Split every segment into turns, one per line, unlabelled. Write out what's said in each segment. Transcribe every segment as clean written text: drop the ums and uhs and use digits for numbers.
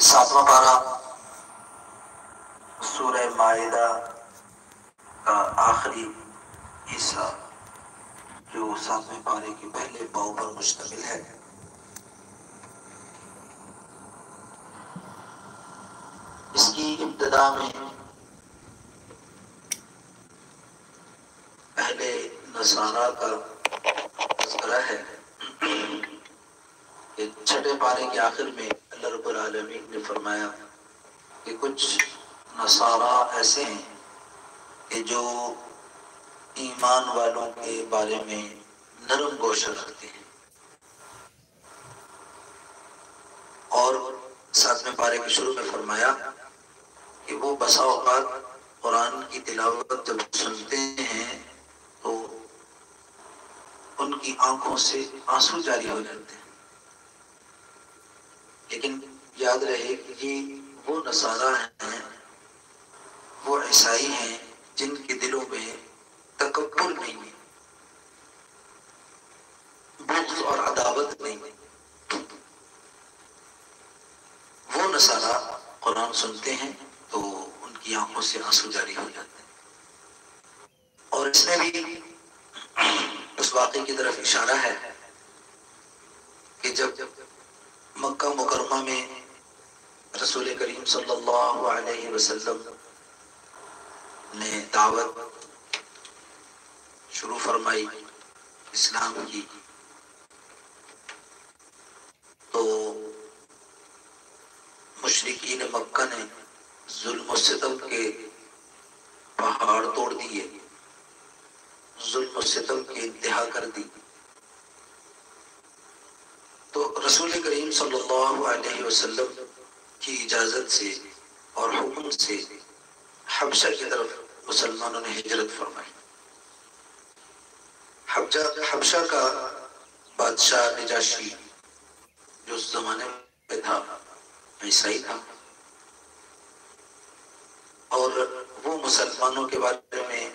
7واں پارہ سورہ مائدہ کا آخری حصہ جو 7ویں پارے کے پہلے باب پر مشتمل ہے. اس کی ابتدا میں پہلے نصارہ کا تذکرہ ہے کہ 6 پارے کے آخر میں اللہ رب العالمین نے فرمایا کہ کچھ نصارہ ایسے ہیں کہ جو ایمان والوں کے بارے میں نرم گوشہ رکھتے ہیں، اور 7ویں پارے کے شروع میں فرمایا کہ وہ بسا اوقات قرآن کی تلاوت جب سنتے ہیں تو ان کی آنکھوں سے آنسو جاری ہو جاتے ہیں. لیکن یاد رہے کہ یہ وہ نصارہ ہیں، وہ عیسائی ہیں جن کے دلوں میں تکبر نہیں ہے، بغض اور عداوت نہیں ہے. وہ نصارہ قرآن سنتے ہیں تو ان کی آنکھوں سے آنسو جاری ہو جاتے ہیں. اور اس میں بھی اس واقعے کی طرف اشارہ ہے کہ جب مکہ مکرمہ میں رسول کریم صلی اللہ علیہ وسلم نے دعوت شروع فرمائی اسلام کی، تو مشرکین مکہ نے ظلم و ستم کے پہاڑ توڑ دیے، ظلم و ستم کی انتہا کر دی. تو رسول کریم صلی اللہ علیہ وسلم کی اجازت سے اور حکم سے حبشہ کی طرف مسلمانوں نے ہجرت فرمائی. حبشہ کا بادشاہ نجاشی جو اس زمانے میں تھا عیسائی تھا، اور وہ مسلمانوں کے بارے میں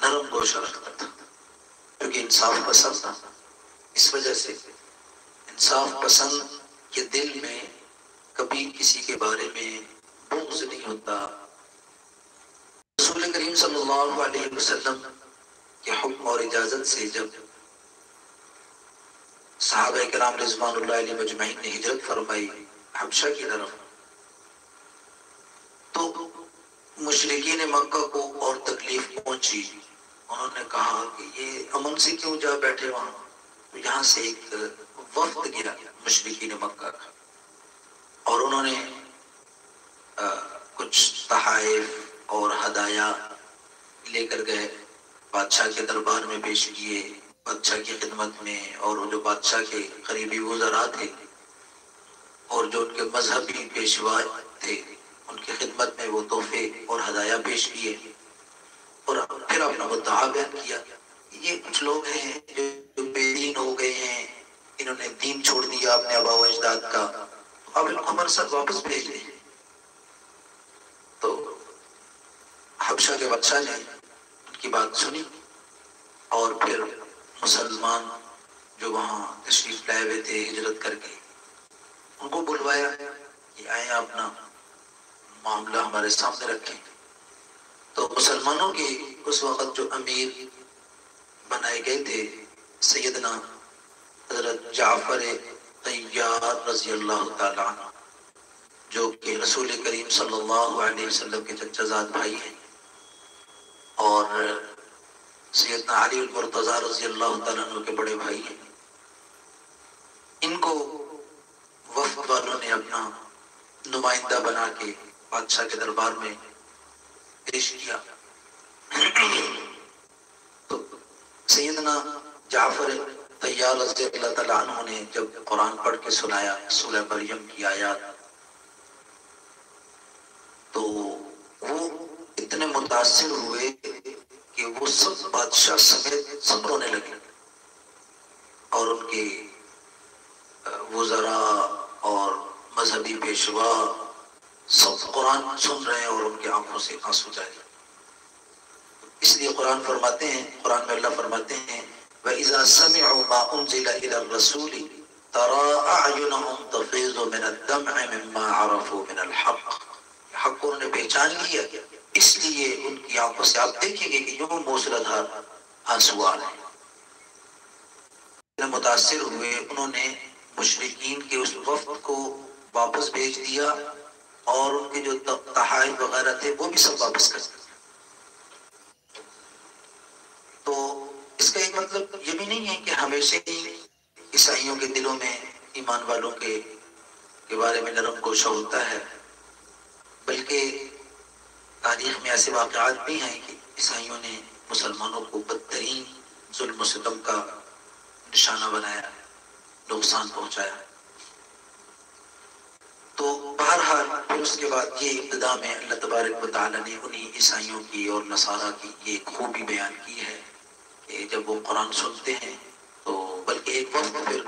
نرم گوشہ رکھتا تھا کیونکہ انصاف پسند تھا. اس وجہ سے انصاف پسند کے دل میں کبھی کسی کے بارے میں بغض نہیں ہوتا. رسول کریم صلی اللہ علیہ وسلم کے حکم اور اجازت سے جب صحابہ کرام رضوان اللہ علیہ مجمعین نے ہجرت فرمائی حبشہ کی طرف، تو مشرکین مکہ کو اور تکلیف پہنچی. انہوں نے کہا کہ یہ امن سے کیوں جا بیٹھے وہاں. یہاں سے ایک وفد گیا مشرکین مکہ کا، اور انہوں نے کچھ تحائف اور ہدایا لے کر گئے، بادشاہ کے دربار میں پیش کیے، بادشاہ کی خدمت میں. اور جو بادشاہ کے قریبی وزراء تھے اور جو ان کے مذہبی پیشوا تھے ان کی خدمت میں وہ تحفے اور ہدایا پیش کیے، اور پھر اپنا مدعا بیان کیا. یہ کچھ لوگ ہیں جو بے دین ہو گئے ہیں، انہوں نے دین چھوڑ دیا اپنے آباء و اجداد کا، اب ان کو ہمارے ساتھ واپس بھیج دیں. تو حبشہ کے بادشاہ نے ان کی بات سنی، اور پھر مسلمان جو وہاں تشریف لائے ہوئے تھے ہجرت کر کے، ان کو بلوایا کہ آئیں اپنا معاملہ ہمارے سامنے رکھیں. تو مسلمانوں کے اس وقت جو امیر بنائے گئے تھے سیدنا حضرت جعفر طیار رضی اللہ تعالیٰ عنہ، جو کہ رسول کریم صلی اللہ علیہ وسلم کے چچا زاد بھائی ہیں، اور سیدنا علی المرتضیٰ رضی اللہ تعالیٰ عنہ کے بڑے بھائی ہیں، ان کو وفد والوں نے اپنا نمائندہ بنا کے بادشاہ کے دربار میں پیش کیا. تو سیدنا جعفر طیار رضی اللہ تعالیٰ عنہ نے جب قرآن پڑھ کے سنایا سورہ مریم کی آیات، تو وہ اتنے متاثر ہوئے کہ وہ سب بادشاہ سمیت سب رونے لگے، اور ان کے وزراء اور مذہبی پیشوا سب قرآن سن رہے ہیں اور ان کی آنکھوں سے آنسو جاری. اس لیے قرآن فرماتے ہیں، قرآن میں اللہ فرماتے ہیں وَإِذَا سَمِعُوا مَا أُنزِلَ إِلَى الرَّسُولِ تَرَىٰ أَعْيُنَهُمْ تَفِيضُ من الدمع مما عرفوا من الحق، حق کو انہوں نے پہچان لیا، اس لیے ان کی آنکھوں سے آپ دیکھیں گے کہ یوں موسلادھار آنسو آ رہے ہیں۔ متاثر ہوئے، انہوں نے مشرکین کے اس وفد کو واپس بھیج دیا اور ان کے جو تحائف وغیرہ تھے وہ بھی سب واپس کر دیا۔ تو اس کا ایک مطلب یہ بھی نہیں ہے کہ ہمیشہ ہی عیسائیوں کے دلوں میں ایمان والوں کے بارے میں نرم گوشہ ہوتا ہے، بلکہ تاریخ میں ایسے واقعات بھی ہیں کہ عیسائیوں نے مسلمانوں کو بدترین ظلم و ستم کا نشانہ بنایا، نقصان پہنچایا۔ تو بہرحال پھر اس کے بعد یہ ابتدا میں اللہ تبارک و تعالیٰ نے انہی عیسائیوں کی اور نصارہ کی یہ خوبی بیان کی ہے کہ جب وہ قرآن سنتے ہیں تو بلکہ ایک وقت پھر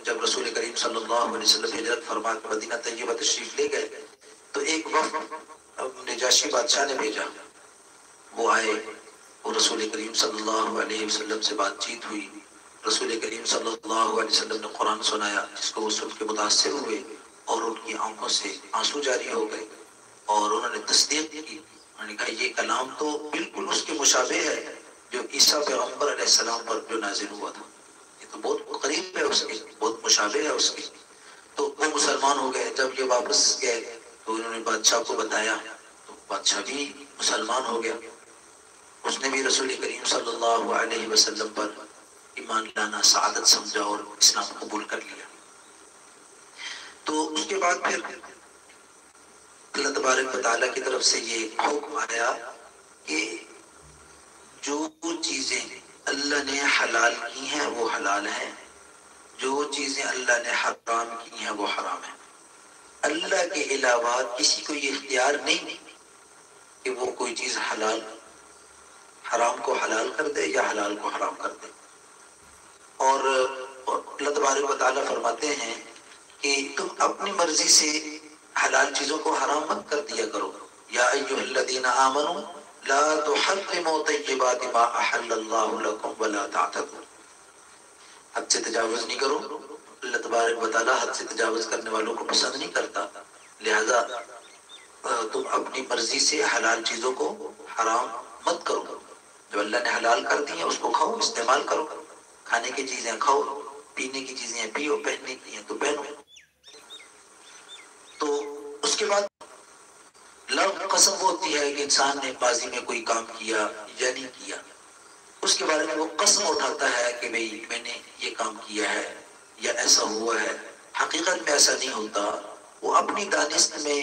جب رسول کریم صلی اللہ علیہ وسلم ہجرت فرما کے مدینہ طیبہ تشریف لے گئے تو ایک وقت نجاشی بادشاہ نے بھیجا، وہ آئے، وہ رسول کریم صلی اللہ علیہ وسلم سے بات چیت ہوئی، رسول کریم صلی اللہ علیہ وسلم نے قرآن سنایا جس کو وہ سن کے متاثر ہوئے اور ان کی آنکھوں سے آنسو جاری ہو گئے اور انہوں نے تصدیق کی، انہوں نے کہا یہ کلام تو بالکل اس کے مشابہ ہے جو عیسیٰ پیغمبر علیہ السلام پر جو نازل ہوا تھا، یہ تو بہت قریب ہے اس کے، بہت مشابہ ہے اس کے۔ تو وہ مسلمان ہو گئے۔ جب یہ واپس گئے تو انہوں نے بادشاہ کو بتایا تو بادشاہ بھی مسلمان ہو گیا، اس نے بھی رسول کریم صلی اللہ علیہ وسلم پر ایمان لانا سعادت سمجھا اور اسلام قبول کر لیا۔ تو اس کے بعد پھر اللہ تبارک و تعالیٰ کی طرف سے یہ حکم آیا کہ جو چیزیں اللہ نے حلال کی ہیں وہ حلال ہیں، جو چیزیں اللہ نے حرام کی ہیں وہ حرام ہیں۔ اللہ کے علاوہ کسی کو یہ اختیار نہیں کہ وہ کوئی چیز حرام کو حلال کر دے یا حلال کو حرام کر دے۔ اور اللہ تبارک و تعالیٰ فرماتے ہیں کہ تم اپنی مرضی سے حلال چیزوں کو حرام مت کر دیا کرو، یا ایھا الذین آمنوا لا تحرموا طیبات ما احل اللہ لکم ولا تعتدوا، حد سے تجاوز نہیں کرو۔ اللہ تبارک و تعالیٰ حد سے تجاوز کرنے والوں کو پسند نہیں کرتا، لہذا تم اپنی مرضی سے حلال چیزوں کو حرام مت کرو، جو اللہ نے حلال کر دی ہیں اس کو کھاؤ، استعمال کرو، کھانے کی چیزیں کھاؤ، پینے کی چیزیں پیو، پہننے کی ہیں تو پہنو۔ تو اس کے بعد لغو قسم وہ ہوتی ہے کہ انسان نے ماضی میں کوئی کام کیا یا نہیں کیا، اس کے بارے میں وہ قسم اٹھاتا ہے کہ بھئی میں نے یہ کام کیا ہے یا ایسا ہوا ہے، حقیقت میں ایسا نہیں ہوتا، وہ اپنی دانست میں،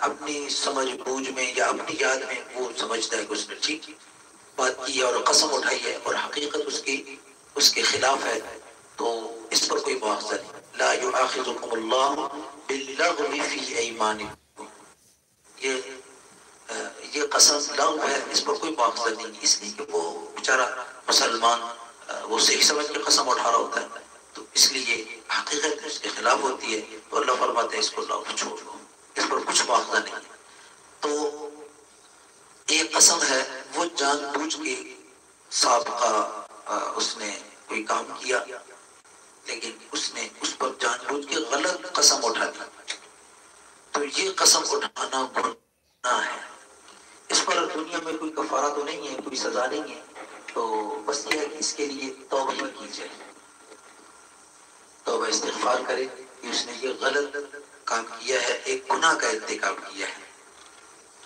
اپنی سمجھ بوجھ میں یا اپنی یاد میں وہ سمجھتا ہے کہ اس نے ٹھیک بات کی ہے اور قسم اٹھائی ہے اور حقیقت اس کے خلاف ہے، تو اس پر کوئی مواخذہ نہیں۔ لا یؤاخذکم اللہ باللغو فی ایمانکم، یہ قسم لغو ہے، اس پر کوئی مواخذہ نہیں، اس لیے کہ وہ بیچارہ مسلمان وہ صحیح سمجھ کے قسم اٹھا رہا ہوتا ہے، تو اس لیے حقیقت اس کے خلاف ہوتی ہے، تو اللہ فرماتے ہیں اس کو لغو چھوڑ دو، اس پر کچھ مواخذہ نہیں۔ تو ایک قسم ہے وہ جان بوجھ کے سابقہ اس نے کوئی کام کیا لیکن اس نے اس پر جان بوجھ کے غلط قسم اٹھا دی، تو یہ قسم اٹھانا گناہ ہے، اس پر دنیا میں کوئی کفارہ تو نہیں ہے، کوئی سزا نہیں ہے، تو بس یہ ہے کہ اس کے لیے توبہ کی جائے، توبہ استغفار کرے کہ اس نے یہ غلط کام کیا ہے، ایک گناہ کا ارتکاب کیا ہے۔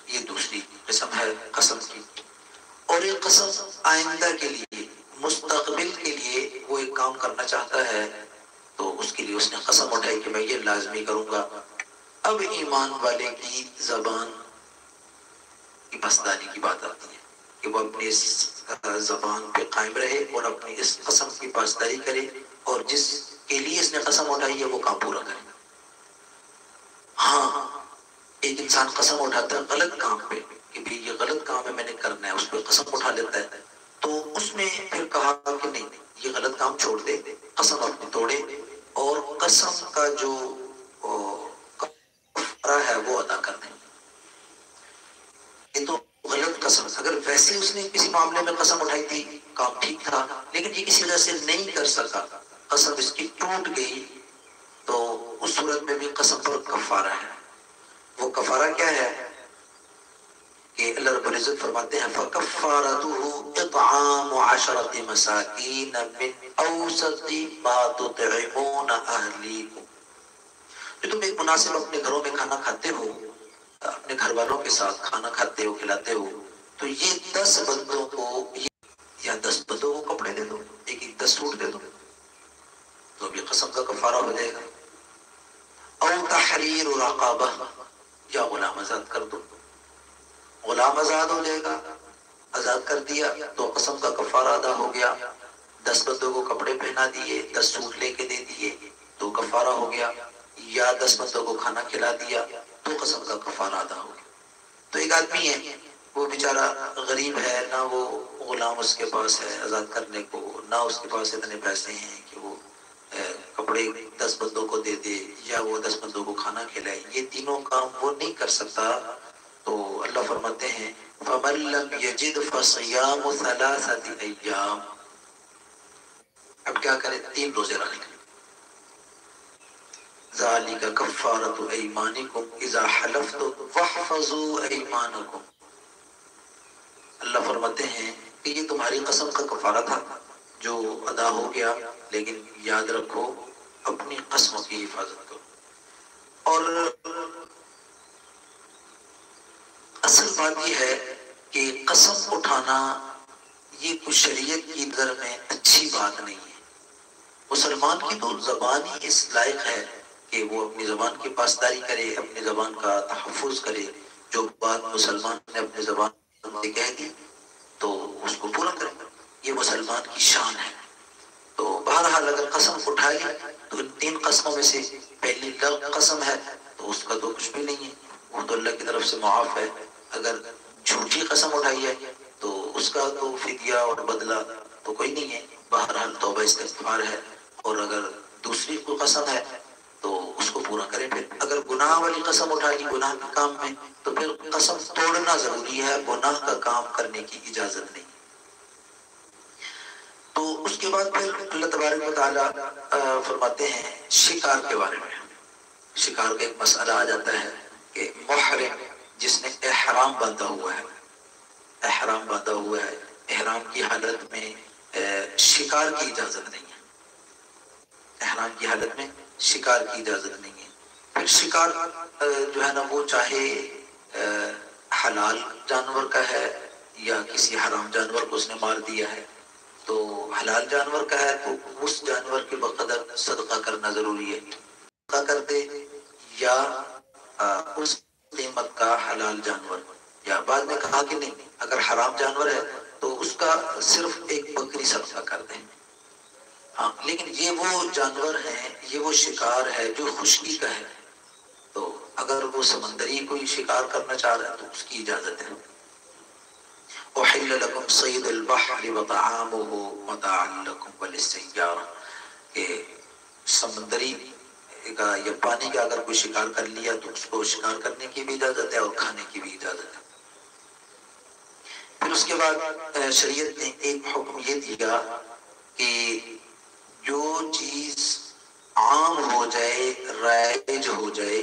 یہ دوسری قسم ہے قسم کی۔ اور ایک قسم آئندہ کے لیے، مستقبل کے لیے وہ ایک کام کرنا چاہتا ہے تو اس کے لیے اس نے قسم اٹھائی کہ میں یہ لازمی کروں گا۔ اب ایمان والے کی زبان کی پاسداری کی بات آتی ہے کہ وہ اپنی اس زبان پہ قائم رہے اور اپنی اس قسم کی پاسداری کرے اور جس کے لیے اس نے قسم اٹھائی ہے وہ کام پورا کرے۔ ہاں، ایک انسان قسم اٹھاتا ہے غلط کام پہ کہ بھی یہ غلط کام ہے میں نے کرنا ہے، اس پہ قسم اٹھا لیتا ہے، تو اس نے پھر کہا کہ نہیں یہ غلط کام چھوڑ دے، قسم اپنی توڑے اور قسم کا جو کفارہ ہے وہ ادا کر دے۔ یہ تو غلط قسم، اگر ویسے اس نے کسی معاملے میں قسم اٹھائی تھی کام ٹھیک تھا، لیکن یہ کسی وجہ سے نہیں کر سکا، قسم اس کی ٹوٹ گئی، تو اس صورت میں بھی قسم پر کفارہ ہے. وہ کفارہ کیا ہے کہ اللہ رب العزت فرماتے ہیں فَكَفَّارَتُهُ إِطْعَامُ عَشَرَةِ مَسَاكِينَ مِنْ أَوْسَطِ مَا تُطْعِمُونَ أَهْلِيكُمْ. جو تم ایک مناسب اپنے گھروں میں کھانا کھاتے ہو، اپنے گھر والوں کے ساتھ کھانا کھاتے ہو، کھلاتے ہو، تو یہ 10 بندوں کو یا 10 بندوں کو کپڑے دے دو، ایک 10 سوٹ دے دو، تو بھی قسم کا کفارہ ہو جائے گا. او تحریر رقابہ، یا غلام آزاد کر دو، غلام آزاد ہو جائے گا، آزاد کر دیا تو قسم کا کفارہ ادا ہو گیا. 10 بندوں کو کپڑے پہنا دیے، 10 سوٹ لے کے دے دیے تو کفارہ ہو گیا. یا 10 بندوں کو کھانا کھلا دیا تو قسم کا کفارہ ادا ہو گیا. تو ایک آدمی ہے، وہ بیچارہ غریب ہے، نہ وہ غلام اس کے پاس ہے آزاد کرنے کو، نہ اس کے پاس اتنے پیسے ہیں کہ وہ کپڑے 10 بندوں کو دے دے یا وہ 10 بندوں کو کھانا کھلائے. یہ تینوں کام وہ نہیں کر سکتا. تو اللہ فرماتے ہیں فَمَن لَّمْ يَجِدْ فَصِيَامُ 3 أَيَّامٍ. اب کیا کرے؟ 3 روزے رکھ لیں. ذَلِكَ كَفَّارَةُ أَيْمَانِكُمْ إِذَا حَلَفْتُمْ وَاحْفَظُوا أَيْمَانَكُمْ. اللہ فرماتے ہیں کہ یہ تمہاری قسم کا کفارہ تھا جو ادا ہو گیا، لیکن یاد رکھو اپنی قسموں کی حفاظت کرو. اور اصل بات یہ ہے کہ قسم اٹھانا یہ کچھ شریعت کی نظر میں اچھی بات نہیں ہے. مسلمان کی تو زبان ہی اس لائق ہے کہ وہ اپنی زبان کی پاسداری کرے، اپنی زبان کا تحفظ کرے. جو بات مسلمان نے اپنی زبان سے کہہ دی تو اس کو پورا کرے، یہ مسلمان کی شان ہے. تو بہرحال اگر قسم اٹھائی تو ان 3 قسموں میں سے پہلی لغو قسم ہے تو اس کا تو کچھ بھی نہیں ہے، وہ تو اللہ کی طرف سے معاف ہے. اگر جھوٹی قسم اٹھائی ہے تو اس کا تو فدیہ اور بدلہ تو کوئی نہیں ہے، بہرحال توبہ استغفار ہے. اور اگر دوسری کوئی قسم ہے تو اس کو پورا کرے. پھر اگر گناہ والی قسم اٹھا لی گناہ کے کام میں تو پھر قسم توڑنا ضروری ہے، گناہ کا کام کرنے کی اجازت نہیں. تو اس کے بعد پھر اللہ تبارک و تعالیٰ فرماتے ہیں شکار کے بارے میں. شکار کا ایک مسئلہ آ جاتا ہے کہ محرم جس نے احرام باندھا ہوا ہے، احرام باندھا ہوا ہے، احرام کی حالت میں شکار کی اجازت نہیں ہے. احرام کی حالت میں شکار کی اجازت نہیں ہے. پھر شکار جو ہے نا وہ چاہے حلال جانور کا ہے یا کسی حرام جانور کو اس نے مار دیا ہے. تو حلال جانور کا ہے تو اس جانور کے بقدر صدقہ کرنا ضروری ہے، صدقہ کر دے یا اس قیمت کا حلال جانور. یا بعد میں کہا کہ نہیں، اگر حرام جانور ہے تو اس کا صرف ایک بکری صدقہ کر دیں. ہاں، لیکن یہ وہ جانور ہیں، یہ وہ شکار ہے جو خشکی کا ہے. تو اگر وہ سمندری کوئی شکار کرنا چاہ رہا ہے تو اس کی اجازت ہے. احل لکم صید البحر وطعامہ متاعا لکم وللسیارہ، کہ سمندری کا یا پانی کا اگر کوئی شکار کر لیا تو اس کو شکار کرنے کی بھی اجازت ہے اور کھانے کی بھی اجازت ہے. پھر اس کے بعد شریعت نے ایک حکم یہ دیا کہ جو چیز عام ہو جائے، رائج ہو جائے،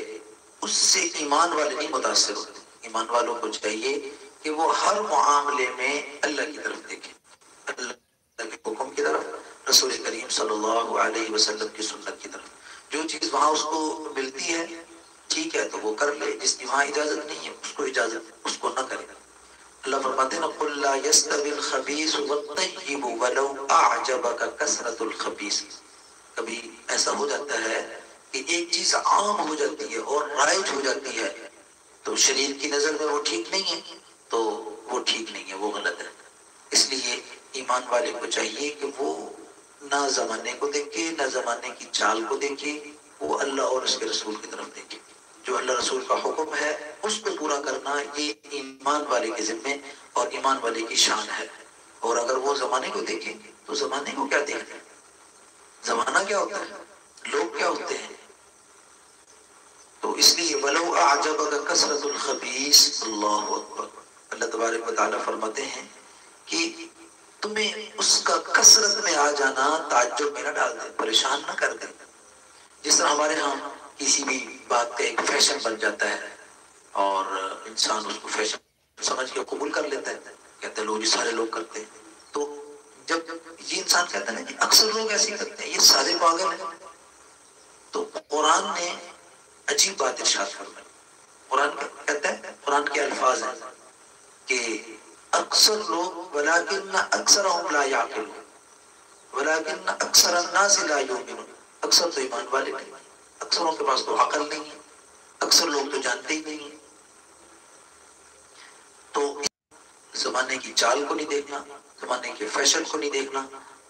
اس سے ایمان والے نہیں متاثر ہوتے. ایمان والوں کو چاہیے کہ وہ ہر معاملے میں اللہ کی طرف دیکھیں، اللہ کے حکم کی طرف، رسول کریم صلی اللہ علیہ وسلم کی سنت کی طرف. جو چیز وہاں اس کو ملتی ہے ٹھیک ہے تو وہ کر لے، جس کی وہاں اجازت نہیں ہے اس کو اجازت اس کو نہ کرے. اللہ فرماتے ہیں قُلْ لَا يَسْتَوِي الْخَبِيثُ وَالطَّيِّبُ وَلَوْ أَعْجَبَكَ كَثْرَةُ الْخَبِيثِ. کبھی ایسا ہو جاتا ہے کہ ایک چیز عام ہو جاتی ہے اور رائج ہو جاتی ہے تو شریعت کی نظر میں وہ ٹھیک نہیں ہے، تو وہ ٹھیک نہیں ہے، وہ غلط ہے. اس لیے ایمان والے کو چاہیے کہ وہ نہ زمانے کو دیکھے نہ زمانے کی چال کو دیکھے، وہ اللہ اور اس کے رسول کی طرف دیکھے. جو اللہ رسول کا حکم ہے اس کو پورا کرنا یہ ایمان والے کے ذمے اور ایمان والے کی شان ہے. اور اگر وہ زمانے کو دیکھیں تو زمانے کو کیا دیکھتے ہیں؟ زمانہ کیا ہوتا ہے، لوگ کیا ہوتے ہیں. تو اس لیے وَلَوْ أَعْجَبَكَ كَثْرَةُ الْخَبِيثِ، اللہ اکبر. اللہ تبارک و تعالیٰ فرماتے ہیں کہ تمہیں اس کا کثرت میں آ جانا تعجب میں نہ ڈال دے، پریشان نہ کر دے. جس طرح ہمارے ہاں کسی بھی بات کا ایک فیشن بن جاتا ہے اور انسان اس کو فیشن سمجھ کے قبول کر لیتا ہے، کہتے ہیں لوگ یہ سارے لوگ کرتے ہیں. تو جب یہ انسان کہتا ہے نا کہ اکثر لوگ ایسے کرتے ہیں، یہ سارے پاگل ہیں، تو قرآن نے عجیب بات ارشاد فرمائی. قرآن کہتا ہے، قرآن کے الفاظ ہیں کہ اکثر لوگ ولکن اکثرهم لا یعقلون ولکن اکثر الناس لا یؤمنون. اکثر تو ایمان والے نہیں، اکثروں کے پاس تو عقل نہیں ہے، اکثر لوگ تو جانتے ہی نہیں ہیں. تو زمانے کی چال کو نہیں دیکھنا، زمانے کے فیشن کو نہیں دیکھنا،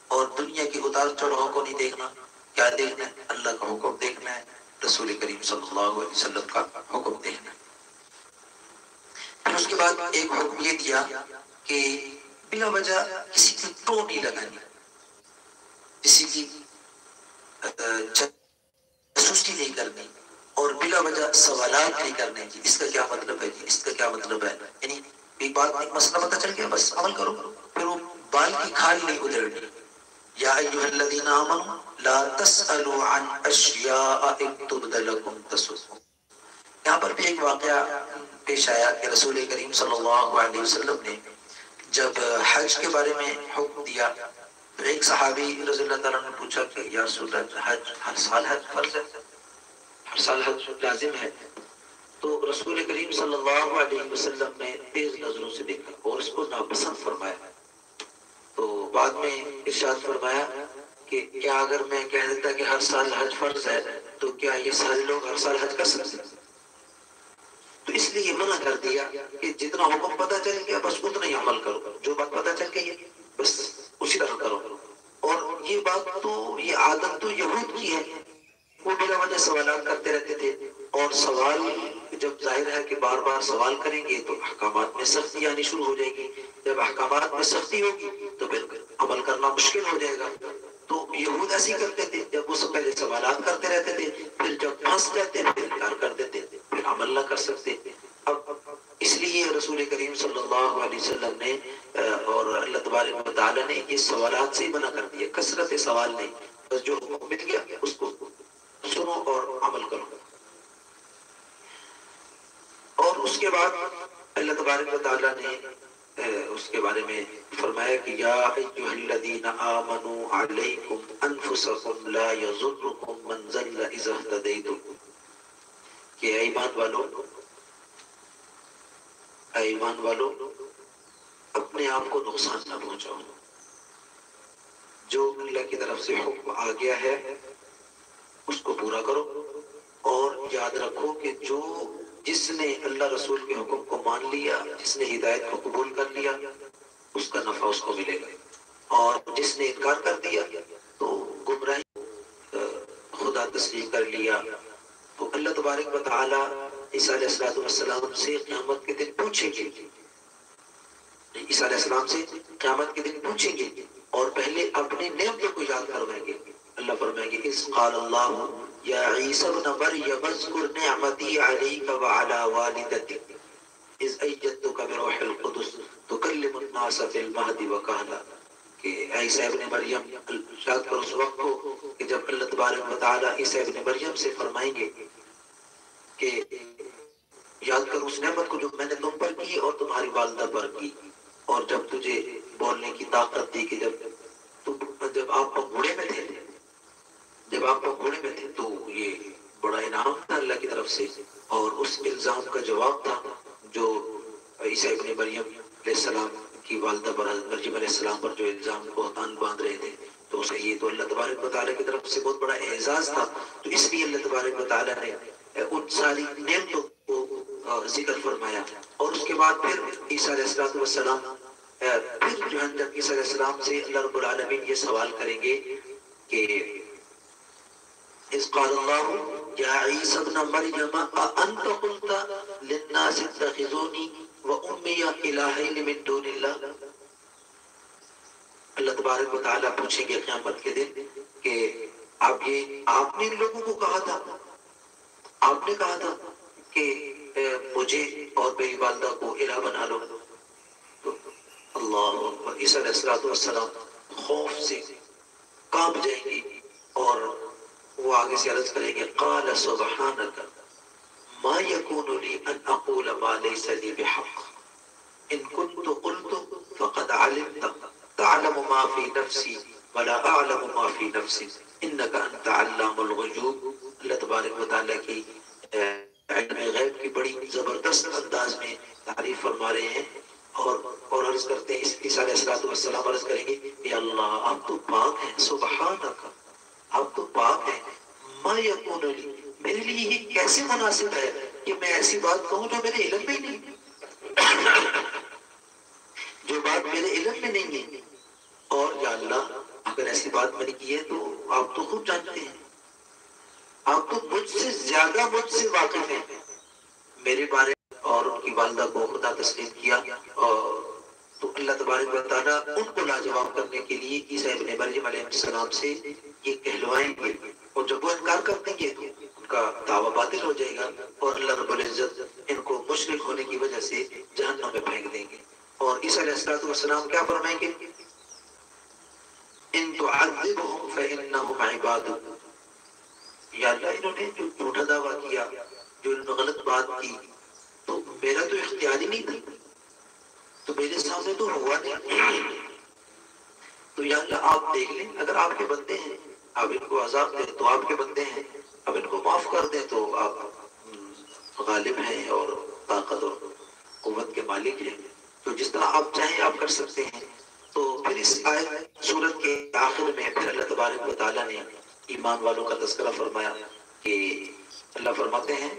اور دنیا کی اتار چڑھاؤ کو نہیں دیکھنا. کیا دیکھنا ہے؟ اللہ کا حکم دیکھنا ہے، رسول کریم صلی اللہ علیہ وسلم کا حکم دیکھنا ہے. پھر اس کے بعد ایک حکم یہ دیا کہ بلا وجہ کسی کی ٹو نہیں لگانی، کسی کی جاسوسی نہیں کرنی، اور بلا وجہ سوالات نہیں کرنے کی. اس کا کیا مطلب ہے جی، اس کا کیا مطلب ہے؟ یعنی ایک بات، ایک مسئلہ پتہ چل گیا، بس عمل کرو، پھر وہ بال کی کھال نہیں ادھیڑنی. یا ایھا الذین آمنوا لا تسألوا عن اشیاء ان تبد لکم تسؤکم. یہاں پر بھی ایک واقعہ پیش آیا کہ رسول کریم صلی اللہ علیہ وسلم نے جب حج کے بارے میں حکم دیا تو ایک صحابی رضی اللہ تعالیٰ نے پوچھا کہ یا رسول اللہ، حج ہر سال حج فرض ہے، ہر سال حج لازم ہے؟ تو رسول کریم صلی اللہ علیہ وسلم نے تیز نظروں سے دیکھا اور اس کو ناپسند فرمایا. تو بعد میں ارشاد فرمایا کہ کیا اگر میں کہہ دیتا کہ ہر سال حج فرض ہے تو کیا یہ سارے لوگ ہر سال حج کر سکتے ہیں؟ تو اس لیے یہ منع کر دیا کہ جتنا حکم پتہ چل گیا بس اتنا ہی عمل کرو، جو بات پتہ چل گئی ہے بس اسی طرح کرو. اور یہ بات تو، یہ عادت تو یہود کی ہے، وہ بلا وجہ سوالات کرتے رہتے تھے. اور سوال جب ظاہر ہے کہ بار بار سوال کریں گے تو احکامات میں سختی آنی شروع ہو جائے گی. جب احکامات میں سختی ہوگی تو پھر عمل کرنا مشکل ہو جائے گا. تو یہود ایسے ہی کرتے تھے، جب وہ سب پہلے سوالات کرتے رہتے تھے، پھر جب پھنس جاتے پھر انکار کر دیتے، پھر عمل نہ کر سکتے. اب اس لیے رسول کریم صلی اللہ علیہ وسلم نے اور اللہ تبارک و تعالیٰ نے یہ سوالات سے ہی منع کر دیا، کثرت سوال نہیں، بس جو حکم مل گیا اس کو سنو اور عمل کرو. اور اس کے بعد اللہ تبارک و تعالیٰ نے اس کے بارے میں فرمایا کہ یا ایھا الذین آمنوا علیکم انفسکم لا یضرکم من ضل اذا اہتدیتم. کہ اے ایمان والو اپنے آپ کو نقصان نہ پہنچاؤ. جو اللہ کی طرف سے حکم آ گیا ہے اس کو پورا کرو، اور یاد رکھو کہ جس نے اللہ رسول کے حکم کو مان لیا، جس نے ہدایت کو قبول کر لیا، اس کا نفع اس کو ملے گا، اور جس نے انکار کر دیا تو گمراہی خدا تسلیم کر لیا. تو اللہ تبارک و تعالیٰ عیسیٰ علیہ السلام سے قیامت کے دن پوچھیں گے، عیسیٰ علیہ السلام سے قیامت کے دن پوچھیں گے اور پہلے اپنے نعمتوں کو یاد کروائیں گے. اللہ فرمائیں گے اذ قال اللہ یا عیسیٰ ابن مریم اذکر نعمتی علیک وعلی والدتک اذ ایدتک بروح القدس تکلم الناس فی المہد وکہلا. کہ عیسیٰ ابن مریم، یاد کرو اس وقت کو کہ جب اللہ تبارک و تعالیٰ عیسیٰ ابن مریم سے فرمائیں گے کہ یاد کرو اس نعمت کو جو میں نے تم پر کی اور تمہاری والدہ پر کی، اور جب تجھے بولنے کی طاقت دی، کہ جب آپ بوڑھے میں تھے، تو یہ بڑا انعام تھا اللہ کی طرف سے. اور اس الزام کا جواب تھا جو عیسیٰ ابن مریم علیہ السلام کی والدہ پر، حضرت مریم علیہ السلام پر جو الزام بہتان باندھ رہے تھے، تو اسے یہ تو اللہ تبارک و تعالیٰ کی طرف سے بہت بڑا اعزاز تھا. تو اس لیے اللہ تبارک و تعالیٰ نے ان ساری نعمتوں کو ذکر فرمایا. اور اس کے بعد پھر عیسیٰ علیہ السلام پھر جو ہے جب عیسیٰ علیہ السلام سے اللہ رب العالمین یہ سوال کریں گے کہ اذ قال اللہ یا عیسیٰ ابن مریم اانت قلت للناس اتخذونی وأمی الہین من دون اللہ. اللہ تبارک و تعالیٰ پوچھیں گے قیامت کے دن کہ آپ نے ان لوگوں کو کہا تھا، آپ نے کہا تھا کہ مجھے اور میری والدہ کو الہ بنا لو. تو اللہ اکبر، عیسیٰ علیہ السلام خوف سے کانپ جائیں گے اور وہ آگے سے عرض کریں گے قال سبحانک ما یکون لی ان اقول ما لیس لی بحق ان كنت قلت فقد علمت تعلم ما في نفسي ولا اعلم ما في نفسك انك انت علام الغیوب. اللہ تبارک و تعالیٰ کی علم غیب کی بڑی زبردست انداز میں تعریف فرما رہے ہیں اور عرض کرتے ہیں عیسیٰ علیہ السلام عرض کریں گے کہ اللہ آپ تو پاک ہیں سبحانک آپ تو پاک ہیں ما یکون لی میرے لیے یہ کیسے مناسب ہے کہ میں ایسی بات کہوں جو میرے علم میں نہیں جو بات میرے علم میں نہیں ہے. اور یا اللہ اگر ایسی بات میں نے کی ہے تو آپ تو خود جانتے ہیں آپ تو مجھ سے زیادہ مجھ سے واقف ہیں میرے بارے میں. اور ان کی والدہ کو خدا تسلیم کیا اور تو اللہ تبارک و تعالیٰ ان کو لاجواب کرنے کے لیے عیسیٰ ابن مریم علیہ السلام سے یہ کہلوائیں گے اور جب وہ انکار کر دیں گے تو ان کا دعویٰ باطل ہو جائے گا اور اللہ رب العزت ان کو مشرک ہونے کی وجہ سے جہنم میں پھینک دیں گے. اور عیسیٰ علیہ السلام کیا فرمائیں گے ان تعذبهم فانهم عبادك یا اللہ انہوں نے جو جھوٹا دعویٰ کیا جو انہوں نے غلط بات کی تو میرا تو اختیار ہی نہیں تھا تو میرے سامنے تو ہوا نہیں تو یا اللہ آپ دیکھ لیں اگر آپ کے بندے ہیں آپ ان کو عذاب دیں تو آپ کے بندے ہیں اب ان کو معاف کر دیں تو آپ غالب ہیں اور طاقت اور قوت کے مالک ہیں تو جس طرح آپ چاہیں آپ کر سکتے ہیں. تو پھر اس آیت سورت کے آخر میں پھر اللہ تبارک و تعالیٰ نے ایمان والوں کا تذکرہ فرمایا کہ اللہ فرماتے ہیں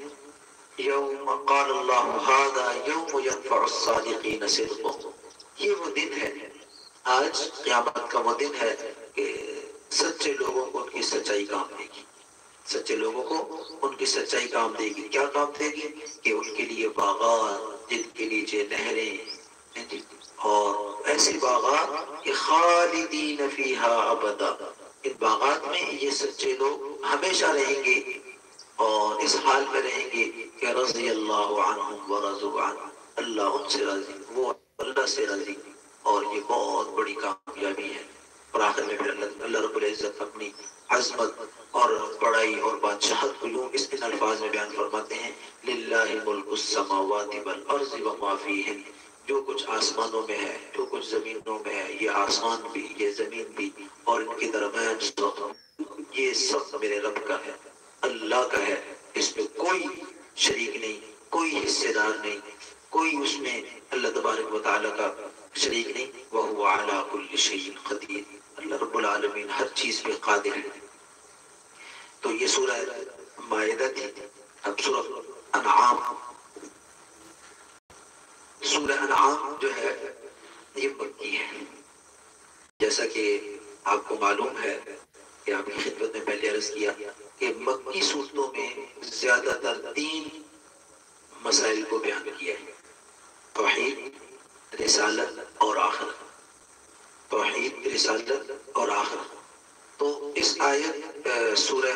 یوم قال اللہ ھذا یوم ینفع الصادقین صدقهم یہ وہ دن ہے آج قیامت کا وہ دن ہے کہ سچے لوگوں کو ان کی سچائی کام دے گی سچے لوگوں کو ان کی سچائی کام دے گی. کیا کام دے گی کہ ان کے لیے باغات جن کے نیچے نہریں اور ایسی باغات کہ خالدین فیہا ابدا ان باغات میں یہ سچے لوگ ہمیشہ رہیں گے اور اس حال میں رہیں گے کہ رضی اللہ عنہم ورضوا عنہ اللہ ان سے راضی وہ اللہ سے راضی اور یہ بہت بڑی کامیابی ہے. اور آخر میں پھر اللہ رب العزت اپنی عظمت اور بڑائی اور بادشاہت کو یوں اس ان الفاظ میں بیان فرماتے ہیں للہ ملک السماوات والارض وما فیہن جو کچھ آسمانوں میں ہے جو کچھ زمینوں میں ہے یہ آسمان بھی یہ زمین بھی اور ان کے درمیان سب یہ سب میرے رب کا ہے اللہ کا ہے اس میں کوئی شریک نہیں کوئی حصے دار نہیں کوئی اس میں اللہ تبارک و تعالیٰ کا شریک نہیں وَهُوَ عَلَى كُلِّ شَيْءٍ قَدِيرٌ اللہ رب العالمین ہر چیز پہ قادر ہے. تو یہ سورہ مائدہ تھی. اب سورہ انعام جو ہے یہ مکی ہے جیسا کہ آپ کو معلوم ہے کہ آپ کی خدمت میں پہلے عرض کیا کہ مکی صورتوں میں زیادہ تر 3 مسائل کو بیان کیا ہے توحید رسالت اور آخرت توحید رسالت اور آخرت. تو اس آیت سورہ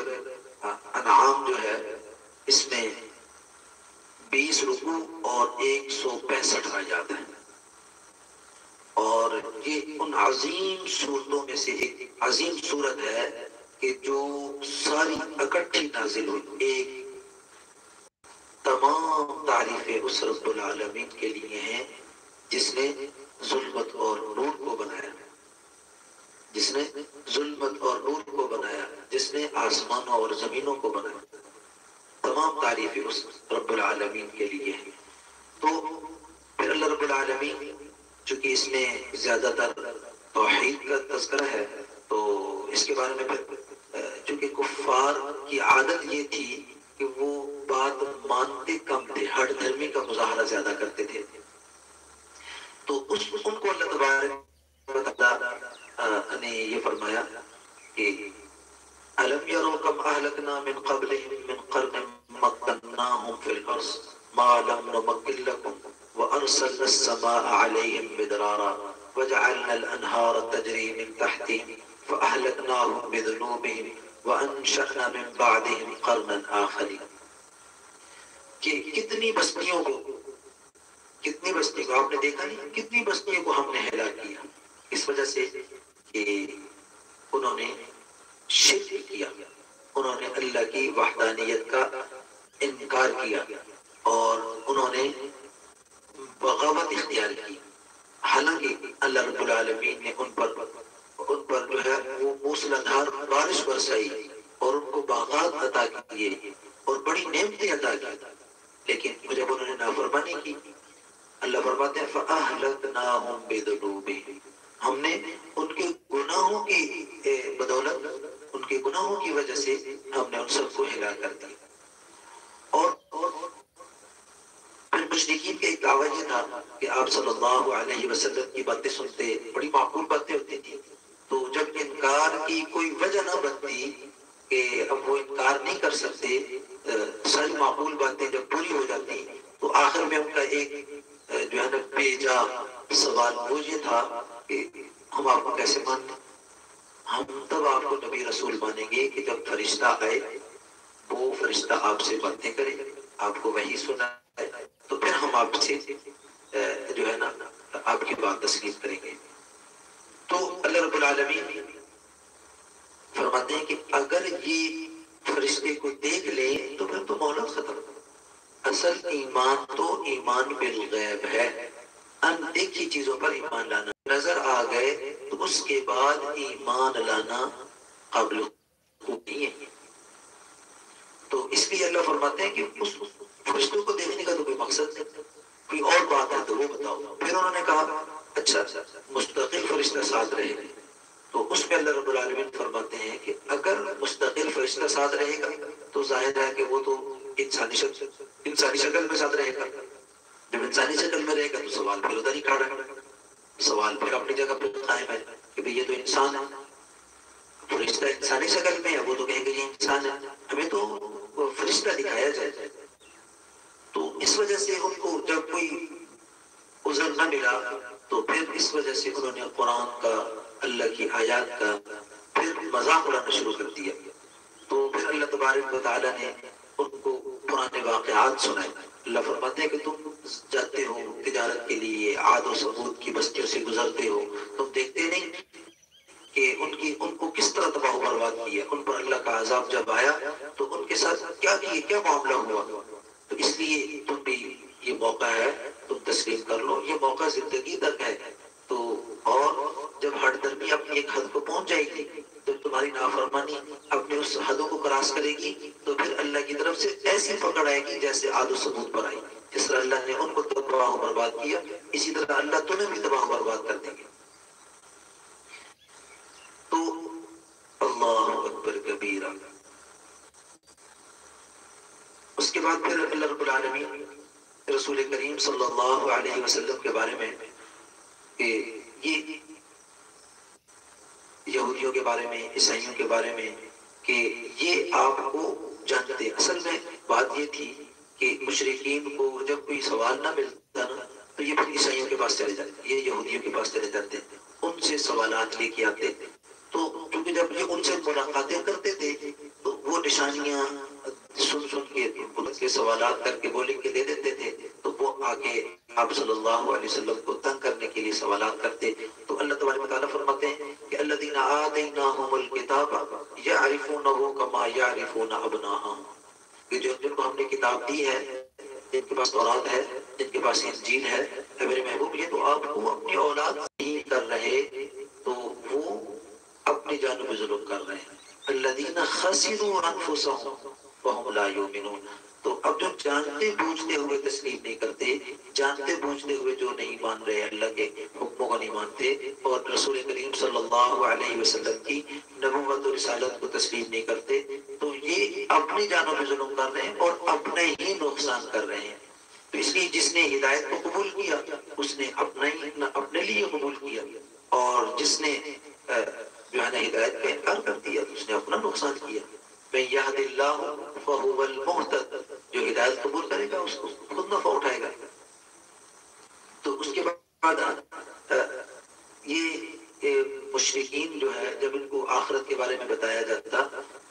انعام جو ہے اس میں 20 رکوع اور 165 آیات ہیں اور یہ ان عظیم صورتوں میں سے ایک عظیم صورت ہے کہ جو ساری اکٹھی نازل ہوئی ایک تمام تعریفیں اس رب العالمین کے لیے ہیں جس نے ظلمت اور نور کو بنایا جس نے ظلمت اور نور کو بنایا جس نے آسمانوں اور زمینوں کو بنایا تمام تعریفیں اس رب العالمین کے لیے ہیں. تو پھر اللہ رب العالمین چونکہ اس میں زیادہ تر توحید کا تذکرہ ہے تو اس کے بارے میں پھر چونکہ کفار کی عادت یہ تھی کہ وہ بات مانتے کم تھے ہٹ دھرمی کا مظاہرہ زیادہ کرتے تھے تو ان کو اللہ تبارک و تعالیٰ نے یہ فرمایا کہ أَلَمْ يَرَوْا كَمْ أَهْلَكْنَا مِنْ قَبْلِهِمْ مِنْ قَرْنٍ مَّكَّنَّاهُمْ فِي الْأَرْضِ مَا لَمْ نُمَكِّن لَكُمْ وَأَرْسَلْنَا السَّمَاءَ عَلَيْهِمْ مِدْرَارًا وَجَعَلْنَا الْأَنْهَارَ تَجْرِي مِنْ تَحْتِهِمْ فَأَهْلَكْنَاهُمْ بِذُنُوبِهِمْ وَأَنشَأْنَا مِنْ بَعْدِهِمْ قَرْنًا آخَرِينَ. کہ کتنی بستیوں کو آپ نے دیکھا نہیں کتنی بستیوں کو ہم نے ہلاک کیا اس وجہ سے کہ انہوں نے شرک کیا انہوں نے اللہ کی وحدانیت کا انکار کیا اور انہوں نے بغاوت اختیار کی، حالانکہ اللہ رب العالمین نے ان پر جو ہے وہ موسلادھار بارش برسائی اور ان کو باغات عطا کیے اور بڑی نعمتیں عطا کی، لیکن جب انہوں نے نافرمانی کی، اللہ فرماتے ہیں فَأَهْلَكْنَاهُمْ بِذُنُوبِهِمْ، ہم نے ان کے گناہوں کی بدولت، ان کے گناہوں کی وجہ سے ہم نے ان سب کو ہلاک کر دیا۔ اور پھر مشرکین کا ایک دعویٰ یہ تھا کہ آپ صلی اللہ علیہ وسلم کی باتیں سنتے، بڑی معقول باتیں ہوتی تھی، تو جب انکار کی کوئی وجہ نہ بنتی کہ اب وہ انکار نہیں کر سکتے، ساری معقول باتیں جب پوری ہو جاتی تو آخر میں ان کا ایک جو ہے نا بیجا سوال وہ یہ تھا کہ ہم آپ کو کیسے مانتے، ہم تب آپ کو نبی رسول مانیں گے کہ جب فرشتہ آئے، وہ فرشتہ آپ سے باتیں کرے، آپ کو وحی سنائے، تو پھر ہم آپ سے جو ہے نا آپ کی بات تسلیم کریں گے۔ تو اللہ رب العالمین فرماتے ہیں کہ اگر یہ فرشتے کو دیکھ لیں تو پھر تو مہلت ختم۔ اصل ایمان تو ایمان بالغیب ہے، اندیکھی چیزوں پر ایمان لانا، نظر آ گئے تو اس کے بعد ایمان لانا قابل قبول نہیں ہے۔ تو اس لیے اللہ فرماتے ہیں کہ اس فرشتوں کو دیکھنے کا تو کوئی مقصد نہیں، کوئی اور بات ہے تو وہ بتاؤ۔ پھر انہوں نے کہا اچھا مستقل فرشتہ ساتھ رہے گا، تو اس میں اللہ رب العالمین فرماتے ہیں کہ اگر مستقل فرشتہ ساتھ رہے گا تو ظاہر ہے کہ وہ تو انسانی شکل میں ساتھ رہے گا، جب انسانی شکل میں رہے گا تو سوال پھر ادھر ہی کھڑا ہے، سوال پھر اپنی جگہ پہ قائم ہے کہ بھئی یہ تو انسان ہے، فرشتہ انسانی شکل میں ہے، وہ تو کہیں گے یہ انسان ہے، ہمیں تو فرشتہ دکھایا جائے۔ تو اس وجہ سے ان کو جب کوئی عذر نہ ملا تو پھر اس وجہ سے انہوں نے قرآن کا، اللہ کی آیات کا پھر مذاق اڑانا شروع کر دیا۔ تو پھر اللہ تبارک و تعالیٰ نے ان کو پرانے واقعات سنائے۔ اللہ فرماتے ہیں کہ تم جاتے ہو تجارت کے لیے، عاد و ثمود کی بستیوں سے گزرتے ہو، تم دیکھتے نہیں کہ ان کو کس طرح تباہ و برباد کیا، ان پر اللہ کا عذاب جب آیا تو ان کے ساتھ کیا معاملہ ہوا۔ تو اس لیے تم بھی یہ موقع ہے، تم تسلیم کر لو، یہ موقع زندگی تک ہے۔ تو اور جب ہر درمی اپنی ایک حد کو پہنچ جائے گی، جب تمہاری نافرمانی اپنے اس حدوں کو کراس کرے گی تو پھر اللہ کی طرف سے ایسی پکڑ آئے گی جیسے عاد و ثمود پر آئی۔ جس طرح اللہ نے ان کو تباہ و برباد کیا، اسی طرح اللہ تمہیں بھی تباہ و برباد کر دیں گے۔ تو اللہ اکبر کبیرہ۔ اس کے بعد پھر اللہ رب العالمین رسول کریم صلی اللہ علیہ وسلم کے بارے میں کہ یہ یہودیوں کے بارے میں، عیسائیوں کے بارے میں کہ یہ آپ کو جانتے، اصل میں بات یہ تھی کہ مشرکین کو جب کوئی سوال نہ ملتا نا تو یہ پھر عیسائیوں کے پاس چلے جاتے، یہ یہودیوں کے پاس چلے جاتے، ان سے سوالات لے کے آتے۔ تو کیونکہ جب یہ ان سے ملاقاتیں کرتے تھے تو وہ نشانیاں سن کے ان کے سوالات کر کے وہ لکھ کے دے دیتے تھے، تو وہ آگے آپ صلی اللہ علیہ وسلم کو تنگ کرنے کے لیے سوالات کرتے۔ تو اللہ تبارک و تعالیٰ فرماتے ہیں کہ الذین آتیناہم الکتاب یعرفونہ کما یعرفون ابناءہم، کہ جن کو ہم نے کتاب دی ہے، جن کے پاس تورات ہے، جن کے پاس انجیل ہے، اے میرے محبوب یہ تو آپ کو اپنی اولاد نہیں کر رہے تو وہ اپنی جانوں پہ ظلم کر رہے ہیں۔ الذین خسروا انفسہم وہم لا یؤمنون، تو اب جو جانتے بوجھتے ہوئے تسلیم نہیں کرتے، جانتے بوجھتے ہوئے جو نہیں مان رہے، اللہ کے حکموں کو نہیں مانتے اور رسول کریم صلی اللہ علیہ وسلم کی نبوت و رسالت کو تسلیم نہیں کرتے، تو یہ اپنی جانوں پہ ظلم کر رہے ہیں اور اپنے ہی نقصان کر رہے ہیں۔ تو اس لیے جس نے ہدایت کو قبول کیا اس نے اپنے لیے قبول کیا، اور جس نے جو ہے نا ہدایت کا انکار کر دیا اس نے اپنا نقصان کیا۔ من یہد اللہ فہو المہتد، جو ہدایت قبول کرے گا اس کو خود نفع اٹھائے گا۔ تو اس کے بعد یہ مشرکین جو ہے جب ان کو آخرت کے بارے میں بتایا جاتا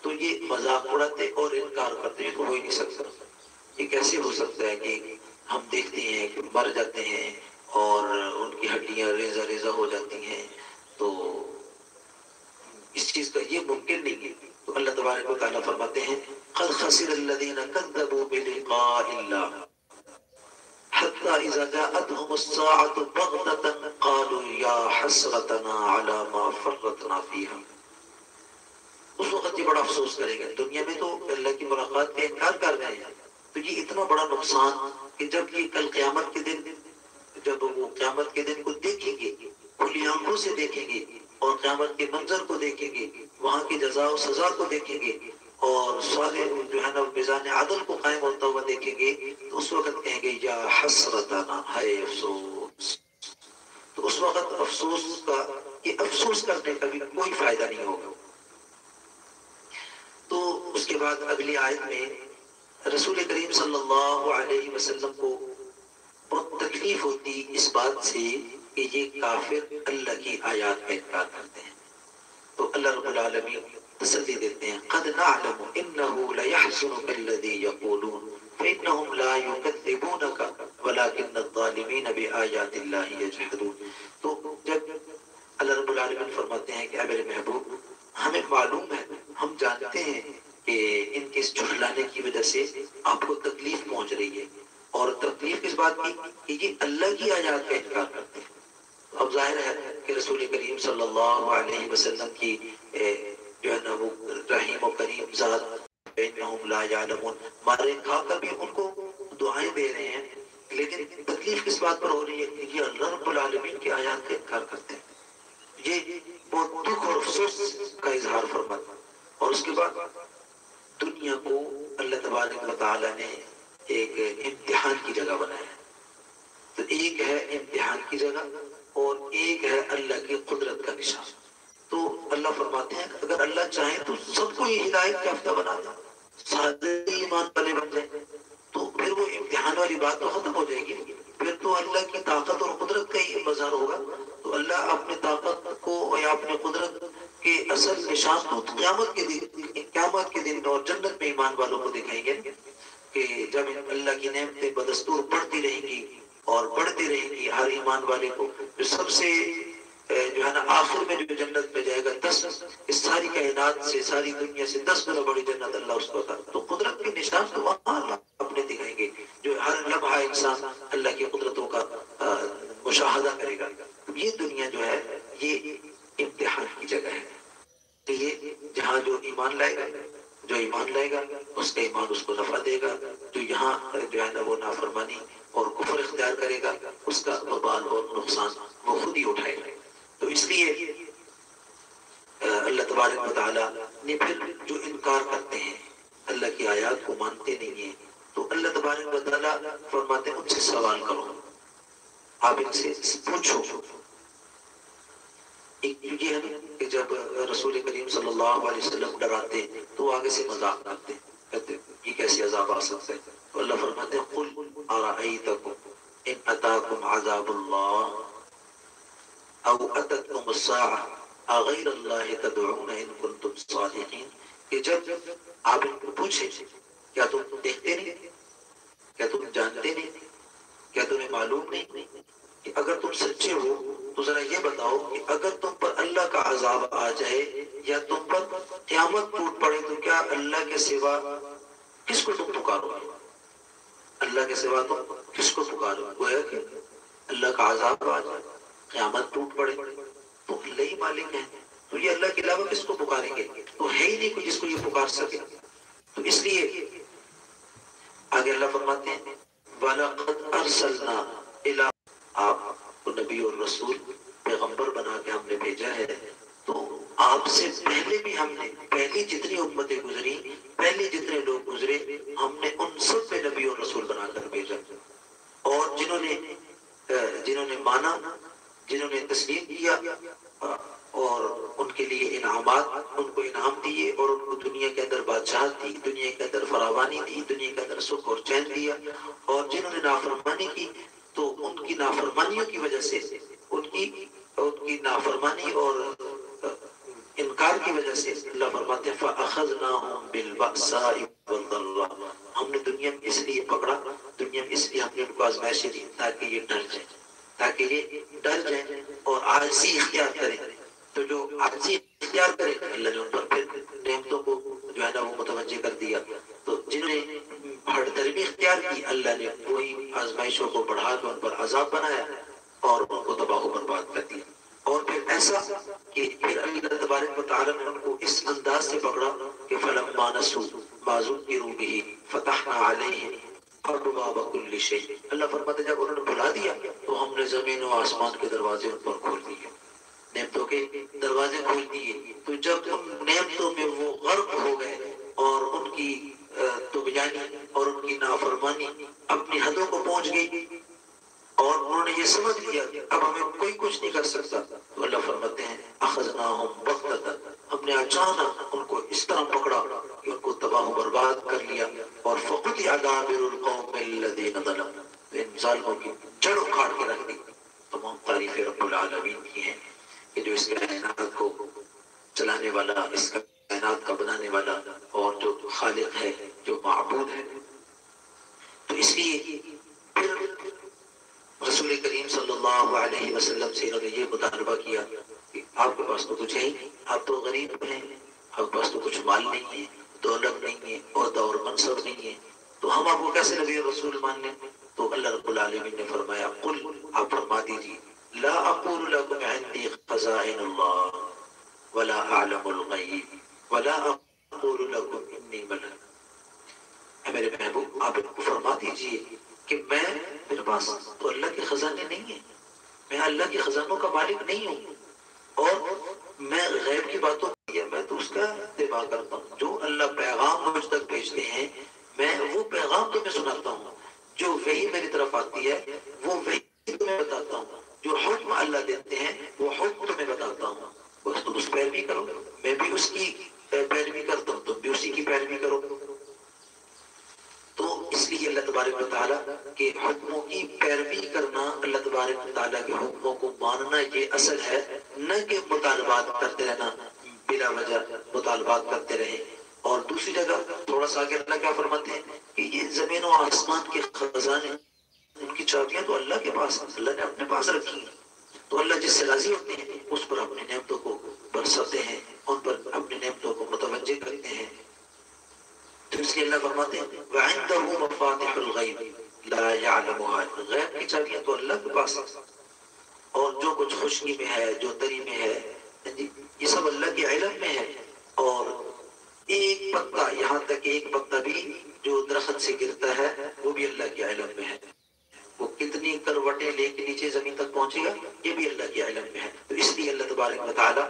تو یہ مذاق اڑاتے اور انکار کرتے، یہ تو ہو ہی نہیں سکتا، یہ کیسے ہو سکتا ہے کہ ہم دیکھتے ہیں کہ مر جاتے ہیں اور ان کی ہڈیاں ریزہ ہو جاتی ہیں، تو اس چیز کا یہ ممکن نہیں ہے۔ تو اللہ تبارک و تعالیٰ فرماتے ہیں قد خسر الذین کذبوا بلقاء اللہ حتی اذا جاءتهم الساعة بغتة قالوا یا حسرتنا على ما فرطنا فیہا. اس وقت یہ بڑا افسوس کرے گا. دنیا میں تو اللہ کی ملاقات کا انکار کر رہے ہیں، تو یہ اتنا بڑا نقصان کہ جب یہ کل قیامت کے دن، جب وہ قیامت کے دن کو دیکھیں گے، کھلی آنکھوں سے دیکھیں گے اور قیامت کے منظر کو دیکھیں گے، وہاں کی جزا و سزا کو دیکھیں گے اور سارے جو ہے نا میزان عدل کو قائم ہوتا ہوا دیکھیں گے، تو اس وقت کہیں گے یا حسرتنا، ہائے افسوس. تو اس وقت افسوس کا، یہ افسوس کرنے کا بھی کوئی فائدہ نہیں ہوگا. تو اس کے بعد اگلی آیت میں رسول کریم صلی اللہ علیہ وسلم کو بہت تکلیف ہوتی اس بات سے کہ یہ کافر اللہ کی آیات کا انکار کرتے ہیں. تو اللہ رب العالمین تسلی دیتے ہیں قد نعلم انه ليحزنك الذي يقولون فانهم لا يكذبونك ولكن الظالمين بآيات الله يجحدون. تو جب اللہ رب العالمین فرماتے ہیں کہ اے میرے محبوب، ہمیں معلوم ہے، ہم جانتے ہیں کہ ان کے اس جھٹلانے کی وجہ سے آپ کو تکلیف پہنچ رہی ہے، اور تکلیف کس بات کی کہ یہ اللہ کی آیات کا انکار کرتے ہیں. اب ظاہر ہے کہ رسول کریم صلی اللہ علیہ وسلم کی جو ہے نا وہ رحیم و کریم ذات انہم لا یعلمون، مارے کھا کر بھی ان کو دعائیں دے رہے ہیں، لیکن تکلیف کس بات پر ہو رہی ہے کہ یہ اللہ رب العالمین کی آیات کا انکار کرتے ہیں. یہ بہت دکھ اور افسوس کا اظہار فرماتا. اور اس کے بعد دنیا کو اللہ تبارک و تعالیٰ نے ایک امتحان کی جگہ بنایا. تو ایک ہے امتحان کی جگہ اور ایک ہے اللہ کی قدرت کا نشان. تو اللہ فرماتے ہیں اگر اللہ چاہے تو سب کو یہ ہدایت یافتہ بنا دے، سارے ایمان والے بن جائیں، تو پھر وہ امتحان والی بات تو ختم ہو جائے گی. پھر تو اللہ کی طاقت اور قدرت کا ہی مظہر ہوگا. تو اللہ اپنی طاقت کو یا اپنی قدرت کے اصل نشان تو قیامت کے دن اور جنت میں ایمان والوں کو دکھائیں گے کہ جب اللہ کی نعمتیں بدستور بڑھتی رہیں گی اور بڑھتی رہیں گی. ہر ایمان والے کو جو سب سے جو ہے نا آخر میں جو جنت میں جائے گا، 10 اس ساری کائنات سے، ساری دنیا سے 10 گنا بڑی جنت اللہ اس کو عطا. تو قدرت کے نشان تو وہاں اللہ اپنے دکھائیں گے، جو ہر لمحہ انسان اللہ کی قدرتوں کا مشاہدہ کرے گا. یہ دنیا جو ہے یہ امتحان کی جگہ ہے. یہ جہاں جو ایمان لائے گا اس کا ایمان اس کو نفع دے گا. جو یہاں جو ہے نا وہ نافرمانی اور کفر اختیار کرے گا، اس کا وبال اور نقصان وہ خود ہی اٹھائے گا. تو اس لیے اللہ تبارک و تعالیٰ نے پھر جو انکار کرتے ہیں، اللہ کی آیات کو مانتے نہیں ہیں، تو اللہ تبارک و تعالیٰ فرماتے ہیں ان سے سوال کرو، آپ ان سے پوچھو. ایک یہ ہے کہ جب رسول کریم صلی اللہ علیہ وسلم ڈراتے ہیں تو آگے سے مذاق کرتے ہیں، کہتے ہیں یہ کیسے عذاب آ سکتا ہے. تو اللہ فرماتے ہیں قل ارأیتکم ان اتاکم عذاب اللہ او اتتکم الساعة اغیر اللہ تدعون ان کنتم صادقین. کہ جب آپ ان کو پوچھیں کیا تم دیکھتے نہیں، کیا تم جانتے نہیں، کیا تمہیں معلوم نہیں کہ اگر تم سچے ہو تو ذرا یہ بتاؤ کہ اگر تم پر اللہ کا عذاب آ جائے یا تم پر قیامت ٹوٹ پڑے تو کیا اللہ کے سوا کس کو تم پکارو گے؟ اللہ کے سوا تم کس کو پکارو گے؟ گویا کہ اللہ کا عذاب آ جائے، قیامت ٹوٹ پڑے تو اللہ ہی مالک ہے، تو یہ اللہ کے علاوہ کس کو پکاریں گے؟ تو ہے ہی نہیں کوئی جس کو یہ پکار سکے. تو اس لیے آگے اللہ فرماتے ہیں وَلَقَدْ أَرْسَلْنَا إِلَىٰ، آپ کو نبی اور رسول پیغمبر بنا کے ہم نے بھیجا ہے. تو آپ سے پہلے بھی ہم نے، پہلی جتنی امتیں گزری، پہلے جتنے لوگ گزرے، ہم نے ان سب پہ نبی اور رسول بنا کر بھیجا. اور جنہوں نے مانا، جنہوں نے تسلیم کیا، اور ان کے لیے انعامات، ان کو انعام دیے اور ان کو دنیا کے اندر بادشاہت دی، دنیا کے اندر فراوانی دی، دنیا کے اندر سکھ اور چین دیا. اور جنہوں نے نافرمانی کی تو ان کی نافرمانیوں کی وجہ سے، ان کی نافرمانی اور انکار کی وجہ سے اللہ فرماتے ہیں فَأَخَذْنَاهُمْ بِالْبَأْسَاءِ وَالضَّرَّاءِ. ہم نے دنیا میں اس لیے پکڑا، دنیا میں اس لیے ہم نے ان کو آزمائشیں دی تاکہ یہ ڈر جائیں اور عاجزی اختیار کریں. تو جو عاجزی اختیار کریں. اللہ نے ان پر پھر نعمتوں کو جو ہے نا وہ متوجہ کر دیا. تو جنہوں نے ہٹ اختیار کی اللہ نے وہی آزمائشوں کو بڑھا کر ان پر عذاب بنایا اور ان کو تباہ و برباد کر دیا. اور پھر ایسا کہ پھر اللہ تبارک و تعالیٰ نے ان کو اس انداز سے پکڑا کہ فلما نسوا ما ذکروا به فتحنا علیہم ابواب کل شیء. اللہ فرماتے جب انہوں نے بھلا دیا تو ہم نے زمین و آسمان کے دروازے ان پر کھول دیے, نعمتوں کے دروازے کھول دیے. تو جب ان نعمتوں میں وہ غرق ہو گئے اور ان کی طغیانی اور ان کی نافرمانی اپنی حدوں کو پہنچ گئی اور انہوں نے یہ سمجھ لیا کہ اب ہمیں کوئی کچھ نہیں کر سکتا, تو اللہ فرماتے ہیں اخذناہم بغتۃ, ہم نے اچانک ان کو اس طرح پکڑا کہ ان کو تباہ و برباد کر لیا. اور فقطع دابر القوم الذین ظلموا, ان ظالموں کی جڑ اکھاڑ کے رکھ دی. تمام تعریفیں رب العالمین کی ہیں کہ جو اس کائنات کو چلانے والا, اس کائنات کا بنانے والا اور جو خالق ہے, جو معبود ہے. تو اس لیے پھر رسول کریم صلی اللہ علیہ وسلم سے انہوں نے یہ مطالبہ کیا کہ آپ کے پاس تو کچھ ہے ہی نہیں, آپ تو غریب ہیں, آپ کے پاس تو کچھ مال نہیں ہے, دولت نہیں ہے, عہدہ اور منصب نہیں ہے, تو ہم آپ کو کیسے نبی اور رسول مان لیں؟ تو اللہ رب العالمین نے فرمایا قل, آپ فرما دیجیے لا اقول لکم عندی خزائن اللہ ولا اعلم الغیب ولا اقول لکم انی ملک. اے میرے محبوب آپ ان کو فرما دیجیے کہ میرے پاس تو اللہ کے خزانے نہیں ہیں, میں اللہ کے خزانوں کا مالک نہیں ہوں, اور میں غیب کی باتوں میں تو اس کا اتباع کرتا ہوں. جو اللہ پیغام مجھ تک بھیجتے ہیں میں وہ پیغام تمہیں سناتا ہوں, جو وحی میری طرف آتی ہے وہ وحی تمہیں بتاتا ہوں, جو حکم اللہ دیتے ہیں وہ حکم تمہیں بتاتا ہوں. بس تم اس پیروی کرو, میں بھی اس کی پیروی کرتا ہوں, تم بھی اسی کی پیروی کرو. تو اس لیے اللہ تبارک و تعالیٰ کے حکموں کی پیروی کرنا, اللہ تبارک و تعالیٰ کے حکموں کو ماننا یہ اصل ہے, نہ کہ مطالبات کرتے رہنا, بلا وجہ مطالبات کرتے رہے. اور دوسری جگہ تھوڑا سا آگے اللہ کیا فرماتے ہیں کہ یہ زمین و آسمان کے خزانے, ان کی چابیاں تو اللہ کے پاس ہیں, اللہ نے اپنے پاس رکھی ہیں. تو اللہ جس سے راضی ہوتے ہیں اس پر اپنی نعمتوں کو برساتے ہیں, ان پر اپنی نعمتوں کو متوجہ کرتے ہیں. تو اس لیے اللہ فرماتے ہیں وَعِنْدَهُ مَفَاتِحُ الْغَيْبِ لَا يَعْلَمُهَا, غیب کی چابیاں تو اللہ کے پاس ہیں, اور جو کچھ خشکی میں ہے, جو تری میں ہے, یہ سب اللہ کے علم میں ہے. اور ایک پتا, یہاں تک ایک پتا بھی جو درخت سے گرتا ہے وہ بھی اللہ کے علم میں ہے. وہ کتنی کروٹیں لے کے نیچے زمین تک پہنچے گا یہ بھی اللہ کے علم میں ہے. تو اس لیے اللہ تبارک و تعالیٰ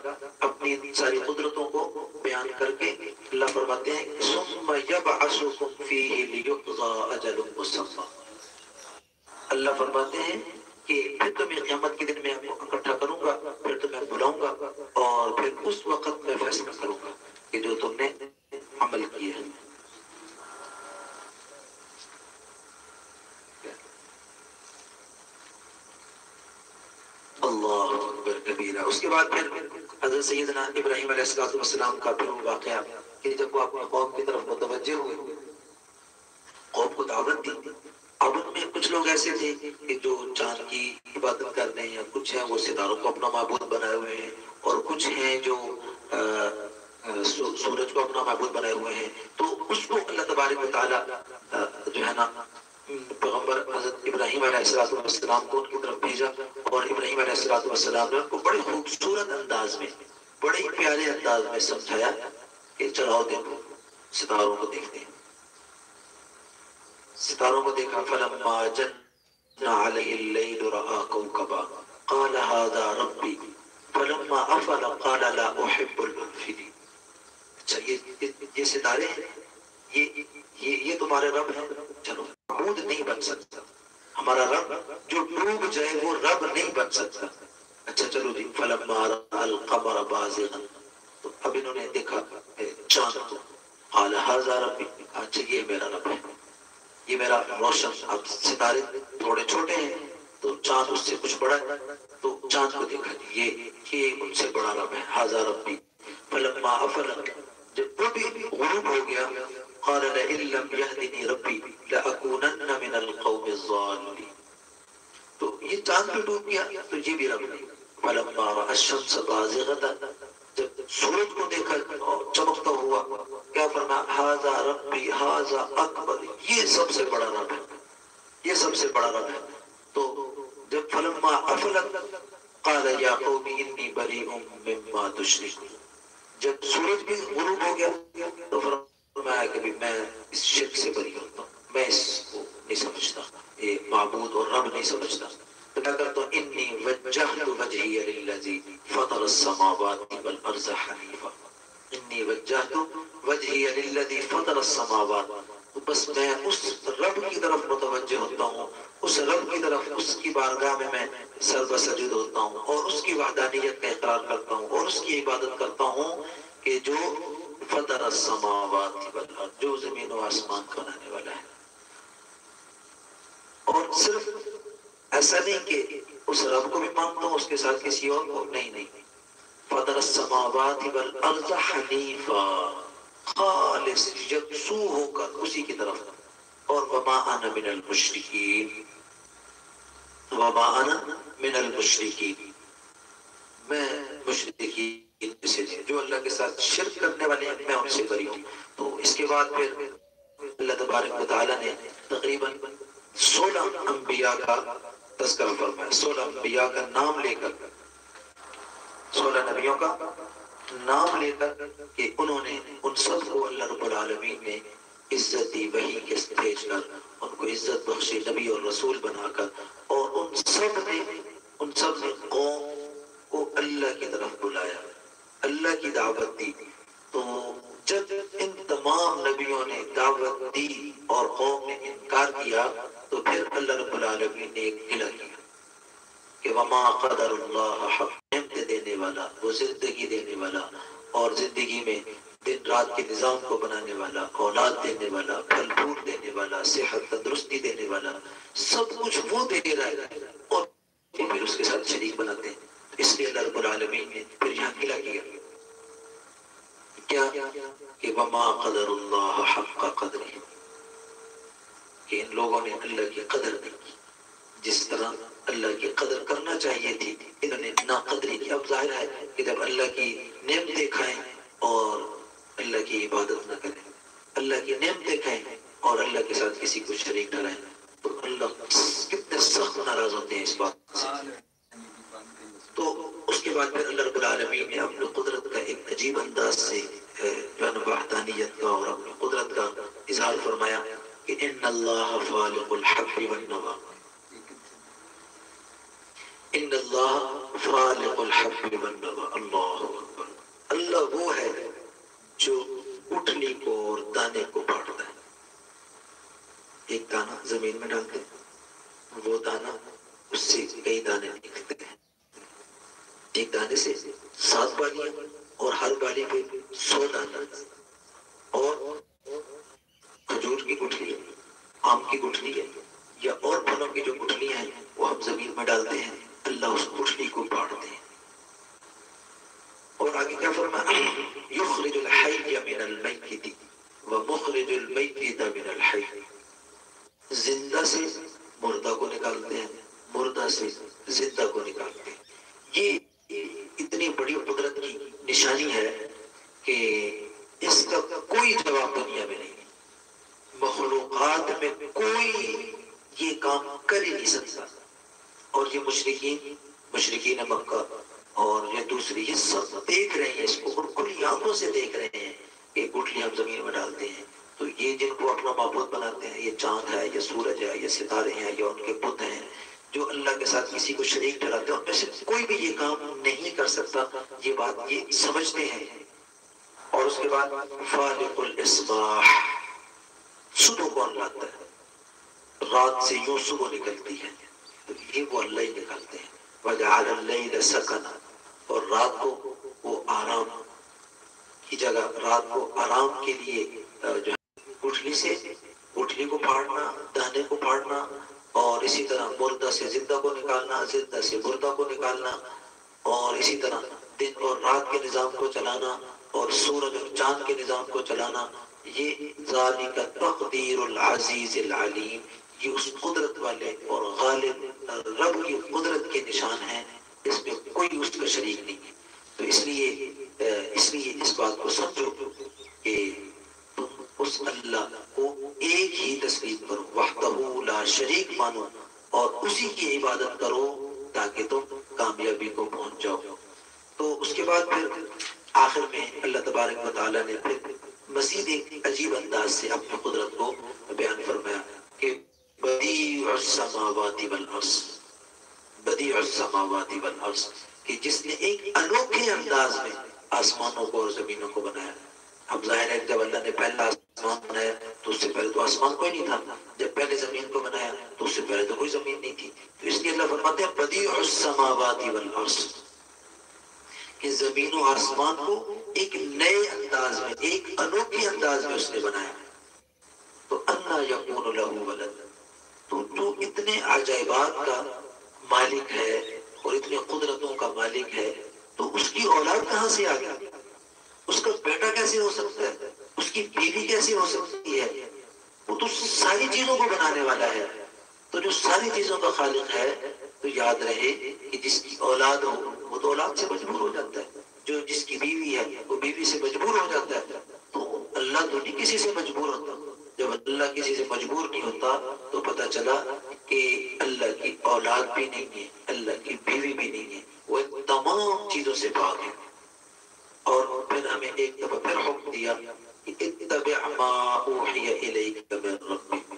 اپنی ساری قدرتوں کو بیان کر کے اللہ فرماتے ہیں ثم یبعثکم فیہ لیقضی اجل مسمى. اللہ فرماتے ہیں کہ پھر تمہیں قیامت کے دن میں آپ کو اکٹھا کروں گا, پھر تمہیں بلاؤں گا, اور پھر اس وقت میں فیصلہ کروں گا کہ جو تم نے عمل کیا ہے. اللہ اکبر کبیرہ. اس کے بعد پھر حضرت سیدنا ابراہیم علیہ السلام کا پھر وہ واقعہ کہ جب وہ اپنی قوم کی طرف متوجہ ہوئے, قوم کو دعوت دی. اب ان میں کچھ لوگ ایسے تھے کہ جو چاند کی عبادت کر رہے ہیں, کچھ ہیں وہ ستاروں کو اپنا معبود بنائے ہوئے ہیں, اور کچھ ہیں جو سورج کو اپنا معبود بنائے ہوئے ہیں. تو اس کو اللہ تبارک و تعالیٰ جو ہے نا پیغمبر حضرت ابراہیم علیہ السلام کو ان کی طرف بھیجا, اور ابراہیم علیہ السلام نے ان کو بڑے خوبصورت انداز میں, بڑے پیارے انداز میں سمجھایا کہ چلاؤ دیکھو ستاروں کو دیکھتے ہیں. ستاروں کو دیکھا فلما جن علیہ اللیل رأى کوكبا قال هذا ربی فلما افل قال لا احب الافلین. اچھا یہ ستارے ہیں, یہ تمہارے رب ہیں, چلو معبود نہیں بن سکتا, ہمارا رب جو ڈوب جائے وہ رب نہیں بن سکتا. اچھا چلو جی فلما رأى القمر بازغا, تو اب انہوں نے دیکھا چاند کو, قال هذا ربی, اچھا یہ میرا رب ہے, یہ میرا روشن. اب ستارے تھوڑے چھوٹے ہیں تو چاند اس سے کچھ بڑا ہے, تو چاند کو دیکھا یہ ان سے بڑا رب ہے. هذا ربی فلما افل, جب وہ بھی غروب ہو گیا قال لئن لم يهدني ربي لأكونن من القوم الضالين. تو یہ چاند پہ ڈوب گیا تو یہ بھی رب نہیں. فلما رأى الشمس بازغة جب سورج کو دیکھا چمکتا ہوا، کیا فرمایا؟ ھذا ربی ھذا اکبر، یہ سب سے بڑا رب ہے، یہ سب سے بڑا رب ہے۔ تو جب فلما افلت قال یا قوم انی بریء مما تشرکون، جب سورج بھی غروب ہو گیا تو فرمایا کہ میں اس شرک سے بری ہوتا ہوں، میں اس کو نہیں سمجھتا، یہ معبود اور رب نہیں سمجھتا۔ تو کیا کرتا ہوں؟ انی وجہت وجہی للذی فطر السماوات والارض حنیفا، انی وجہت وجہی للذی فطر السماوات، تو بس میں اس رب کی طرف متوجہ ہوتا ہوں، اس رب کی طرف، اس کی بارگاہ میں سر بسجد ہوتا ہوں اور اس کی وحدانیت کا اقرار کرتا ہوں اور اس کی عبادت کرتا ہوں کہ جو فطر السماوات والارض، جو زمین و آسمان کو بنانے والا ہے۔ اور صرف ایسا نہیں کہ اس رب کو بھی مانتا ہوں اس کے ساتھ کسی اور کو، نہیں نہیں، فطر السماوات والارض حنیفا، خالص یکسو ہو کر اسی کی طرف، اور وما انا من المشرکین، وما انا من المشرکین، میں مشرکین سے جو اللہ کے ساتھ شرک کرنے والے ہیں میں ان سے بری ہوں۔ تو اس کے بعد پھر اللہ تبارک و تعالیٰ نے تقریباً 16 انبیاء کا تذکرہ فرمایا، 16 انبیاء کا نام لے کر، 16 نبیوں کا نام لے کر کہ انہوں نے ان سب کو اللہ رب العالمین نے عزت دی، وحی کے بھیج کر ان کو عزت بخشی، نبی اور رسول بنا کر، اور ان سب نے قوم کو اللہ کی طرف بلایا، اللہ کی دعوت دی۔ تو جب ان تمام نبیوں نے دعوت دی اور قوم نے انکار کیا تو پھر اللہ رب العالمین نے ایک گلہ کیا کہ وما قدر اللہ حق، نعمت دینے والا، وہ زندگی دینے والا اور زندگی میں دن رات کے نظام کو بنانے والا، اولاد دینے والا، پھل پھول دینے والا، صحت تندرستی دینے والا، سب کچھ وہ دے رہا ہے اور پھر اس کے ساتھ شریک بناتے ہیں۔ اس لیے اللہ رب العالمین نے پھر یہاں گلہ کیا کیا کہ وما قدر اللہ حق قدرہ، کہ ان لوگوں نے اللہ کی قدر نہیں کی جس طرح اللہ کی قدر کرنا چاہیے تھی، انہوں نے ناقدری کی۔ اب ظاہر ہے کہ جب اللہ کی نعمتیں کھائیں اور اللہ کی عبادت نہ کریں، اللہ کی نعمتیں کھائیں اور اللہ کے ساتھ کسی کو شریک ٹھہرائیں، تو اللہ کتنے سخت ناراض ہوتے ہیں اس بات سے۔ تو اس کے بعد پھر اللہ رب العالمین نے اپنی قدرت کا ایک عجیب انداز سے جو ہے وحدانیت کا اور اپنی قدرت کا اظہار فرمایا کہ ان اللہ فالق الحب والنوى، ان اللہ فالق الحب والنوى، اللہ اکبر، اللہ وہ ہے جو گٹھلی کو اور دانے کو بانٹتا ہے۔ ایک دانہ زمین میں ڈالتے ہیں، وہ دانہ اس سے کئی دانے نکلتے ہیں، ایک دانے سے 7 بالیاں اور ہر بالی پہ 100 دانا، اور کھجور کی گٹھلی، آم کی گٹھلی ہے یا اور پھلوں کی جو گٹھلیاں ہیں وہ ہم زمین میں ڈالتے ہیں، اللہ اس گٹھلی کو بانٹتے ہیں۔ اور آگے کیا فرمایا؟ یخرج الحی من المیت ومخرج المیت من الحی، زندہ سے مردہ کو نکالتے ہیں، مردہ سے زندہ کو نکالتے ہیں۔ یہ اتنی بڑی قدرت کی نشانی ہے کہ اس کا کوئی جواب دنیا میں نہیں، مخلوقات میں کوئی یہ کام کر ہی نہیں سکتا۔ اور یہ مشرکین مکہ اور یہ دوسری یہ سب دیکھ رہے ہیں اس کو اور کھلی آنکھوں سے دیکھ رہے ہیں کہ گٹھلی ہم زمین میں ڈالتے ہیں تو یہ جن کو اپنا معبود بناتے ہیں، یہ چاند ہے، یہ سورج ہے، یہ ستارے ہیں، یہ ان کے بت ہیں جو اللہ کے ساتھ کسی کو شریک ٹھہراتے ہیں، ان میں سے کوئی بھی یہ کام نہیں کر سکتا، یہ بات یہ سمجھتے ہیں۔ اور اس کے بعد فالق الاصباح، صبح کون لاتا ہے؟ رات سے یوں صبح نکلتی ہے تو یہ وہ اللہ ہی نکالتے ہیں۔ وجعل اللیل سکنا، اور رات کو وہ آرام کی جگہ، رات کو آرام کے لیے جو گٹھلی سے گٹھلی کو پھاڑنا، دانے کو پھاڑنا، اور اسی طرح مردہ سے زندہ کو نکالنا، زندہ سے مردہ کو نکالنا، اور اسی طرح دن اور رات کے نظام کو چلانا اور سورج اور چاند کے نظام کو چلانا، یہ ذالک تقدیر العزیز العلیم، یہ اس قدرت والے اور غالب رب کی قدرت کے نشان ہیں، اس میں کوئی اس کا شریک نہیں ہے۔ تو اس لیے اس لیے اس بات کو سمجھو کہ تم اس اللہ کو ایک ہی تسلیم کرو، وحدہ لا شریک مانو، اور اسی کی عبادت کرو تاکہ تم کامیابی کو پہنچ جاؤ۔ تو اس کے بعد پھر آخر میں اللہ تبارک و تعالیٰ نے پھر مزید ایک عجیب انداز سے اپنی قدرت کو بیان فرمایا کہ بدیع السماوات والارض، بدیع السماوات والارض، کہ جس نے ایک انوکھے انداز میں آسمانوں کو اور زمینوں کو بنایا۔ اب ظاہر ہے جب اللہ نے پہلا آسمان بنایا تو اس سے پہلے تو آسمان کوئی نہیں تھا، جب پہلے زمین کو بنایا تو اس سے پہلے تو کوئی زمین نہیں تھی، تو اس لیے اللہ فرماتے ہیں بدیع السماوات والارض، کہ زمین و آسمان کو ایک نئے انداز میں، ایک انوکھے انداز میں اس نے بنایا۔ تو انا یکون لہ ولد، تو جو اتنے عجائبات کا مالک ہے اور اتنے قدرتوں کا مالک ہے، تو اس کی اولاد کہاں سے آ گئی؟ اس کا بیٹا کیسے ہو سکتا ہے؟ اس کی بیوی کیسے ہو سکتی ہے؟ وہ تو ساری چیزوں کو بنانے والا ہے۔ تو جو ساری چیزوں کا خالق ہے، تو یاد رہے کہ جس کی اولاد ہو وہ تو اولاد سے مجبور ہو جاتا ہے، جو جس کی بیوی ہے وہ بیوی سے مجبور ہو جاتا ہے۔ تو اللہ تو نہیں کسی سے مجبور ہوتا۔ جب اللہ کسی سے مجبور نہیں ہوتا تو پتہ چلا کہ اللہ کی اولاد بھی نہیں ہے، اللہ کی بیوی بھی نہیں ہے، وہ ان تمام چیزوں سے پاک ہے۔ اور پھر ہمیں ایک دفعہ پھر حکم دیا کہ اتبع ما اوحی الیک من ربک،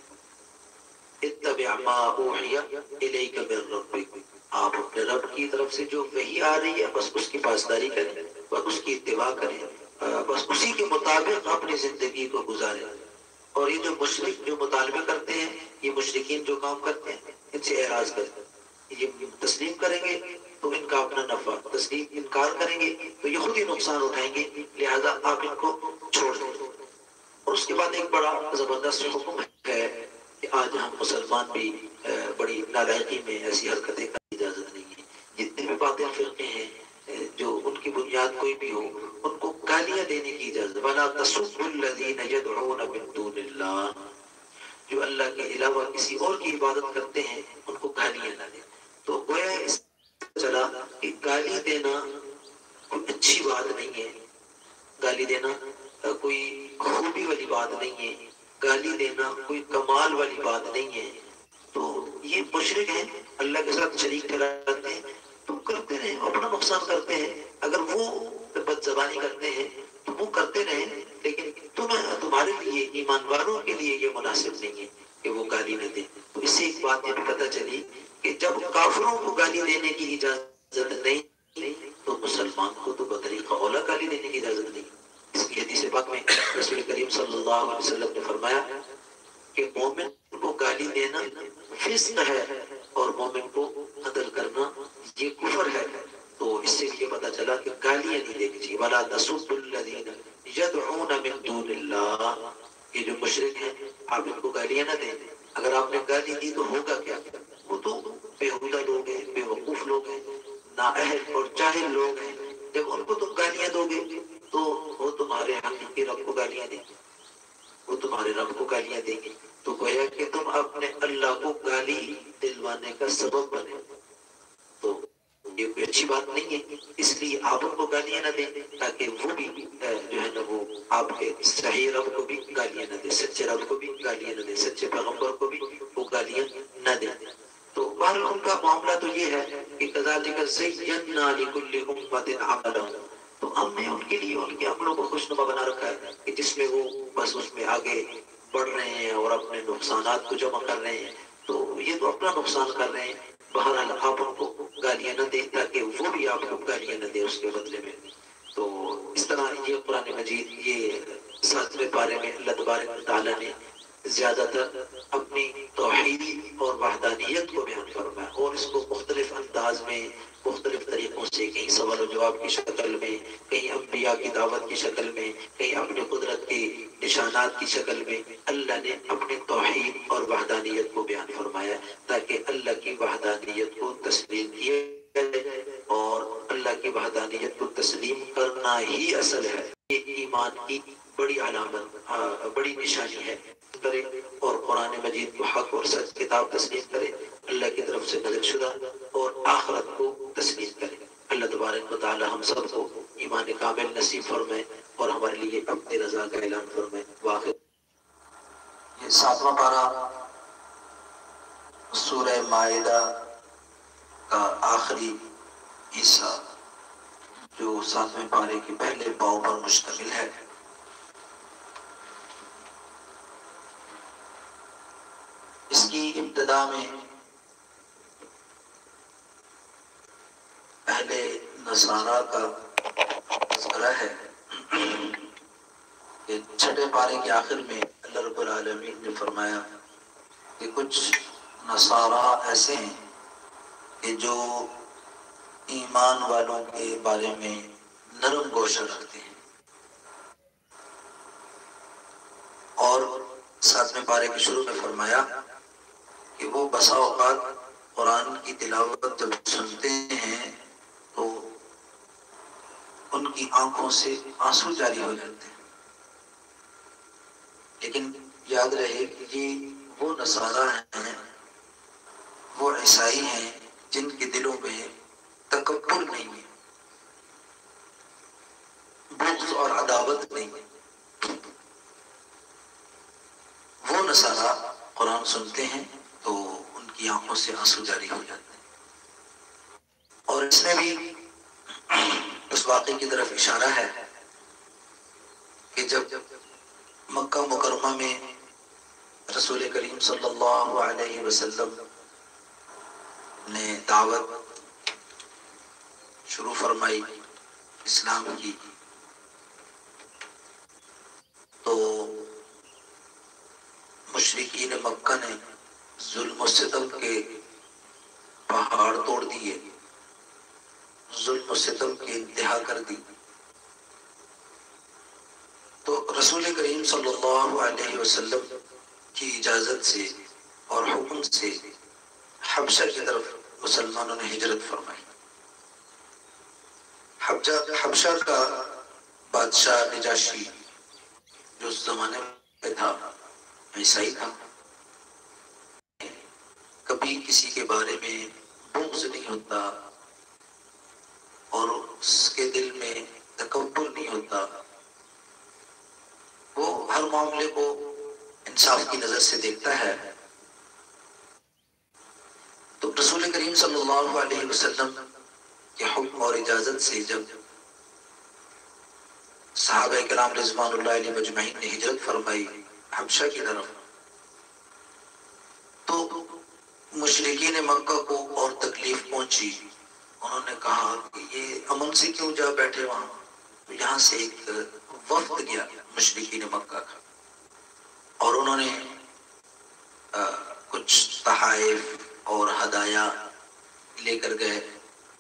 اتبع ما اوحی الیک من ربک، آپ اپنے رب کی طرف سے جو وحی آ رہی ہے بس اس کی پاسداری کریں، بس اس کی اتباع کریں، بس اسی کے مطابق اپنی زندگی کو گزاریں۔ اور یہ جو مشرک جو مطالبے کرتے ہیں، یہ مشرکین جو کام کرتے ہیں، ان سے اعراض کریں۔ یہ تسلیم کریں گے تو ان کا اپنا نفع، تسلیم انکار کریں گے تو یہ خود ہی نقصان اٹھائیں گے، لہذا آپ ان کو چھوڑ دیں۔ اور اس کے بعد ایک بڑا زبردست حکم ہے کہ آج ہم مسلمان بھی بڑی نالائقی میں ایسی حرکتیں کرنے کی اجازت نہیں ہے۔ جتنے بھی باطل فرقے ہیں جو ان کی بنیاد کوئی بھی ہو، ان کو گالیاں دینے کی اجازت، وَلَا تَسُبُّوا الَّذِينَ يَدْعُونَ مِن دُونِ اللَّهِ، جو اللہ کے علاوہ کسی اور کی عبادت کرتے ہیں ان کو گالیاں نہ دیں۔ تو گویا اس چلا کہ گالی دینا کوئی اچھی بات نہیں ہے، گالی دینا کوئی خوبی والی بات نہیں ہے، گالی دینا کوئی کمال والی بات نہیں ہے۔ تو یہ مشرک ہیں، اللہ کے ساتھ شریک ٹھہراتے ہیں، تو کرتے رہیں، اپنا نقصان کرتے ہیں۔ اگر وہ بد زبانی کرتے ہیں تو وہ کرتے رہیں، لیکن تمہارے لیے، ایمان والوں کے لیے یہ مناسب نہیں ہے کہ وہ گالی نہ دیں۔ تو اس سے ایک بات یہ بھی پتہ چلی کہ جب کافروں کو گالی دینے کی اجازت نہیں تو مسلمان کو تو بطریقہ اولا گالی دینے کی اجازت نہیں۔ اس کی حدیث پاک میں رسول کریم صلی اللہ علیہ وسلم نے فرمایا کہ مومن کو گالی دینا فسق ہے اور مومن کو قتل کرنا یہ کفر ہے۔ تو اس سے یہ پتہ چلا کہ گالیاں نہیں دینی چاہیے۔ وَلَا تَسُبُّوا الَّذِينَ يَدْعُونَ مِن دُونِ اللَّهِ، یہ جو مشرک ہیں آپ ان کو گالیاں نہ دیں۔ اگر آپ نے گالی دی تو ہوگا کیا؟ وہ تو بےہودہ لوگ ہیں، بے وقوف لوگ ہیں، نااہل اور جاہل لوگ ہیں۔ جب ان کو تم گالیاں دو گے تو وہ تمہارے حقیقی رب کو گالیاں دیں گے، وہ تمہارے رب کو گالیاں دیں گے۔ تو گویا کہ تم اپنے اللہ کو گالی دلوانے کا سبب بنے، تو یہ کوئی اچھی بات نہیں ہے۔ اس لیے آپ ان کو گالیاں نہ دیں تاکہ وہ بھی جو ہے نا وہ آپ کے صحیح رب کو بھی گالیاں نہ دیں، سچے رب کو بھی گالیاں نہ دیں، سچے پیغمبر کو بھی وہ گالیاں نہ دیں۔ تو بہرحال ان کا معاملہ تو یہ ہے کہ كَذَلِكَ زَيَّنَّا لِكُلِّ أُمَّةٍ عَمَلَهُمْ، تو ہم نے ان کے لیے ان کے عملوں کو خوشنما بنا رکھا ہے کہ جس میں وہ بس اس میں آگے بڑھ رہے ہیں اور اپنے نقصانات کو جمع کر رہے ہیں، تو یہ تو اپنا نقصان کر رہے ہیں۔ بہرحال آپ ان کو گالیاں نہ دیں تاکہ وہ بھی آپ کو گالیاں نہ دیں اس کے بدلے میں۔ تو اس طرح یہ قرآن مجید یہ 7ویں پارے میں اللہ تبارک و تعالیٰ نے زیادہ تر اپنی توحید اور وحدانیت کو بیان فرمایا، اور اس کو مختلف انداز میں مختلف طریقوں سے، کہیں سوال و جواب کی شکل میں، کہیں انبیاء کی دعوت کی شکل میں، کہیں اپنی قدرت کے نشانات کی شکل میں اللہ نے اپنی توحید اور وحدانیت کو بیان فرمایا تاکہ اللہ کی وحدانیت کو تسلیم کیا جائے، اور اللہ کی وحدانیت کو تسلیم کرنا ہی اصل ہے۔ یہ ایمان کی بڑی علامت، بڑی نشانی ہے۔ کرے اور قرآن مجید کو حق اور سچ کتاب تسلیم کرے، اللہ کی طرف سے نازل شدہ، اور آخرت کو تسلیم کرے۔ اللہ تبارک و تعالی ہم سب کو ایمان کامل نصیب فرمائے اور ہمارے لیے اپنی رضا کا اعلان فرمائے۔ واخر یہ 7واں پارہ سورہ مائدہ کا آخری حصہ جو 7ویں پارے کے پہلے پاؤں پر مشتمل ہے۔ اس کی ابتدا میں اہل نصارہ کا تذکرہ ہے کہ 6 پارے کے آخر میں اللہ رب العالمین نے فرمایا کہ کچھ نصارہ ایسے ہیں کہ جو ایمان والوں کے بارے میں نرم گوشہ رکھتے ہیں، اور 7ویں پارے کے شروع میں فرمایا کہ وہ بسا اوقات قرآن کی تلاوت جب سنتے ہیں تو ان کی آنکھوں سے آنسو جاری ہو جاتے ہیں۔ لیکن یاد رہے کہ یہ وہ نصارہ ہیں، وہ عیسائی ہیں جن کے دلوں میں تکبر نہیں ہے، بغض اور عداوت نہیں ہے۔ وہ نصارہ قرآن سنتے ہیں تو ان کی آنکھوں سے آنسو جاری ہو جاتے ہیں۔ اور اس میں بھی اس واقعے کی طرف اشارہ ہے کہ جب مکہ مکرمہ میں رسول کریم صلی اللہ علیہ وسلم نے دعوت شروع فرمائی اسلام کی، تو مشرکین مکہ نے ظلم و ستم کے پہاڑ توڑ دیے، ظلم و ستم کی انتہا کر دی۔ تو رسول کریم صلی اللہ علیہ وسلم کی اجازت سے اور حکم سے حبشہ کی طرف مسلمانوں نے ہجرت فرمائی۔ حبشہ کا بادشاہ نجاشی جو اس زمانے میں تھا عیسائی تھا، کبھی کسی کے بارے میں بغض نہیں ہوتا اور اس کے دل میں تکبر نہیں ہوتا، وہ ہر معاملے کو انصاف کی نظر سے دیکھتا ہے۔ تو رسول کریم صلی اللہ علیہ وسلم کے حکم اور اجازت سے جب صحابہ کرام رضوان اللہ علیہ مجمعین نے ہجرت فرمائی حبشہ کی طرف، تو مشرکین مکہ کو اور تکلیف پہنچی۔ انہوں نے کہا کہ یہ امن سے کیوں جا بیٹھے وہاں؟ تو یہاں سے ایک وفد گیا مشرکین مکہ کا، اور انہوں نے کچھ تحائف اور ہدایا لے کر گئے،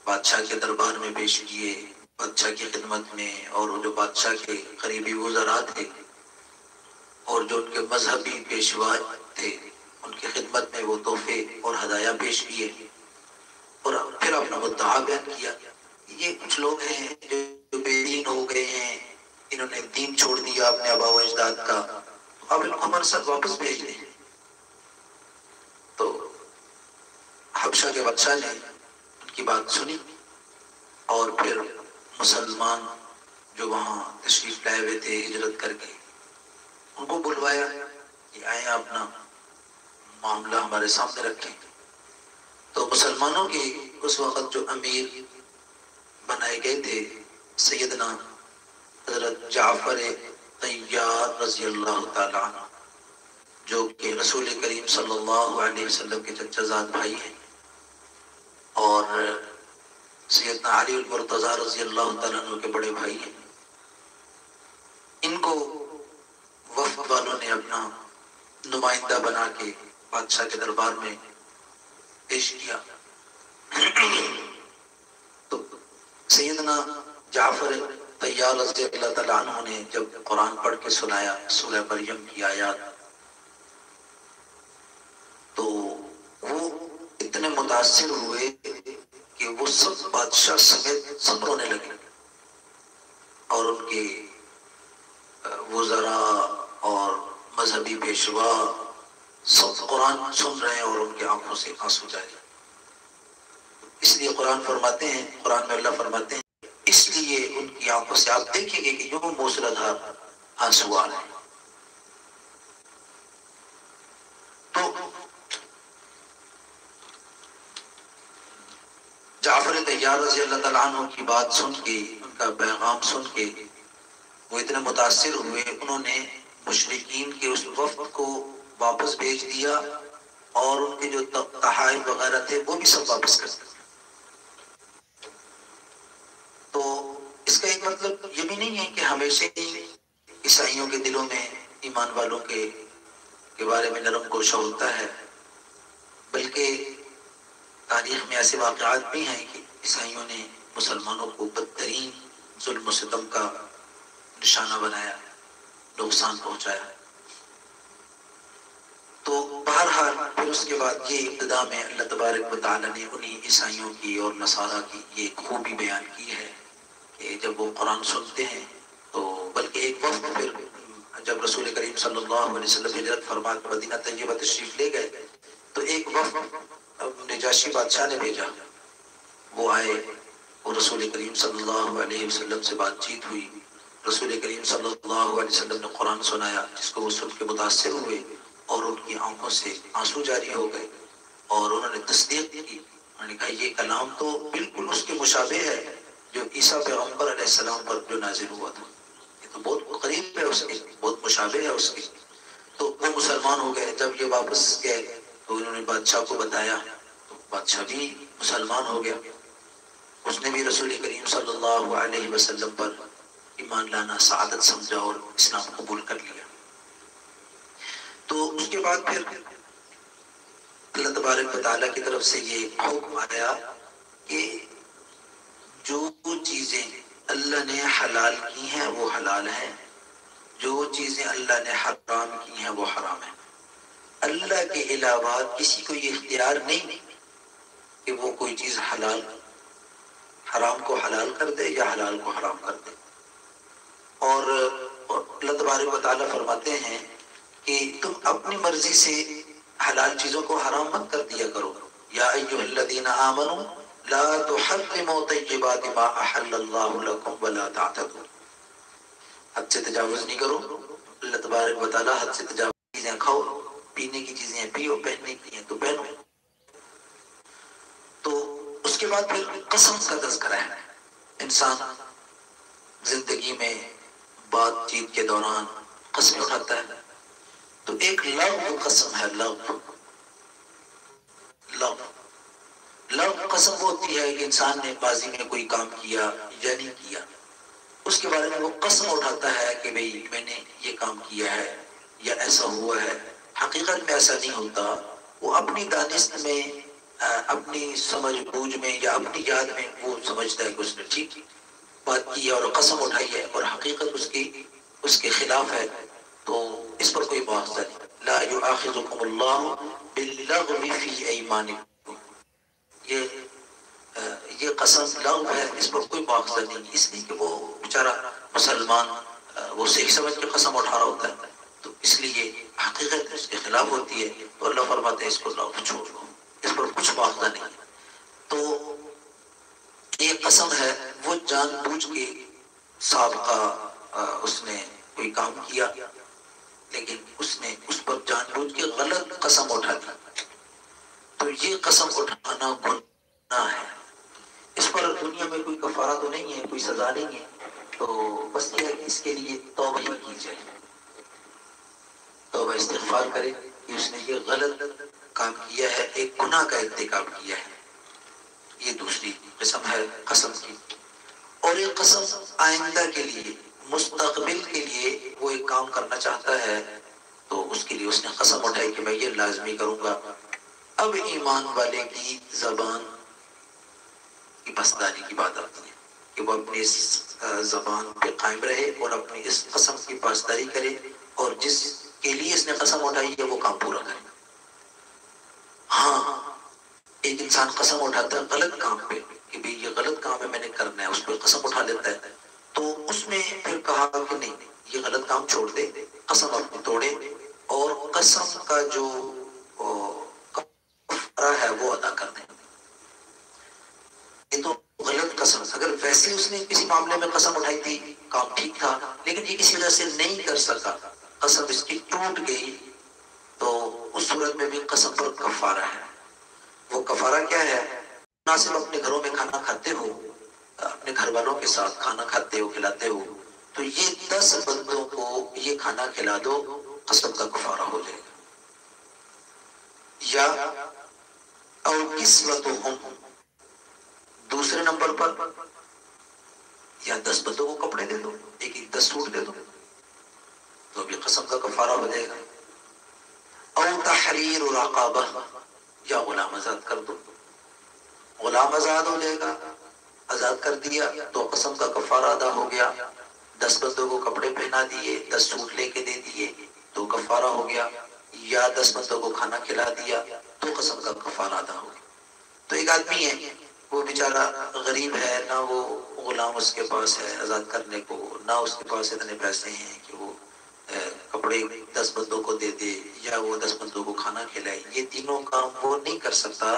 بادشاہ کے دربار میں پیش کیے، بادشاہ کی خدمت میں، اور جو بادشاہ کے قریبی وزراء تھے اور جو ان کے مذہبی پیشوا تھے ان کی خدمت میں وہ تحفے اور ہدایا پیش کیے، اور پھر اپنا مدعا بیان کیا۔ یہ کچھ لوگ ہیں جو بے دین ہو گئے ہیں، انہوں نے دین چھوڑ دیا اپنے آباء و اجداد کا، اب ان کو ہمارے ساتھ واپس بھیج دیں۔ تو حبشہ کے بادشاہ نے ان کی بات سنی، اور پھر مسلمان جو وہاں تشریف لائے ہوئے تھے ہجرت کر کے، ان کو بلوایا کہ آئیں اپنا معاملہ ہمارے سامنے رکھیں۔ تو مسلمانوں کے اس وقت جو امیر بنائے گئے تھے سیدنا حضرت جعفر طیار رضی اللہ تعالیٰ عنہ، جو کہ رسول کریم صلی اللہ علیہ وسلم کے چچا زاد بھائی ہیں، اور سیدنا علی المرتضیٰ رضی اللہ تعالیٰ عنہ کے بڑے بھائی ہیں، ان کو وفد والوں نے اپنا نمائندہ بنا کے بادشاہ کے دربار میں پیش کیا۔ تو سیدنا جعفر طیار رضی اللہ تعالیٰ عنہ نے جب قرآن پڑھ کے سنایا سورہ مریم کی آیات، تو وہ اتنے متاثر ہوئے کہ وہ سب بادشاہ سمیت سب رونے لگے، اور ان کے وزراء اور مذہبی پیشوا سب قرآن سن رہے ہیں اور ان کی آنکھوں سے آنسو جاری۔ اس لیے قرآن فرماتے ہیں، قرآن میں اللہ فرماتے ہیں اس لیے ان کی آنکھوں سے آپ دیکھیں گے کہ یوں موسلادھار آنسو آ رہے ہیں۔ تو جعفر طیار رضی اللہ تعالیٰ عنہ کی بات سن کے، ان کا پیغام سن کے وہ اتنے متاثر ہوئے، انہوں نے مشرکین کے اس وفد کو واپس بھیج دیا اور ان کے جو تحائف وغیرہ تھے وہ بھی سب واپس کر دیا۔ تو اس کا ایک مطلب یہ بھی نہیں ہے کہ ہمیشہ ہی عیسائیوں کے دلوں میں ایمان والوں کے بارے میں نرم گوشہ ہوتا ہے، بلکہ تاریخ میں ایسے واقعات بھی ہیں کہ عیسائیوں نے مسلمانوں کو بدترین ظلم و ستم کا نشانہ بنایا، نقصان پہنچایا۔ تو بہرحال پھر اس کے بعد یہ ابتدا میں اللہ تبارک و تعالیٰ نے انہی عیسائیوں کی اور نصارہ کی یہ خوبی بیان کی ہے کہ جب وہ قرآن سنتے ہیں تو بلکہ ایک وقت پھر جب رسول کریم صلی اللہ علیہ وسلم ہجرت فرما کے مدینہ طیبہ تشریف لے گئے تو ایک وقت نجاشی بادشاہ نے بھیجا، وہ آئے اور رسول کریم صلی اللہ علیہ وسلم سے بات چیت ہوئی، رسول کریم صلی اللہ علیہ وسلم نے قرآن سنایا جس کو وہ سن کے متاثر ہوئے اور ان کی آنکھوں سے آنسو جاری ہو گئے اور انہوں نے تصدیق کی، انہوں نے کہا یہ کلام تو بالکل اس کے مشابہ ہے جو عیسیٰ پیغمبر علیہ السلام پر جو نازل ہوا تھا، یہ تو بہت قریب ہے اس کے، بہت مشابہ ہے اس کے۔ تو وہ مسلمان ہو گئے۔ جب یہ واپس گئے تو انہوں نے بادشاہ کو بتایا تو بادشاہ بھی مسلمان ہو گیا، اس نے بھی رسول کریم صلی اللہ علیہ وسلم پر ایمان لانا سعادت سمجھا اور اسلام قبول کر لیا۔ تو اس کے بعد پھر اللہ تبارک و تعالیٰ کی طرف سے یہ حکم آیا کہ جو چیزیں اللہ نے حلال کی ہیں وہ حلال ہیں، جو چیزیں اللہ نے حرام کی ہیں وہ حرام ہیں۔ اللہ کے علاوہ کسی کو یہ اختیار نہیں کہ وہ کوئی چیز حرام کو حلال کر دے یا حلال کو حرام کر دے۔ اور اللہ تبارک و تعالیٰ فرماتے ہیں کہ تم اپنی مرضی سے حلال چیزوں کو حرام مت کر دیا کرو، یا ایھا الذین آمنوا لا تحرموا طیبات ما احل اللہ لکم ولا تعتدوا، حد سے تجاوز نہیں کرو۔ اللہ تبارک و تعالیٰ حد سے تجاوز چیزیں کھاؤ، پینے کی چیزیں پیو، پہننے کی ہیں تو پہنو۔ تو اس کے بعد پھر قسم کا تذکرہ ہے۔ انسان زندگی میں بات چیت کے دوران قسم اٹھاتا ہے، تو ایک لغو قسم ہے، لغو قسم وہ ہوتی ہے کہ انسان نے ماضی میں کوئی کام کیا یا نہیں کیا، اس کے بارے میں وہ قسم اٹھاتا ہے کہ بھئی میں نے یہ کام کیا ہے یا ایسا ہوا ہے، حقیقت میں ایسا نہیں ہوتا۔ وہ اپنی دانست میں، اپنی سمجھ بوجھ میں یا اپنی یاد میں وہ سمجھتا ہے کہ اس نے ٹھیک بات کی ہے اور قسم اٹھائی ہے اور حقیقت اس کے خلاف ہے، تو اس پر کوئی مواخذہ نہیں۔ لا یؤاخذکم اللہ باللغو فی ایمانکم، یہ قسم لغو ہے، اس پر کوئی مواخذہ نہیں، اس لیے کہ وہ بیچارہ مسلمان وہ صحیح سمجھ کے قسم اٹھا رہا ہوتا ہے، تو اس لیے حقیقت اس کے خلاف ہوتی ہے، تو اللہ فرماتے ہیں اس کو لغو چھوڑ دو، اس پر کچھ مواخذہ نہیں۔ تو ایک قسم ہے وہ جان بوجھ کے سابقہ اس نے کوئی کام کیا لیکن اس نے اس پر جان بوجھ کے غلط قسم اٹھا دی، تو یہ قسم اٹھانا گناہ ہے۔ اس پر دنیا میں کوئی کفارہ تو نہیں ہے، کوئی سزا نہیں ہے، تو بس یہ ہے کہ اس کے لیے توبہ ہی کی جائے، توبہ استغفار کرے کہ اس نے یہ غلط کام کیا ہے، ایک گناہ کا ارتکاب کیا ہے۔ یہ دوسری قسم ہے قسم کی۔ اور ایک قسم آئندہ کے لیے، مستقبل کے لیے وہ ایک کام کرنا چاہتا ہے تو اس کے لیے اس نے قسم اٹھائی کہ میں یہ لازمی کروں گا۔ اب ایمان والے کی زبان کی پاسداری کی بات آتی ہے کہ وہ اپنی اس زبان پہ قائم رہے اور اپنی اس قسم کی پاسداری کرے اور جس کے لیے اس نے قسم اٹھائی ہے وہ کام پورا کرے۔ ہاں، ایک انسان قسم اٹھاتا ہے غلط کام پہ کہ بھئی یہ غلط کام ہے میں نے کرنا ہے، اس پہ قسم اٹھا لیتا ہے، تو اس میں پھر کہا کہ نہیں یہ غلط کام چھوڑ دے، قسم اپنی توڑے اور قسم کا جو کفارہ ہے وہ ادا کر دے۔ یہ تو غلط قسم، اگر ویسے اس نے کسی معاملے میں قسم اٹھائی تھی، کام ٹھیک تھا، لیکن یہ کسی وجہ سے نہیں کر سکا، قسم اس کی ٹوٹ گئی، تو اس صورت میں بھی قسم پر کفارہ ہے۔ وہ کفارہ کیا ہے؟ مناسب اپنے گھروں میں کھانا کھاتے ہو، اپنے گھر والوں کے ساتھ کھانا کھاتے ہو، کھلاتے ہو، تو یہ 10 بندوں کو یہ کھانا کھلا دو، قسم کا کفارہ ہو جائے گا۔ یا او کسوتہم، دوسرے نمبر پر یا 10 بندوں کو کپڑے دے دو، ایک 10 سوٹ دے دو، تو بھی قسم کا کفارہ ہو جائے گا۔ او تحریر رقبہ، یا غلام آزاد کر دو، غلام آزاد ہو جائے گا، آزاد کر دیا تو قسم کا کفارہ ادا ہو گیا۔ 10 بندوں کو کپڑے پہنا دیے، 10 سوٹ لے کے دے دیے تو کفارہ ہو گیا، یا 10 بندوں کو کھانا کھلا دیا تو قسم کا کفارہ ادا ہو گیا۔ تو ایک آدمی ہے، وہ بیچارہ غریب ہے، نہ وہ غلام اس کے پاس ہے آزاد کرنے کو، نہ اس کے پاس اتنے پیسے ہیں کہ وہ کپڑے 10 بندوں کو دے دے یا وہ 10 بندوں کو کھانا کھلائے، یہ تینوں کام وہ نہیں کر سکتا،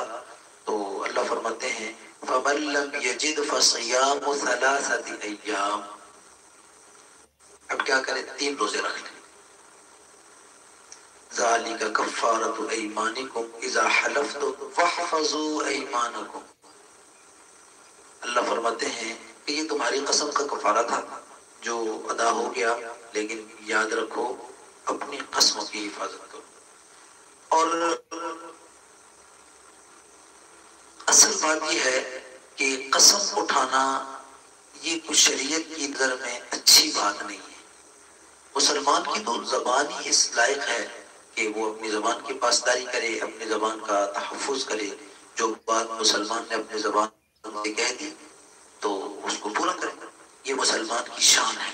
تو اللہ فرماتے ہیں فَمَن لَّمْ يَجِدْ فَصِيَامُ ثَلَاثَةِ أَيَّامٍ، اب کیا کریں؟ 3 روزے رکھ لیں۔ ذَلِكَ كَفَّارَةُ أَيْمَانِكُمْ إِذَا حَلَفْتُمْ وَاحْفَظُوا أَيْمَانَكُمْ، اللہ فرماتے ہیں کہ یہ تمہاری قسم کا کفارہ تھا جو ادا ہو گیا، لیکن یاد رکھو اپنی قسموں کی حفاظت کرو۔ اور اصل بات یہ ہے کہ قسم اٹھانا یہ کچھ شریعت کی نظر میں اچھی بات نہیں ہے۔ مسلمان کی تو زبان ہی اس لائق ہے کہ وہ اپنی زبان کی پاسداری کرے، اپنی زبان کا تحفظ کرے، جو بات مسلمان نے اپنی زبان سے کہہ دی تو اس کو پورا کرے، یہ مسلمان کی شان ہے۔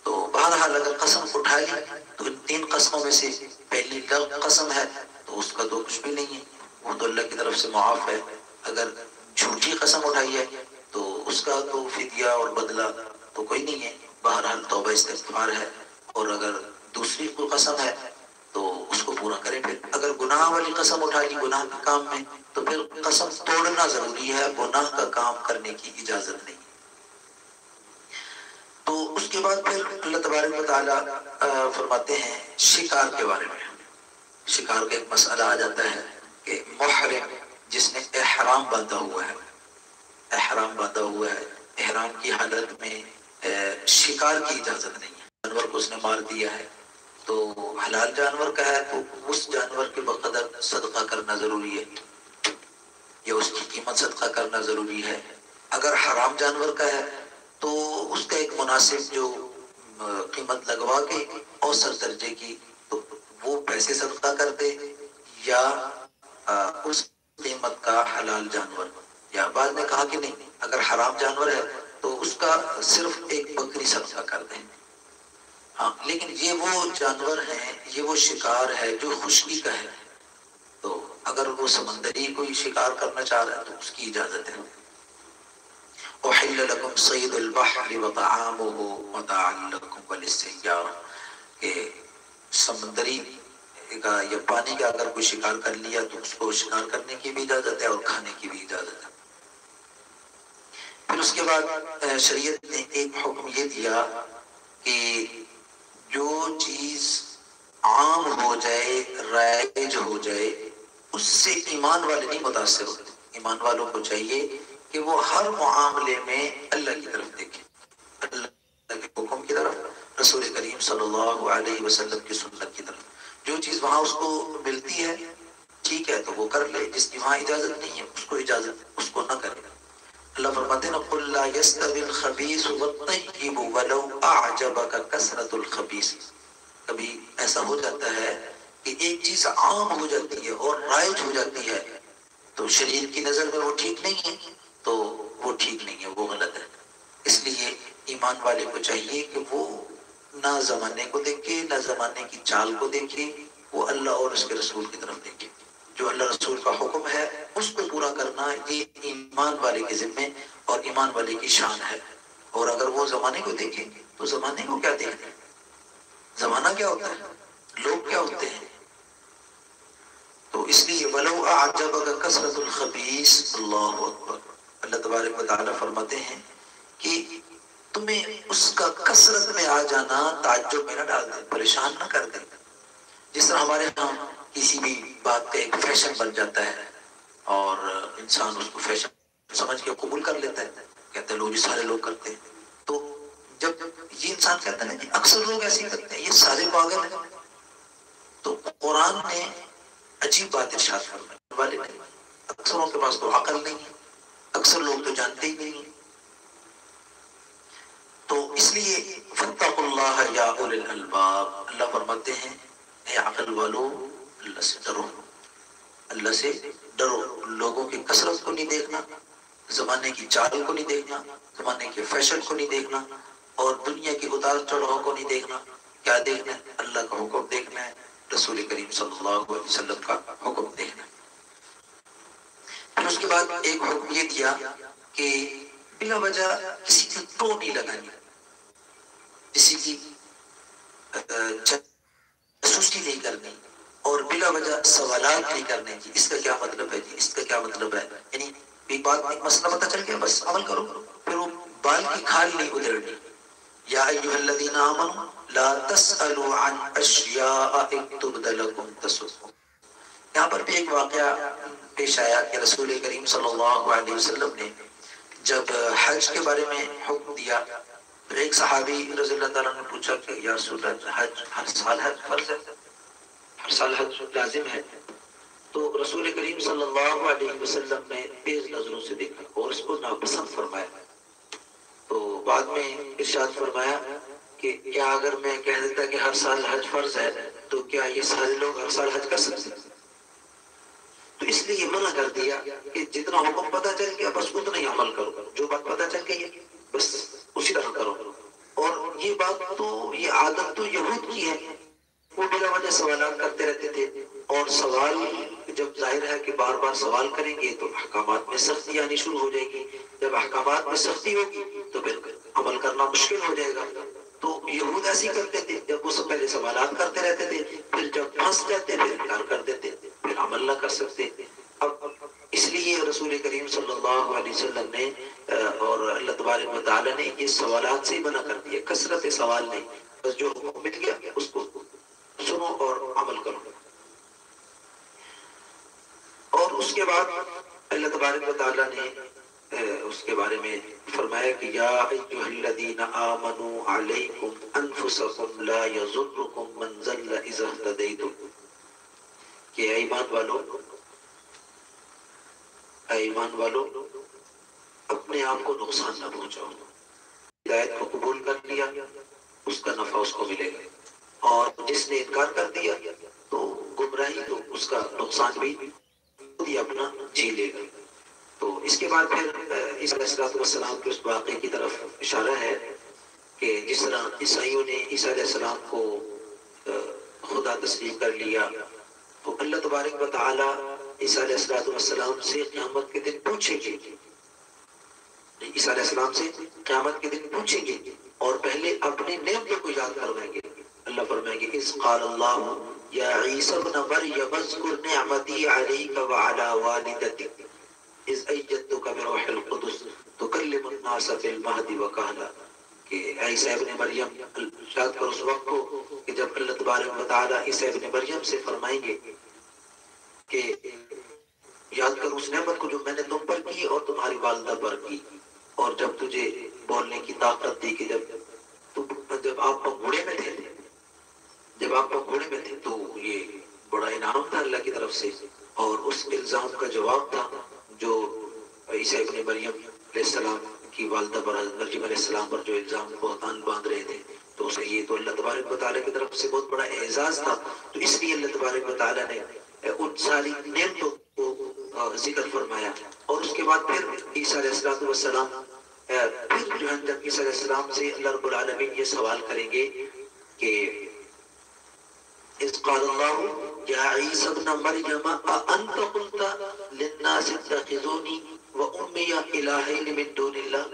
تو بہرحال اگر قسم اٹھا لی تو ان 3 قسموں میں سے پہلی قسم ہے تو اس کا تو کچھ بھی نہیں ہے، وہ تو اللہ کی طرف سے معاف ہے۔ اگر جھوٹی قسم اٹھائی ہے تو اس کا تو فدیہ اور بدلہ تو کوئی نہیں ہے، بہرحال توبہ استغفار ہے، اور اگر دوسری کوئی قسم ہے تو اس کو پورا کرے۔ پھر اگر گناہ والی قسم اٹھا لی گناہ کے کام میں تو پھر قسم توڑنا ضروری ہے، گناہ کا کام کرنے کی اجازت نہیں۔ تو اس کے بعد پھر اللہ تبارک و تعالیٰ فرماتے ہیں شکار کے بارے میں۔ شکار کا ایک مسئلہ آ جاتا ہے کہ محرم جس نے احرام باندھا ہوا ہے، احرام باندھا ہوا ہے، احرام کی حالت میں شکار کی اجازت نہیں ہے۔ جانور کو اس نے مار دیا ہے تو حلال جانور کا ہے تو اس جانور کے بقدر صدقہ کرنا ضروری ہے یا اس کی قیمت صدقہ کرنا ضروری ہے۔ اگر حرام جانور کا ہے تو اس کا ایک مناسب جو قیمت لگوا کے اوسط درجے کی تو وہ پیسے صدقہ کر دے، یا اس قیمت کا حلال جانور، یا بعد نے کہا کہ نہیں اگر حرام جانور ہے تو اس کا صرف ایک بکری صدقہ کر دیں۔ ہاں لیکن یہ وہ جانور ہیں، یہ وہ شکار ہے جو خشکی کا ہے، تو اگر وہ سمندری کوئی شکار کرنا چاہ رہا ہے تو اس کی اجازت ہے۔ احل لکم صید البحر وطعامہ متاعا لکم وللسیارہ، کہ سمندری کا یا پانی کا اگر کوئی شکار کر لیا تو اس کو شکار کرنے کی بھی اجازت ہے اور کھانے کی بھی اجازت ہے۔ پھر اس کے بعد شریعت نے ایک حکم یہ دیا کہ جو چیز عام ہو جائے، رائج ہو جائے، اس سے ایمان والے نہیں متاثر ہوتے۔ ایمان والوں کو چاہیے کہ وہ ہر معاملے میں اللہ کی طرف دیکھیں، اللہ کے حکم کی طرف، رسول کریم صلی اللہ علیہ وسلم کی سنت کی طرف۔ جو چیز وہاں اس کو ملتی ہے ٹھیک ہے تو وہ کر لے، جس کی وہاں اجازت نہیں ہے اس کو اجازت اس کو نہ کرے۔ اللہ فرماتے ہیں قُلْ لَا يَسْتَوِي الْخَبِيثُ وَالطَّيِّبُ وَلَوْ أَعْجَبَكَ كَثْرَةُ الْخَبِيثِ۔ کبھی ایسا ہو جاتا ہے کہ ایک چیز عام ہو جاتی ہے اور رائج ہو جاتی ہے تو شریعت کی نظر میں وہ ٹھیک نہیں ہے، تو وہ ٹھیک نہیں ہے، وہ غلط ہے۔ اس لیے ایمان والے کو چاہیے کہ وہ نہ زمانے کو دیکھے نہ زمانے کی چال کو دیکھے، وہ اللہ اور اس کے رسول کی طرف دیکھے۔ جو اللہ رسول کا حکم ہے اس کو پورا کرنا یہ ایمان والے کے ذمے اور ایمان والے کی شان ہے۔ اور اگر وہ زمانے کو دیکھیں تو زمانے کو کیا دیکھتے ہیں؟ زمانہ کیا ہوتا ہے، لوگ کیا ہوتے ہیں؟ تو اس لیے وَلَوْ أَعْجَبَكَ كَثْرَةُ الْخَبِيثِ، اللہ اکبر، اللہ تبارک و تعالیٰ فرماتے ہیں کہ تمہیں اس کا کثرت میں آ جانا تعجب میں نہ ڈال دے، پریشان نہ کر دے. جس طرح ہمارے ہاں کسی بھی بات کا ایک فیشن بن جاتا ہے اور انسان اس کو فیشن سمجھ کے قبول کر لیتا ہے، کہتے ہیں لوگ، یہ سارے لوگ کرتے ہیں. تو جب یہ انسان کہتا ہے نا کہ اکثر لوگ ایسے ہی کرتے ہیں، یہ سارے پاگل ہیں، تو قرآن نے عجیب بات ارشاد فرمائی والے نہیں، اکثروں کے پاس تو عقل نہیں ہے، اکثر لوگ تو جانتے ہی نہیں ہیں. تو اس لیے فاتقوا اللہ یا اولی الالباب، اللہ فرماتے ہیں اے عقل والو اللہ سے ڈرو، اللہ سے ڈرو. لوگوں کی کثرت کو نہیں دیکھنا، زمانے کی چال کو نہیں دیکھنا، زمانے کے فیشن کو نہیں دیکھنا، اور دنیا کی اتار چڑھاؤ کو نہیں دیکھنا. کیا دیکھنا ہے؟ اللہ کا حکم دیکھنا ہے، رسول کریم صلی اللہ علیہ وسلم کا حکم دیکھنا ہے. پھر اس کے بعد ایک حکم یہ دیا کہ بلا وجہ کسی کی ٹو نہیں لگانی، کسی کی جاسوسی نہیں کرنی، اور بلا وجہ سوالات نہیں کرنے کی. اس کا کیا مطلب ہے جی، اس کا کیا مطلب ہے؟ یعنی ایک بات، ایک مسئلہ پتہ چل گیا، بس عمل کرو، پھر وہ بال کی کھال نہیں ادھیڑنی. یا ایھا الذین آمنوا لا تسألوا عن اشیاء ان تبد لکم تسؤکم. یہاں پر بھی ایک واقعہ پیش آیا کہ رسول کریم صلی اللہ علیہ وسلم نے جب حج کے بارے میں حکم دیا تو ایک صحابی رضی اللہ تعالیٰ نے پوچھا کہ یا رسول اللہ، حج ہر سال حج فرض ہے، ہر سال حج لازم ہے؟ تو رسول کریم صلی اللہ علیہ وسلم نے تیز نظروں سے دیکھا اور اس کو ناپسند فرمایا. تو بعد میں ارشاد فرمایا کہ کیا اگر میں کہہ دیتا کہ ہر سال حج فرض ہے تو کیا یہ سارے لوگ ہر سال حج کر سکتے ہیں؟ تو اس لیے یہ منع کر دیا کہ جتنا حکم پتہ چل گیا بس اتنا ہی عمل کرو، جو بات پتہ چل گئی ہے بس اسی طرح کرو. اور یہ بات تو، یہ عادت تو یہود کی ہے، وہ بلا وجہ سوالات کرتے رہتے تھے. اور سوال جب ظاہر ہے کہ بار بار سوال کریں گے تو احکامات میں سختی آنی شروع ہو جائے گی. جب احکامات میں سختی ہوگی تو پھر عمل کرنا مشکل ہو جائے گا. تو یہود ایسے ہی کرتے تھے، جب وہ سب پہلے سوالات کرتے رہتے تھے، پھر جب پھنس جاتے پھر انکار کر دیتے، پھر عمل نہ کر سکتے. اب اس لیے رسول کریم صلی اللہ علیہ وسلم نے اور اللہ تبارک و تعالیٰ نے یہ سوالات سے ہی منع کر دیا، کثرت سوال نہیں، بس جو حکم مل گیا اس کو سنو اور عمل کرو. اور اس کے بعد اللہ تبارک و تعالیٰ نے اس کے بارے میں فرمایا کہ یا ایھا الذین آمنوا علیکم انفسکم لا یضرکم من ضل اذا اہتدیتم، کہ اے ایمان والو اپنے آپ کو نقصان نہ پہنچاؤ. ہدایت کو قبول کر لیا اس کا نفع اس کو ملے گا، اور جس نے انکار کر دیا تو گمراہی، تو اس کا نقصان بھی خود ہی اپنا جی لے گا. تو اس کے بعد پھر عیسیٰ علیہ السلام کے اس واقعے کی طرف اشارہ ہے کہ جس طرح عیسائیوں نے عیسیٰ علیہ السلام کو خدا تسلیم کر لیا تو اللہ تبارک و تعالی عیسیٰ علیہ السلام سے قیامت کے دن پوچھیں گے، عیسیٰ علیہ السلام سے قیامت کے دن پوچھیں گے اور پہلے اپنے نعمتوں کو یاد کروائیں گے. اللہ فرمائیں گے اذ قال اللہ یا عیسی ابن مریم اذکر نعمتی علیک وعلی والدتک اذ ایدتک بروح القدس تکلم الناس فی المہد وکہلا، کہ عیسیٰ ابن مریم، یاد کرو اس وقت کو کہ جب اللہ تبارک و تعالی عیسیٰ ابن مریم سے فرمائیں گے کہ یاد کرو اس نعمت کو جو میں نے تم پر کی اور تمہاری والدہ پر کی، اور جب تجھے بولنے کی طاقت دی، کہ جب آپ گھوڑے میں تھے، تو یہ بڑا انعام تھا اللہ کی طرف سے. اور اس الزام کا جواب تھا جو عیسیٰ ابن مریم علیہ السلام کی والدہ پر، مریم علیہ السلام پر جو الزام بہتان باندھ رہے تھے، تو اسے یہ تو اللہ تبارک و تعالیٰ کی طرف سے بہت بڑا اعزاز تھا. تو اس لیے اللہ تبارک و تعالیٰ نے ان ساری نعمتوں کو ذکر فرمایا. اور اس کے بعد پھر عیسیٰ علیہ السلام پھر جو ہے جب عیسیٰ علیہ السلام سے اللہ رب العالمین یہ سوال کریں گے کہ اذ قال اللہ یا عیسی ابن مریم اانت قلت للناس اتخذونی وامی الہین من دون اللہ.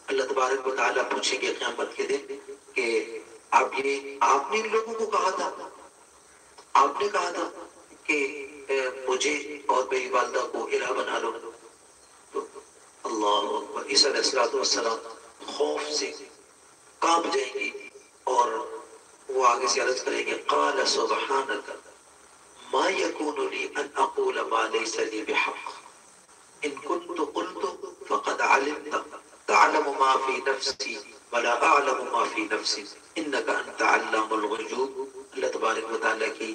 اللہ تبارک و تعالیٰ پوچھیں گے قیامت کے دن کہ آپ نے ان لوگوں کو کہا تھا، آپ نے کہا تھا کہ مجھے اور میری والدہ کو الہ بنا لو. تو اللہ اکبر، عیسیٰ علیہ السلام خوف سے کانپ جائیں گے اور وہ آگے سے عرض کریں گے قال سبحانک ما یکون لی ان اقول ما لیس لی بحق ان كنت قلت فقد علمت تعلم ما في نفسي ولا اعلم ما في نفسي انك انت علام الغیوب۔ اللہ تبارک و تعالیٰ کی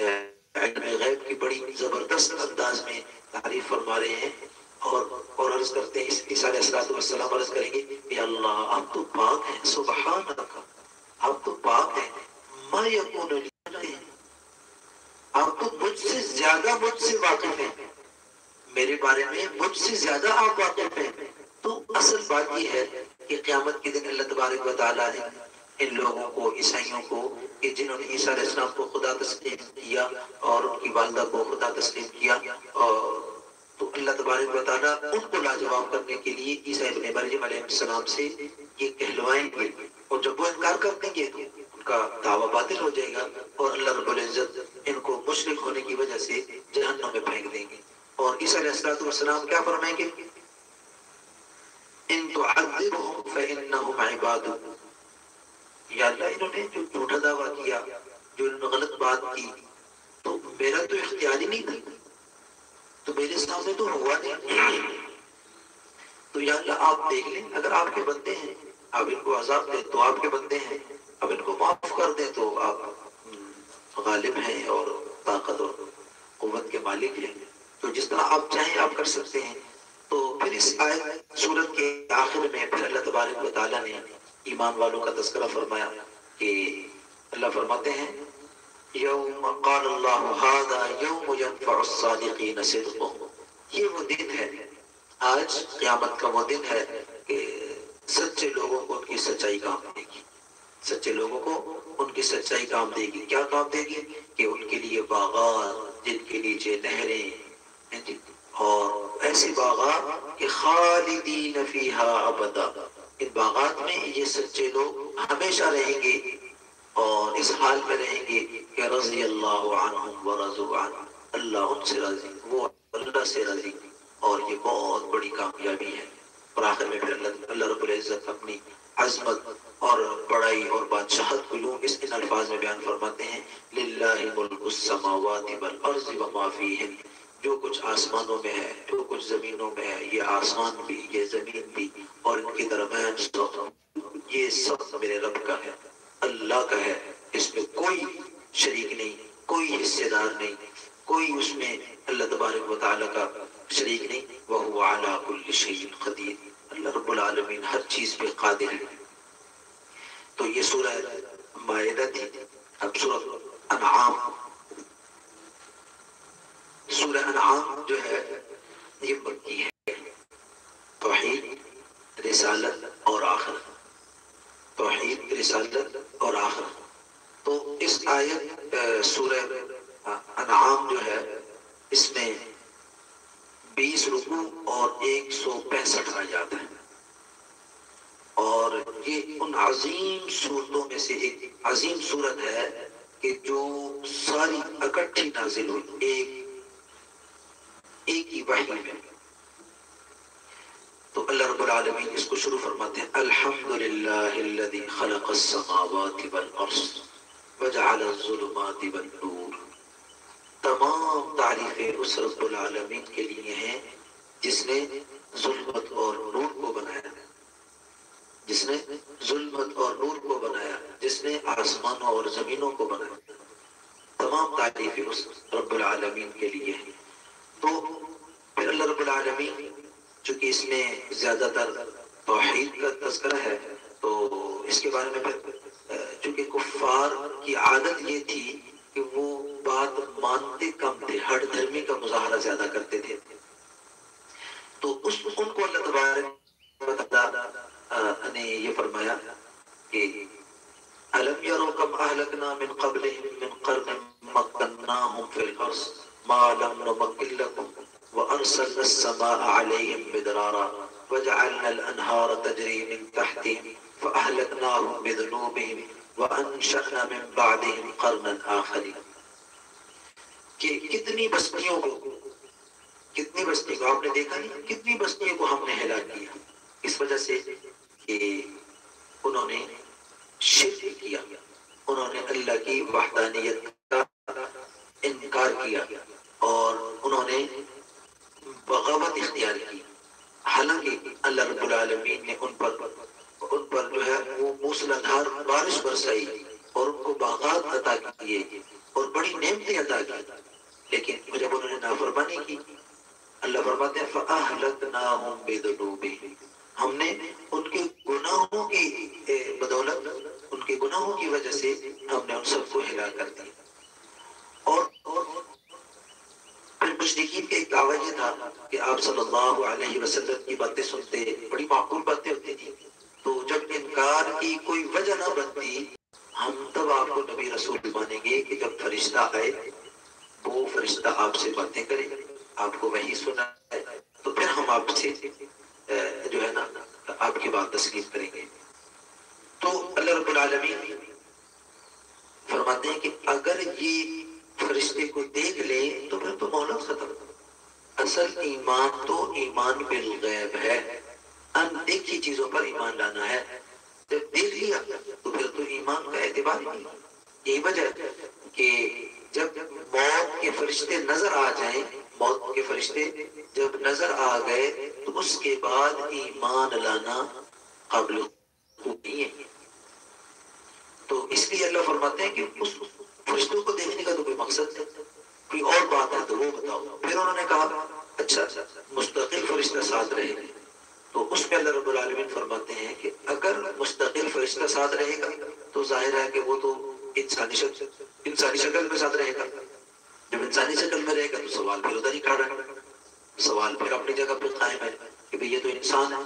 علم غیب کی بڑی زبردست انداز میں تعریف فرما رہے ہیں اور عرض کرتے ہیں، عیسیٰ علیہ السلام عرض کریں گے کہ اللہ آپ تو پاک ہیں، سبحانک آپ تو پاک ہیں، ما یکون لی، آپ تو مجھ سے زیادہ مجھ سے واقف ہیں، میرے بارے میں مجھ سے زیادہ آپ واقف ہیں۔ تو اصل بات یہ ہے کہ قیامت کے دن اللہ تبارک و تعالیٰ نے ان لوگوں کو، عیسائیوں کو، کہ جنہوں نے عیسیٰ علیہ السلام کو خدا تسلیم کیا اور ان کی والدہ کو خدا تسلیم کیا، تو اللہ تبارک و تعالیٰ ان کو لاجواب کرنے کے لیے عیسیٰ ابن مریم علیہ السلام سے یہ کہلوائیں گے، اور جب وہ انکار کر دیں گے تو ان کا دعویٰ باطل ہو جائے گا اور اللہ رب العزت ان کو مشرک ہونے کی وجہ سے جہنم میں پھینک دیں گے۔ اور عیسیٰ علیہ السلام کیا فرمائیں گے؟ ان تعذبهم فانهم عبادک، یا اللہ انہوں نے جو جھوٹا دعویٰ کیا، جو انہوں نے غلط بات کی، تو میرا تو اختیار ہی نہیں تھا، تو میرے سامنے تو ہوا نہیں، تو یا اللہ آپ دیکھ لیں، اگر آپ کے بندے ہیں آپ ان کو عذاب دیں، تو آپ کے بندے ہیں، اب ان کو معاف کر دیں تو آپ غالب ہیں اور طاقت اور قوت کے مالک ہیں، تو جس طرح آپ چاہیں آپ کر سکتے ہیں۔ تو پھر اس آیت سورت کے آخر میں پھر اللہ تبارک و تعالیٰ نے ایمان والوں کا تذکرہ فرمایا کہ اللہ فرماتے ہیں یوم قال اللہ ھذا یوم ینفع الصادقین صدقهم، یہ وہ دن ہے، آج قیامت کا وہ دن ہے کہ سچے لوگوں کو ان کی سچائی کام دے گی، سچے لوگوں کو ان کی سچائی کام دے گی۔ کیا کام دے گی؟ کہ ان کے لیے باغات جن کے نیچے نہریں، اور ایسے باغات کہ خالدین فیہا ابدا، ان باغات میں یہ سچے لوگ ہمیشہ رہیں گے اور اس حال میں رہیں گے کہ رضی اللہ عنہم ورضوا عنہ، اللہ ان سے راضی، وہ اللہ سے راضی، اور یہ بہت بڑی کامیابی ہے۔ اور آخر میں پھر اللہ رب العزت اپنی عظمت اور بڑائی اور بادشاہت کو یوں اس ان الفاظ میں بیان فرماتے ہیں للہ ملک السماوات والارض وما فیہن، جو کچھ آسمانوں میں ہے، جو کچھ زمینوں میں ہے، یہ آسمان بھی، یہ زمین بھی، اور ان کے درمیان سب، یہ سب میرے رب کا ہے، اللہ کا ہے، اس میں کوئی شریک نہیں، کوئی حصے دار نہیں، کوئی اس میں اللہ تبارک و تعالیٰ کا شریک نہیں۔ وَهُوَ عَلَى كُلِّ شَيْءٍ قَدِيرٌ، اللہ رب العالمین ہر چیز پہ قادر ہے۔ تو یہ سورہ مائدہ تھی۔ اب سورہ انعام، سورہ انعام جو ہے یہ مکی ہے، توحید، رسالت اور آخرت، توحید، رسالت اور آخرت۔ تو اس آیت سورہ انعام جو ہے اس میں 20 رکوع اور 165 آیات ہیں، اور یہ ان عظیم صورتوں میں سے ایک عظیم صورت ہے کہ جو ساری اکٹھی نازل ہوئی ایک ہی وحی میں۔ تو اللہ رب العالمین اس کو شروع فرماتے ہیں الحمدللہ الذی خلق السماوات والارض وجعل الظلمات والنور، تمام تعریفیں اس رب العالمین کے لیے ہیں جس نے ظلمت اور نور کو بنایا، جس نے ظلمت اور نور کو بنایا، جس نے آسمانوں اور زمینوں کو بنایا، تمام تعریفیں اس رب العالمین کے لیے ہیں۔ تو پھر اللہ رب العالمین چونکہ اس میں زیادہ تر توحید کا تذکرہ ہے، تو اس کے بارے میں پھر چونکہ کفار کی عادت یہ تھی کہ وہ بات مانتے کم تھے، ہر دھرمی کا مظاہرہ زیادہ کرتے تھے، تو ان کو اللہ تبارک و تعالیٰ نے یہ فرمایا کہ أَلَمْ يَرَوْا كَمْ أَهْلَكْنَا مِنْ قَبْلِهِمْ مِنْ قَرْنٍ مَّكَّنَّاهُمْ فِي الْأَرْضِ مَا لَمْ نُمَكِّن لَكُمْ وَأَرْسَلْنَا السَّمَاءَ عَلَيْهِمْ مِدْرَارًا وَجَعَلْنَا الْأَنْهَارَ تَجْرِي مِنْ تَحْتِهِمْ فَأَهْلَكْنَاهُمْ بِذُنُوبِهِمْ وَأَنشَأْنَا مِنْ بَعْدِهِمْ قَرْنًا آخَرِينَ، کہ کتنی کتنی بستیوں کو آپ نے دیکھا نہیں، کتنی بستیوں کو ہم نے ہلاک کیا اس وجہ سے کہ انہوں نے شرک کیا، انہوں نے اللہ کی وحدانیت کا انکار کیا اور انہوں نے بغاوت اختیار کی۔ حالانکہ اللہ رب العالمین نے ان پر جو ہے وہ موسلادھار بارش برسائی اور ان کو باغات عطا کیے اور بڑی نعمتیں عطا کی، لیکن جب انہوں نے نافرمانی کی، اللہ فرماتے ہیں فَأَهْلَكْنَاهُمْ بِذُنُوبِهِمْ، ہم نے ان کے گناہوں کی بدولت، ان کے گناہوں کی وجہ سے ہم نے ان سب کو ہلاک کر دیا۔ اور پھر مشرکین کا ایک دعویٰ یہ تھا کہ آپ صلی اللہ علیہ وسلم کی باتیں سنتے، بڑی معقول باتیں ہوتی تھی، تو جب انکار کی کوئی وجہ نہ بنتی ہم تب آپ کو نبی رسول مانیں گے کہ جب فرشتہ آئے وہ فرشتہ آپ سے باتیں کرے، آپ کو وحی سنائے، تو پھر ہم آپ سے جو ہے نا آپ کی بات تسلیم کریں گے۔ تو اللہ رب العالمین فرماتے ہیں کہ اگر یہ فرشتے کو دیکھ لیں تو پھر تو مہلت ختم۔ اصل ایمان تو ایمان بالغیب ہے، ان دیکھی چیزوں پر ایمان لانا ہے۔ جب دیکھ لیا تو پھر تو ایمان کا اعتبار نہیں۔ یہی وجہ ہے کہ جب موت کے فرشتے نظر آ جائیں، موت کے فرشتے جب نظر آ گئے تو اس کے بعد ایمان لانا قابل قبول نہیں ہے۔ تو اس لیے اللہ فرماتے ہیں کہ اس فرشتوں کو دیکھنے کا تو کوئی مقصد نہیں، کوئی اور بات ہے تو وہ بتاؤ۔ پھر انہوں نے کہا اچھا مستقل فرشتہ ساتھ رہے گا، تو اس میں اللہ رب العالمین فرماتے ہیں کہ اگر مستقل فرشتہ ساتھ رہے گا تو ظاہر ہے کہ وہ تو انسانی شکل میں ساتھ رہے گا۔ جب انسانی شکل میں رہے گا تو سوال پھر ادھر ہی کھڑا ہے، سوال پھر اپنی جگہ پہ قائم ہے کہ بھئی یہ تو انسان ہے،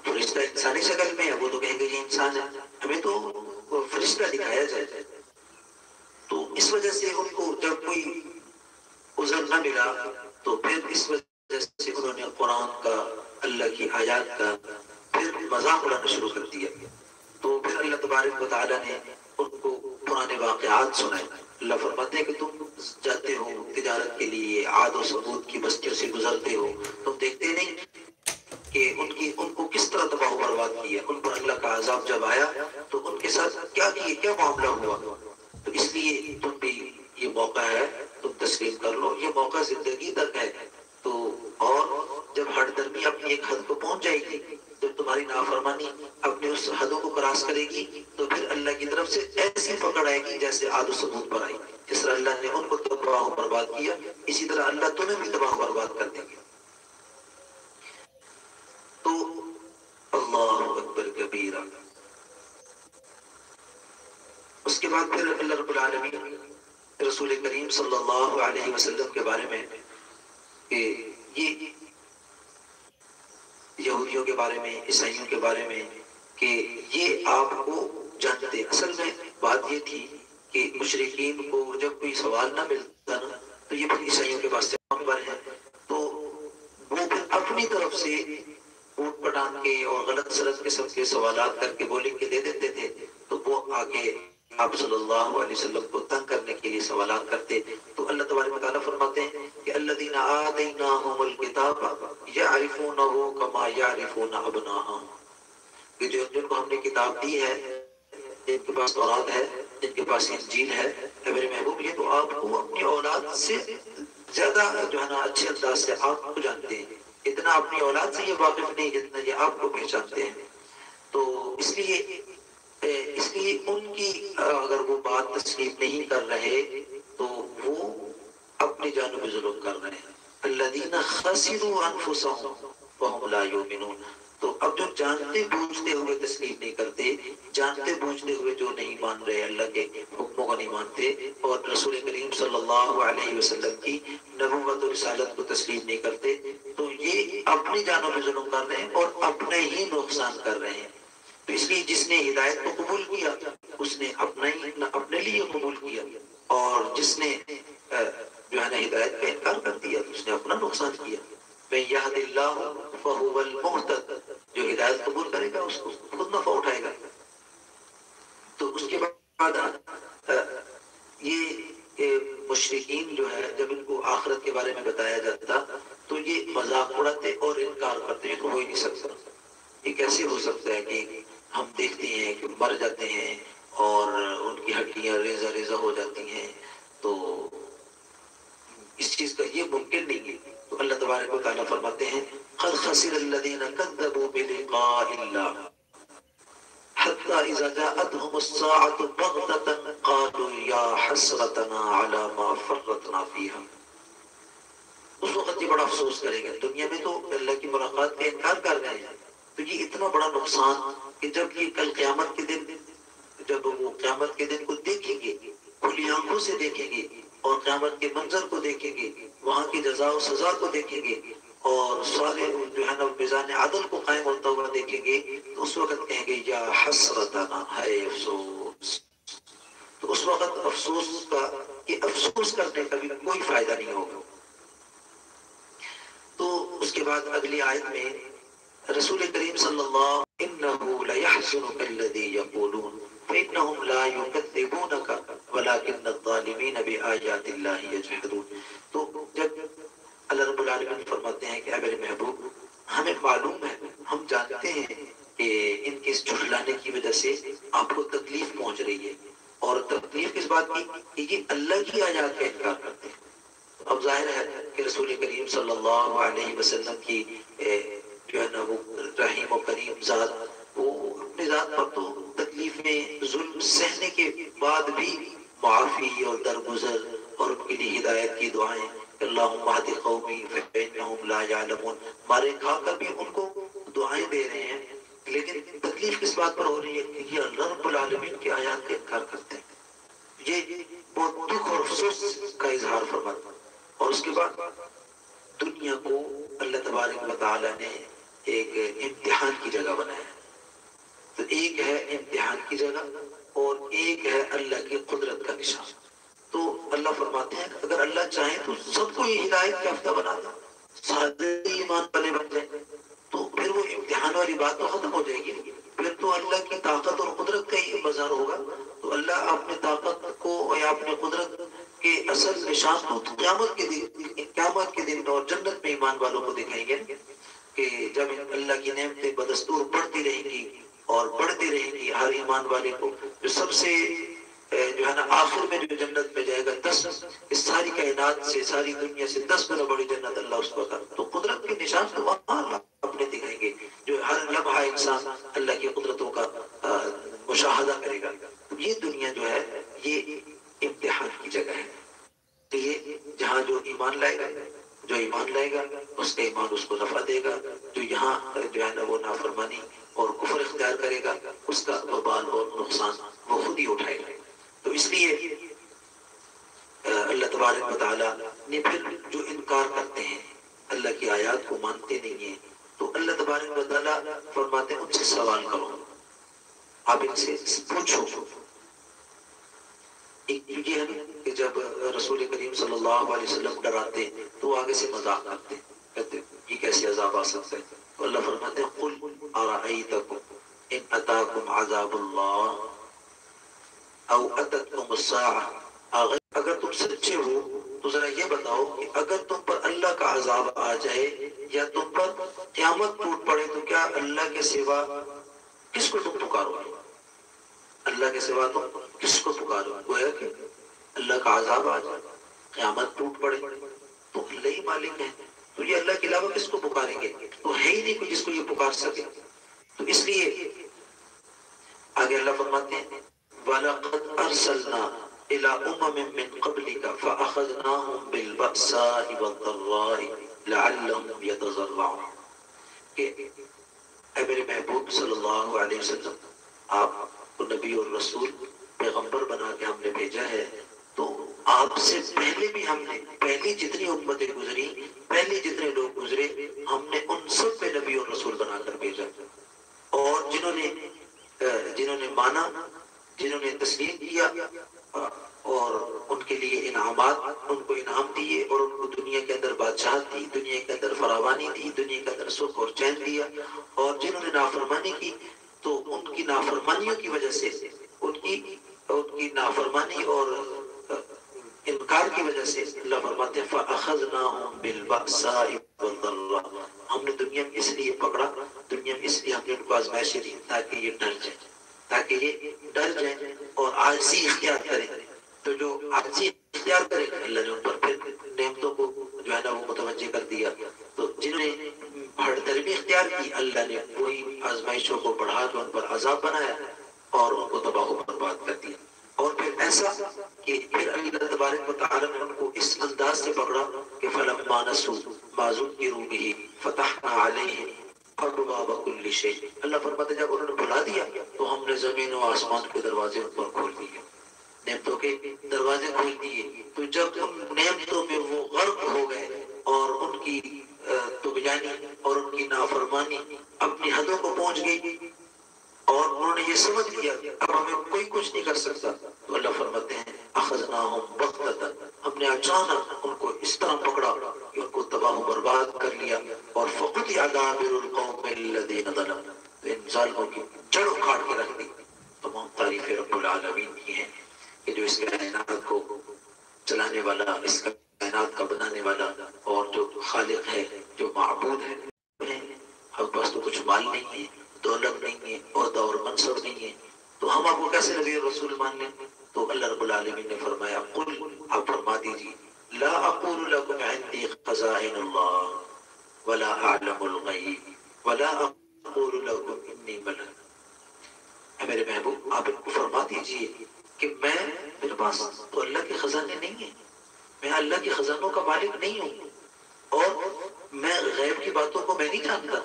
فرشتہ انسانی شکل میں ہے، وہ تو کہیں گے یہ انسان ہے، ہمیں تو فرشتہ دکھایا جائے۔ تو اس وجہ سے ان کو جب کوئی عذر نہ ملا تو پھر اس وجہ سے انہوں نے قرآن کا، اللہ کی آیات کا پھر مذاق اڑانا شروع کر دیا۔ تو پھر اللہ تبارک و تعالیٰ نے ان کو پرانے واقعات سنائے۔ اللہ فرماتے ہیں کہ تم جاتے ہو تجارت کے لیے، عاد و ثمود کی بستیوں سے گزرتے ہو، تم دیکھتے نہیں کہ ان کو کس طرح تباہ و برباد کیا، ان پر اللہ کا عذاب جب آیا تو ان کے ساتھ کیا معاملہ ہوا۔ تو اس لیے تم بھی یہ موقع ہے، تم تسلیم کر لو، یہ موقع زندگی تک ہے۔ تو اور جب ہٹ درمی اپنی ایک حد کو پہنچ جائے گی، جب تمہاری نافرمانی اپنی اس حدوں کو کراس کرے گی تو پھر اللہ کی طرف سے ایسی پکڑ آئے گی جیسے عاد و ثمود پر آئی۔ جس طرح اللہ نے ان کو تباہ و برباد کیا، اسی طرح اللہ تمہیں بھی تباہ و برباد کر دیں گے۔ تو اللہ اکبر کبیرہ۔ اس کے بعد پھر اللہ رب العالمین رسول کریم صلی اللہ علیہ وسلم کے بارے میں کہ یہ یہودیوں کے بارے میں، عیسائیوں کے بارے میں کہ یہ آپ کو جانتے۔ اصل میں بات یہ تھی کہ مشرکین کو جب کوئی سوال نہ ملتا نا تو یہ پھر عیسائیوں کے پاس سے پر ہے، تو وہ پھر اپنی طرف سے اوٹ پٹان کے اور غلط سلط قسم کے سوالات کر کے بولیں کے دے دیتے تھے، تو وہ آگے آپ صلی اللہ علیہ وسلم کو تنگ کرنے کے لیے سوالات کرتے۔ تو اللہ تبارک و تعالیٰ فرماتے ہیں کہ الذین آتیناہم الکتاب یعرفونہ کما یعرفون ابناءہم، کہ جن کو ہم نے کتاب دی ہے، جن کے پاس تورات ہے، جن کے پاس انجیل ہے، اے میرے محبوب یہ تو آپ کو اپنی اولاد سے زیادہ جو ہے نا اچھے انداز سے آپ کو جانتے ہیں، اتنا اپنی اولاد سے یہ واقف نہیں جتنا یہ آپ کو پہچانتے ہیں۔ تو اس لیے ان کی اگر وہ بات تسلیم نہیں کر رہے تو وہ اپنی جانوں پہ ظلم کر رہے ہیں۔ الذین خسروا انفسهم وهم لا یؤمنون۔ تو اب جو جانتے بوجھتے ہوئے تسلیم نہیں کرتے، جانتے بوجھتے ہوئے جو نہیں مان رہے، اللہ کے حکموں کو نہیں مانتے اور رسول کریم صلی اللہ علیہ وسلم کی نبوت و رسالت کو تسلیم نہیں کرتے، تو یہ اپنی جانوں پہ ظلم کر رہے ہیں اور اپنے ہی نقصان کر رہے ہیں۔ تو اس لیے جس نے ہدایت کو قبول کیا اس نے اپنے لیے قبول کیا، اور جس نے جو ہے نا ہدایت کا انکار کر دیا اس نے اپنا نقصان کیا۔ من یہد اللہ فہو المہتد، جو ہدایت قبول کرے گا اس کو خود نفع اٹھائے گا۔ تو اس کے بعد یہ مشرکین جو جو ہے جب ان کو آخرت کے بارے میں بتایا جاتا تو یہ مذاق اڑاتے اور انکار کرتے ہیں کہ ہو ہی نہیں سکتا. یہ کیسے ہو سکتا ہے کہ ہم دیکھتے ہیں کہ مر جاتے ہیں اور ان کی ہڈیاں ریزہ ریزہ ہو جاتی ہیں، تو اس چیز کا یہ ممکن نہیں ہے. تو اللہ تبارک و تعالیٰ فرماتے ہیں قد خسر الذین کذبوا بلقاء اللہ حتی اذا جاءتهم الساعة بغتة قالوا یا حسرتنا على ما فرطنا فیہا. اس وقت یہ بڑا افسوس کریں گے. دنیا میں تو اللہ کی ملاقات کا انکار کر رہے ہیں، تو یہ اتنا بڑا نقصان کہ جب یہ کل قیامت کے دن، جب وہ قیامت کے دن کو دیکھیں گے، کھلی آنکھوں سے دیکھیں گے اور قیامت کے منظر کو دیکھیں گے، وہاں کی جزا و سزا کو دیکھیں گے اور سارے جو ہے نا میزان عدل کو قائم ہوتا ہوا دیکھیں گے، تو اس وقت کہیں گے یا حسرتنا، ہے افسوس. تو اس وقت افسوس کا، یہ افسوس کرنے کا بھی کوئی فائدہ نہیں ہوگا. تو اس کے بعد اگلی آیت میں رسول کریم صلی اللہ انه ليحزنك الذي يقولون فانهم لا يكذبونك ولكن الظالمين بآيات الله يجحدون. تو جب اللہ رب العالمین فرماتے ہیں کہ اے میرے محبوب، ہمیں معلوم ہے، ہم جانتے ہیں کہ ان کے اس جھٹلانے کی وجہ سے آپ کو تکلیف پہنچ رہی ہے، اور تکلیف کس بات کی کہ یہ اللہ کی آیات کا انکار کرتے ہیں. اب ظاہر ہے کہ رسول کریم صلی اللہ علیہ وسلم کی جو ہے نا وہ رحیم و کریم ذات، وہ اپنے ذات پر تو تکلیفیں ظلم سہنے کے بعد بھی معافی اور درگزر اور ان کے لیے ہدایت کی دعائیں، اللہم اہد قومی فانہم لا یعلمون، مارے کھا کر بھی ان کو دعائیں دے رہے ہیں. لیکن تکلیف کس بات پر ہو رہی ہے کہ یہ اللہ رب العالمین کی آیات کا انکار کرتے ہیں. یہ بہت دکھ اور افسوس کا اظہار فرماتا. اور اس کے بعد دنیا کو اللہ تبارک و تعالیٰ نے ایک امتحان کی جگہ بنایا. تو ایک ہے امتحان کی جگہ اور ایک ہے اللہ کی قدرت کا نشان. تو اللہ فرماتے ہیں کہ اگر اللہ چاہیں تو سب کو یہ ہدایت یافتہ بنا دے، سارے ایمان والے بن جائیں، تو پھر وہ امتحان والی بات تو ختم ہو جائے گی. پھر تو اللہ کی طاقت اور قدرت کا ہی مظہر ہوگا. تو اللہ اپنے طاقت کو یا اپنے قدرت کے اصل نشان کو قیامت کے دن اور جنت میں ایمان والوں کو دکھائیں گے کہ جب اللہ کی نعمتیں بدستور بڑھتی رہیں گی اور بڑھتی رہیں گی. ہر ایمان والے کو جو سب سے جو ہے نا آخر میں جو جنت میں جائے گا، 10 اس ساری کائنات سے، ساری دنیا سے 10 گنا بڑی جنت اللہ اس کو عطا. تو قدرت کے نشان تو وہاں اللہ اپنے دکھائیں گے، جو ہر لمحہ انسان اللہ کی قدرتوں کا مشاہدہ کرے گا. یہ دنیا جو ہے یہ امتحان کی جگہ ہے. یہ جہاں جو ایمان لائے گا اس کا ایمان اس کو نفع دے گا. جو یہاں جو ہے نا وہ نافرمانی اور کفر اختیار کرے گا، اس کا وبال اور نقصان وہ خود ہی اٹھائے گا. تو اس لیے اللہ تبارک و تعالیٰ نے پھر جو انکار کرتے ہیں، اللہ کی آیات کو مانتے نہیں ہیں، تو اللہ تبارک و تعالیٰ فرماتے ہیں ان سے سوال کرو، آپ ان سے پوچھو. ایک یہ ہے کہ جب رسول کریم صلی اللہ علیہ وسلم ڈراتے تو آگے سے مذاق کرتے، کہتے یہ کیسے عذاب آ سکتا ہے. تو اللہ فرماتے ہیں قل ارأیتکم ان اتاکم عذاب اللہ او اتتکم الساعہ، اگر تم سچے ہو تو ذرا یہ بتاؤ کہ اگر تم پر اللہ کا عذاب آ جائے یا تم پر قیامت ٹوٹ پڑے تو کیا اللہ کے سوا کس کو تم پکارو گے؟ اللہ کے سوا تم کس کو پکارو؟ گویا کہ اللہ کا عذاب آ جائے، قیامت ٹوٹ پڑے تو اللہ ہی مالک ہے. تو یہ اللہ کے علاوہ کس کو پکاریں گے؟ تو ہے ہی نہیں کوئی جس کو یہ پکار سکے. تو اس لیے آگے اللہ فرماتے ہیں وَلَقَدْ أَرْسَلْنَا إِلَىٰ أُمَمٍ مِّن قَبْلِكَ فَأَخَذْنَاهُمْ بِالْبَأْسَاءِ وَالضَّرَّاءِ لَعَلَّهُمْ يَتَضَرَّعُونَ. کہ اے میرے محبوب صلی اللہ علیہ وسلم، آپ کو نبی اور رسول پیغمبر بنا کے ہم نے بھیجا ہے، تو آپ سے پہلے بھی ہم نے، پہلی جتنی امتیں گزری، پہلے جتنے لوگ گزرے، ہم نے ان سب پہ نبی اور رسول بنا کر بھیجا. اور جنہوں نے مانا، جنہوں نے تسلیم کیا، اور ان کے لیے انعامات، ان کو انعام دیے اور ان کو دنیا کے اندر بادشاہت دی، دنیا کے اندر فراوانی دی، دنیا کے اندر سکھ اور چین دیا. اور جنہوں نے نافرمانی کی تو ان کی نافرمانیوں کی وجہ سے، ان کی نافرمانی اور انکار کی وجہ سے اللہ فرماتے ہیں فَأَخَذْنَاهُمْ بِالْبَأْسَاءِ وَالضَّرَّاءِ، ہم نے دنیا میں اس لیے پکڑا، دنیا میں اس لیے ہم نے ان کو آزمائشیں دی تاکہ یہ ڈر جائیں، تاکہ یہ ڈر جائیں اور عاجزی اختیار کریں. تو جو عاجزی اختیار کریں اللہ نے ان پر پھر نعمتوں کو جو ہے نا وہ متوجہ کر دیا. تو جنہوں نے بڑھتری اختیار کی اللہ نے وہی آزمائشوں کو بڑھا کے ان پر عذاب بنایا اور ان کو تباہ و برباد کر دیا. اور پھر ایسا کہ پھر اللہ تبارک و تعالیٰ نے ان کو اس انداز سے پکڑا کہ فَلَمَّا نَسُوا مَا ذُكِّرُوا بِهِ فَتَحْنَا عَلَيْهِمْ أَبْوَابَ كُلِّ شَيْءٍ. اللہ فرماتے جب انہوں نے بھلا دیا تو ہم نے زمین و آسمان کے دروازے ان پر کھول دیے، نعمتوں کے دروازے کھول دیے. تو جب ان نعمتوں میں وہ غرق ہو گئے اور ان کی طغیانی اور ان کی نافرمانی اپنی حدوں کو پہنچ گئی اور انہوں نے یہ سمجھ لیا اب ہمیں کوئی کچھ نہیں کر سکتا، تو اللہ فرماتے ہیں اخذناہم بغتۃ، ہم نے اچانک ان کو اس طرح پکڑا کہ ان کو تباہ و برباد کر لیا. اور فقطع دابر القوم الذین ظلموا، ان ظالموں کی جڑ اکھاڑ کے رکھ دی. تمام تعریفیں رب العالمین کی ہیں کہ جو اس کائنات کو چلانے والا، اس کائنات کا بنانے والا اور جو خالق ہے، جو معبود ہے. ہم پاس تو کچھ مال نہیں ہے، دولت نہیں ہے، عہدہ اور منصب نہیں ہے، تو ہم آپ کو کیسے نبی اور رسول مان لیں؟ تو اللہ رب العالمین نے فرمایا قل، آپ فرما دیجیے لا اقول لکم عندی خزائن اللہ ولا اعلم الغیب ولا اقول لکم انی ملک. اے میرے محبوب آپ ان کو فرما دیجیے کہ میرے پاس تو اللہ کے خزانے نہیں ہیں، میں اللہ کے خزانوں کا مالک نہیں ہوں، اور میں غیب کی باتوں کو میں نہیں جانتا،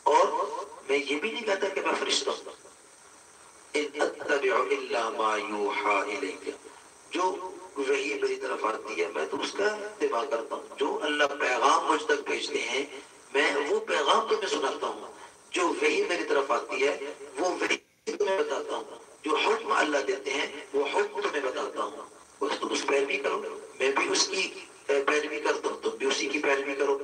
اور میں یہ بھی نہیں کہتا کہ میں فرشتہ ہوں. ان اتبع الا ما یوحى الی، جو وحی میری طرف آتی ہے میں تو اس کا اتباع کرتا ہوں. جو اللہ پیغام مجھ تک بھیجتے ہیں میں وہ پیغام تمہیں سناتا ہوں، جو وحی میری طرف آتی ہے وہ وحی تمہیں بتاتا ہوں، جو حکم اللہ دیتے ہیں وہ حکم تمہیں بتاتا ہوں. بس تم اس پیروی کرو، میں بھی اس کی پیروی کرتا ہوں، تم بھی اسی کی پیروی کرو.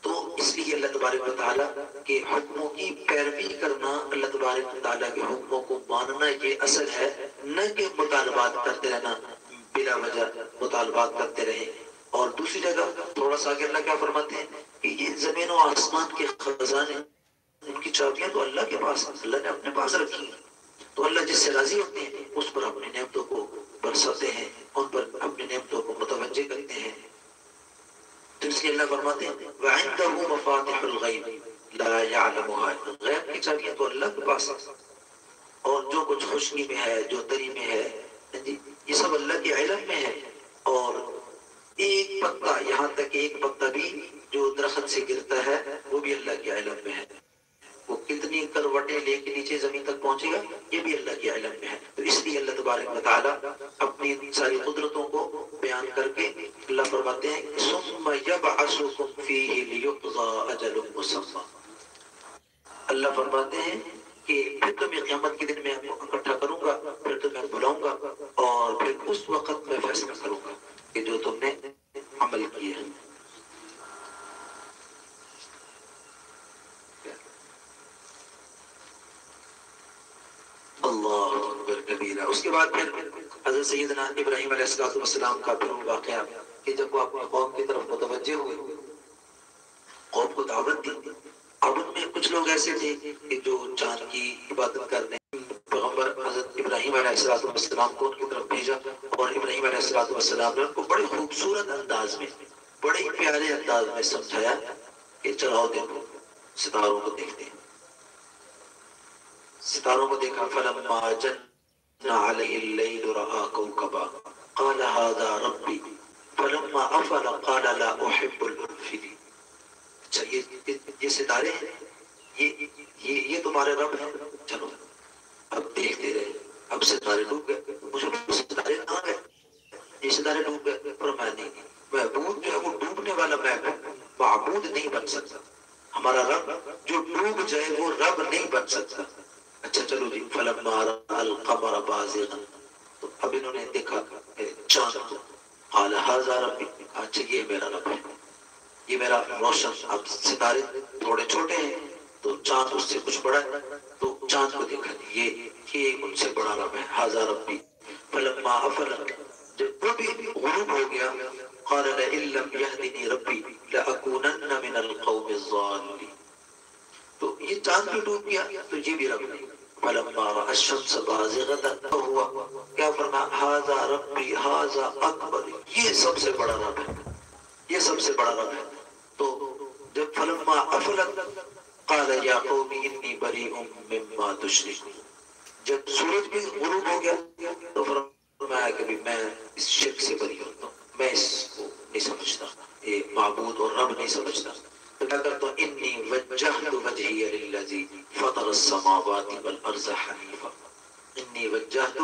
تو اس لیے اللہ تبارک و تعالیٰ کے حکموں کی پیروی کرنا، اللہ تبارک و تعالیٰ کے حکموں کو ماننا یہ اصل ہے، نہ کہ مطالبات کرتے رہنا، بلا وجہ مطالبات کرتے رہے. اور دوسری جگہ تھوڑا سا آگے اللہ کیا فرماتے ہیں کہ یہ زمین و آسمان کے خزانے ان کی چابیاں تو اللہ کے پاس ہیں، اللہ نے اپنے پاس رکھی ہیں. تو اللہ جس سے راضی ہوتے ہیں اس پر اپنی نعمتوں کو برساتے ہیں، ان پر اپنی نعمتوں کو متوجہ کرتے ہیں. تو اس لیے اللہ فرماتے ہیں وَعِنْدَهُ مَفَاتِحُ الْغَيْبِ لَا يَعْلَمُهَا، غیب کی چابیاں تو اللہ کے پاس ہیں، اور جو کچھ خشکی میں ہے، جو تری میں ہے، یہ سب اللہ کے علم میں ہے. اور ایک پتا، یہاں تک ایک پتا بھی جو درخت سے گرتا ہے وہ بھی اللہ کے علم میں ہے. وہ کتنی کروٹیں لے کے نیچے زمین تک پہنچے گا یہ بھی اللہ کے علم میں ہے. تو اس لیے اللہ تبارک و تعالیٰ اپنی ساری قدرتوں کو بیان کر کے اللہ فرماتے ہیں ثم یبعثکم فیہ لیقضی اجل مسمى. اللہ فرماتے ہیں کہ پھر تمہیں قیامت کے دن میں اکٹھا کروں گا، پھر تمہیں بلاؤں گا اور پھر اس وقت میں فیصلہ کروں گا کہ جو تم نے عمل کیا ہے. اللہ اکبر کبیرہ. اس کے بعد پھر حضرت سیدنا ابراہیم علیہ السلام کا پھر واقعہ کہ جب وہ اپنی قوم کی طرف متوجہ ہوئے، قوم کو دعوت دی. اب ان میں کچھ لوگ ایسے تھے کہ جو چاند کی عبادت کرنے، پیغمبر حضرت ابراہیم علیہ السلام کو ان کی طرف بھیجا، اور ابراہیم علیہ السلام نے ان کو بڑے خوبصورت انداز میں، بڑے پیارے انداز میں سمجھایا کہ چلاؤ دیکھو ستاروں کو دیکھتے ہیں. ستاروں کو دیکھا فلما جن علیہ اللیل رأى کوکبا قال هذا ربی فلما افل قال لا احب الافلین. اچھا یہ ستارے ہیں، یہ تمہارے رب ہیں، چلو اب دیکھتے رہے. اب ستارے ڈوب گئے، مجھے ستارے کہاں گئے؟ یہ ستارے ڈوب گئے. فرمایا نہیں، معبود جو ہے وہ ڈوبنے والا معبود نہیں بن سکتا. ہمارا رب جو ڈوب جائے وہ رب نہیں بن سکتا. اچھا چلو جی فلما رأى القمر بازغا، تو اب انہوں نے دیکھا چاند کو، قال هذا ربی، اچھا یہ میرا رب ہے، یہ میرا روشن. اب ستارے تھوڑے چھوٹے ہیں تو چاند اس سے کچھ بڑا ہے، تو چاند کو دیکھا یہ ان سے بڑا رب ہے. هذا ربی فلما افل، جب بھی غروب ہو گیا، قال لئن لم يهدني ربي لأكونن من القوم الضالين. تو یہ چاند بھی ڈوب گیا تو یہ بھی رب نہیں. فلما رأى الشمس بازغة فهو کیا فرمایا هذا ربي هذا اکبر، یہ سب سے بڑا رب ہے، یہ سب سے بڑا رب ہے. تو جب فلما افلت قال یا قوم انی بریء مما تشركون، جب سورج بھی غروب ہو گیا تو فرمایا کہ میں اس شرک سے بری ہوتا ہوں، میں اس کو نہیں سمجھتا، یہ معبود اور رب نہیں سمجھتا. تو کیا کرتا ہوں، انی وجہت وجہی للذی فطر السماوات والارض حنیفا، انی وجہت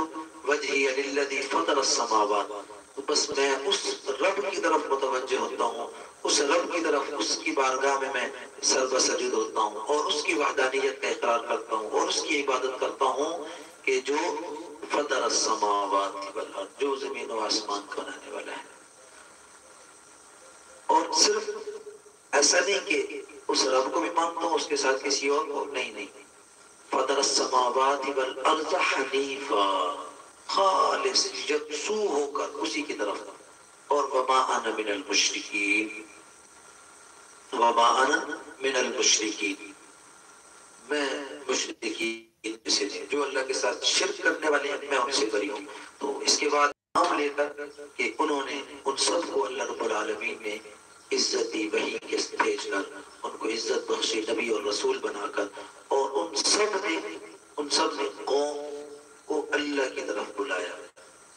وجہی للذی فطر السماوات. تو بس میں اس رب کی طرف متوجہ ہوتا ہوں، اس رب کی طرف، اس کی بارگاہ میں سر بسجد ہوتا ہوں اور اس کی وحدانیت کا اقرار کرتا ہوں اور اس کی عبادت کرتا ہوں کہ جو فطر السماوات والارض، جو زمین و آسمان کو بنانے والا ہے. اور صرف ایسا نہیں کہ اس رب کو بھی مانتا ہوں اس کے ساتھ کسی اور کو، نہیں نہیں، فطر السماوات والارض حنیفا، خالص یکسو ہو کر اسی کی طرف. اور وما انا من المشرکین، وما انا من المشرکین، میں مشرکین سے نہیں، جو اللہ کے ساتھ شرک کرنے والے ہیں میں ان سے بری ہوں. تو اس کے بعد نام لے کر کہ انہوں نے ان سب کو اللہ رب العالمین نے عزت دی، وحی کے بھیج کر ان کو عزت بخشی، نبی اور رسول بنا کر، اور ان سب نے قوم کو اللہ کی طرف بلایا،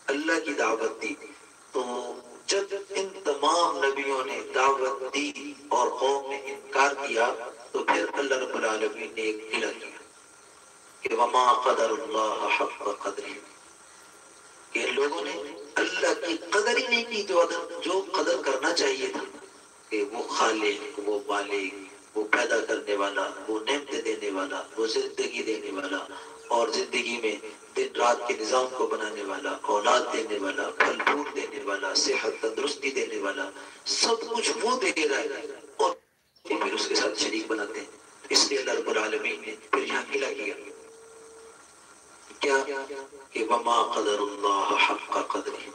اللہ کی دعوت دی. تو جب ان تمام نبیوں نے دعوت دی اور قوم نے انکار کیا تو پھر اللہ رب العالمین نے ایک گلہ کیا کہ وما قدر اللہ حق قدرہ، کہ لوگوں نے اللہ کی قدر ہی نہیں کی جو قدر کرنا چاہیے تھا، کہ وہ خالق، وہ مالک، وہ پیدا کرنے والا، وہ نعمتیں دینے والا، وہ زندگی دینے والا، اور زندگی میں دن رات کے نظام کو بنانے والا، اولاد دینے والا، پھل پھول دینے والا، صحت تندرستی دینے والا، سب کچھ وہ دے رہا ہے اور پھر اس کے ساتھ شریک بناتے ہیں. اس لیے اللہ رب العالمین نے پھر یہاں گلہ کیا کیا کہ وما قدر اللہ حق قدرہ،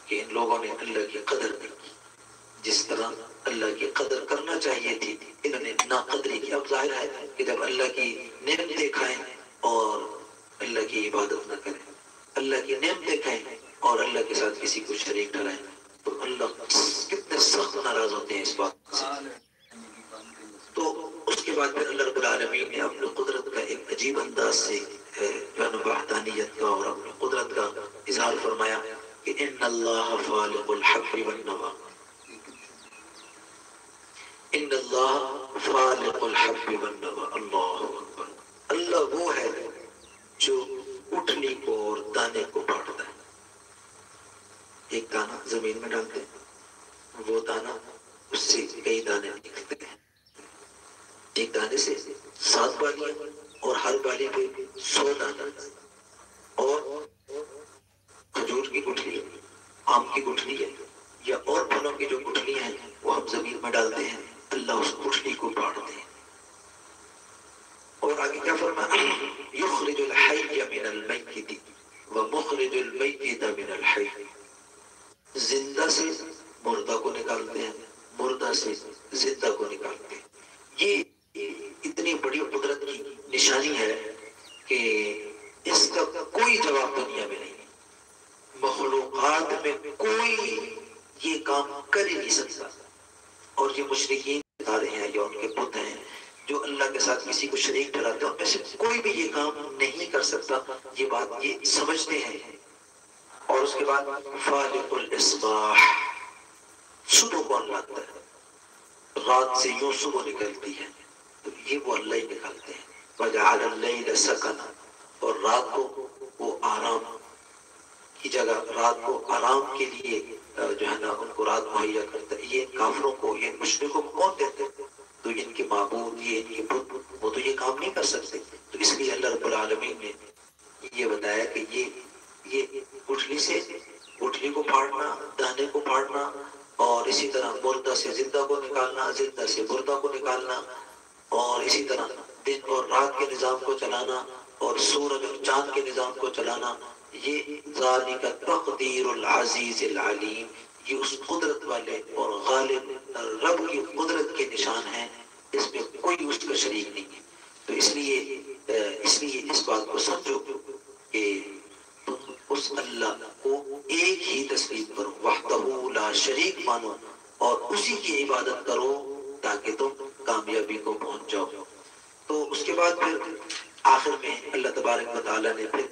کہ ان لوگوں نے اللہ کی قدر نہیں کی جس طرح اللہ کی قدر کرنا چاہیے تھی، انہوں نے ناقدری کی. اب ظاہر ہے کہ جب اللہ کی نعمتیں کھائیں اور اللہ کی عبادت نہ کریں، اللہ کی نعمتیں کھائیں اور اللہ کے ساتھ کسی کو شریک ٹھہرائیں، تو اللہ کتنے سخت ناراض ہوتے ہیں اس بات سے. تو اس کے بعد پھر اللہ رب العالمین نے اپنی قدرت کا ایک عجیب انداز سے وحدانیت کا اور اپنی قدرت کا اظہار فرمایا کہ ان اللہ فالق الحب والنوى، ان اللہ فالق الحب والنوى، اللہ اکبر. اللہ وہ ہے جو اٹھلی کو اور دانے کو بانٹتا ہے. ایک دانہ زمین میں ڈالتے ہیں، وہ دانہ اس سے کئی دانے نکلتے ہیں، ایک دانے سے 7 بالیاں اور ہر بالی پہ 100 دانا. اور کھجور کی گٹھلی، آم کی گٹھلی ہے یا اور پھلوں کی جو گٹھلی ہیں وہ ہم زمین میں ڈالتے ہیں، اللہ اس گٹھلی کو بانٹتے ہیں. اور آگے کیا فرمایا، یخرج الحی من المیت ومخرج المیت من الحی، زندہ سے مردہ کو نکالتے ہیں، مردہ سے زندہ کو نکالتے ہیں. یہ اتنی بڑی قدرت کی نشانی ہے کہ اس کا کوئی جواب دنیا میں نہیں، مخلوقات میں کوئی یہ کام کر ہی نہیں سکتا. اور یہ مشرکین ادارے ہیں یا ان کے بت ہیں جو اللہ کے ساتھ کسی کو شریک ٹھہراتے ہیں، ان میں سے کوئی بھی یہ کام نہیں کر سکتا. یہ بات یہ سمجھتے ہیں. اور اس کے بعد فالق الاصباح، صبح کو اللہ لاتا ہے، رات سے یوں صبح نکلتی ہے تو یہ وہ اللہ ہی نکالتے ہیں. وجعل اللیل سکنا، اور رات کو وہ آرام کی جگہ، رات کو آرام کے لیے جو ہے نا ان کو رات مہیا کرتا ہے. یہ کافروں کو، یہ مشرکوں کو کون دیتے ہیں؟ تو ان کے معبود، یہ ان کے بت، وہ تو یہ کام نہیں کر سکتے. تو اس لیے اللہ رب العالمین نے یہ بتایا کہ یہ گٹھلی سے گٹھلی کو پھاڑنا، دانے کو پھاڑنا، اور اسی طرح مردہ سے زندہ کو نکالنا، زندہ سے مردہ کو نکالنا، اور اسی طرح دن اور رات کے نظام کو چلانا اور سورج اور چاند کے نظام کو چلانا، یہ ذالک تقدیر العزیز العلیم، یہ اس قدرت والے اور غالب رب کی قدرت کے نشان ہیں، اس میں کوئی اس کا شریک نہیں ہے۔ تو اس لیے اس بات کو سمجھو کہ تم اس اللہ کو ایک ہی تسلیم کرو، وحدہ لا شریک مانو، اور اسی کی عبادت کرو تاکہ تم کامیابی کو پہنچ جاؤ۔ تو اس کے بعد پھر آخر میں اللہ تبارک و تعالیٰ نے پھر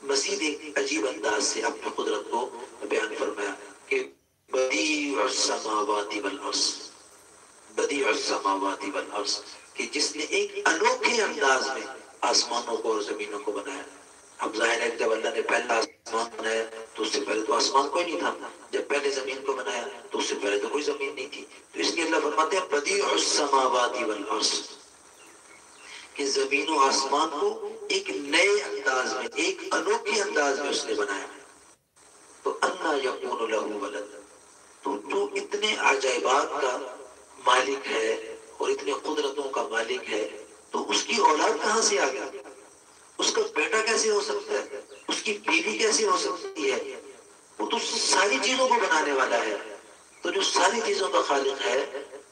مزید ایک عجیب انداز سے اپنی قدرت کو بیان فرمایا کہ بدیع السماوات والارض، بدیع السماوات والارض، کہ جس نے ایک انوکھے انداز میں آسمانوں کو اور زمینوں کو بنایا۔ اب ظاہر ہے جب اللہ نے پہلا آسمان بنایا تو اس سے پہلے تو آسمان کوئی نہیں تھا، جب پہلے زمین کو بنایا تو اس سے پہلے تو کوئی زمین نہیں تھی۔ تو اس لیے اللہ فرماتے ہیں بدیع السماوات والارض، کہ زمین و آسمان کو ایک نئے انداز میں، ایک انوکھے انداز میں اس نے بنایا۔ تو انا یکون لہ ولد، تو جو اتنے عجائبات کا مالک ہے اور اتنے قدرتوں کا مالک ہے، تو اس کی اولاد کہاں سے آ گئی؟ اس کا بیٹا کیسے ہو سکتا ہے؟ اس کی بیوی کیسے ہو سکتی ہے؟ وہ تو ساری چیزوں کو بنانے والا ہے۔ تو جو ساری چیزوں کا خالق ہے،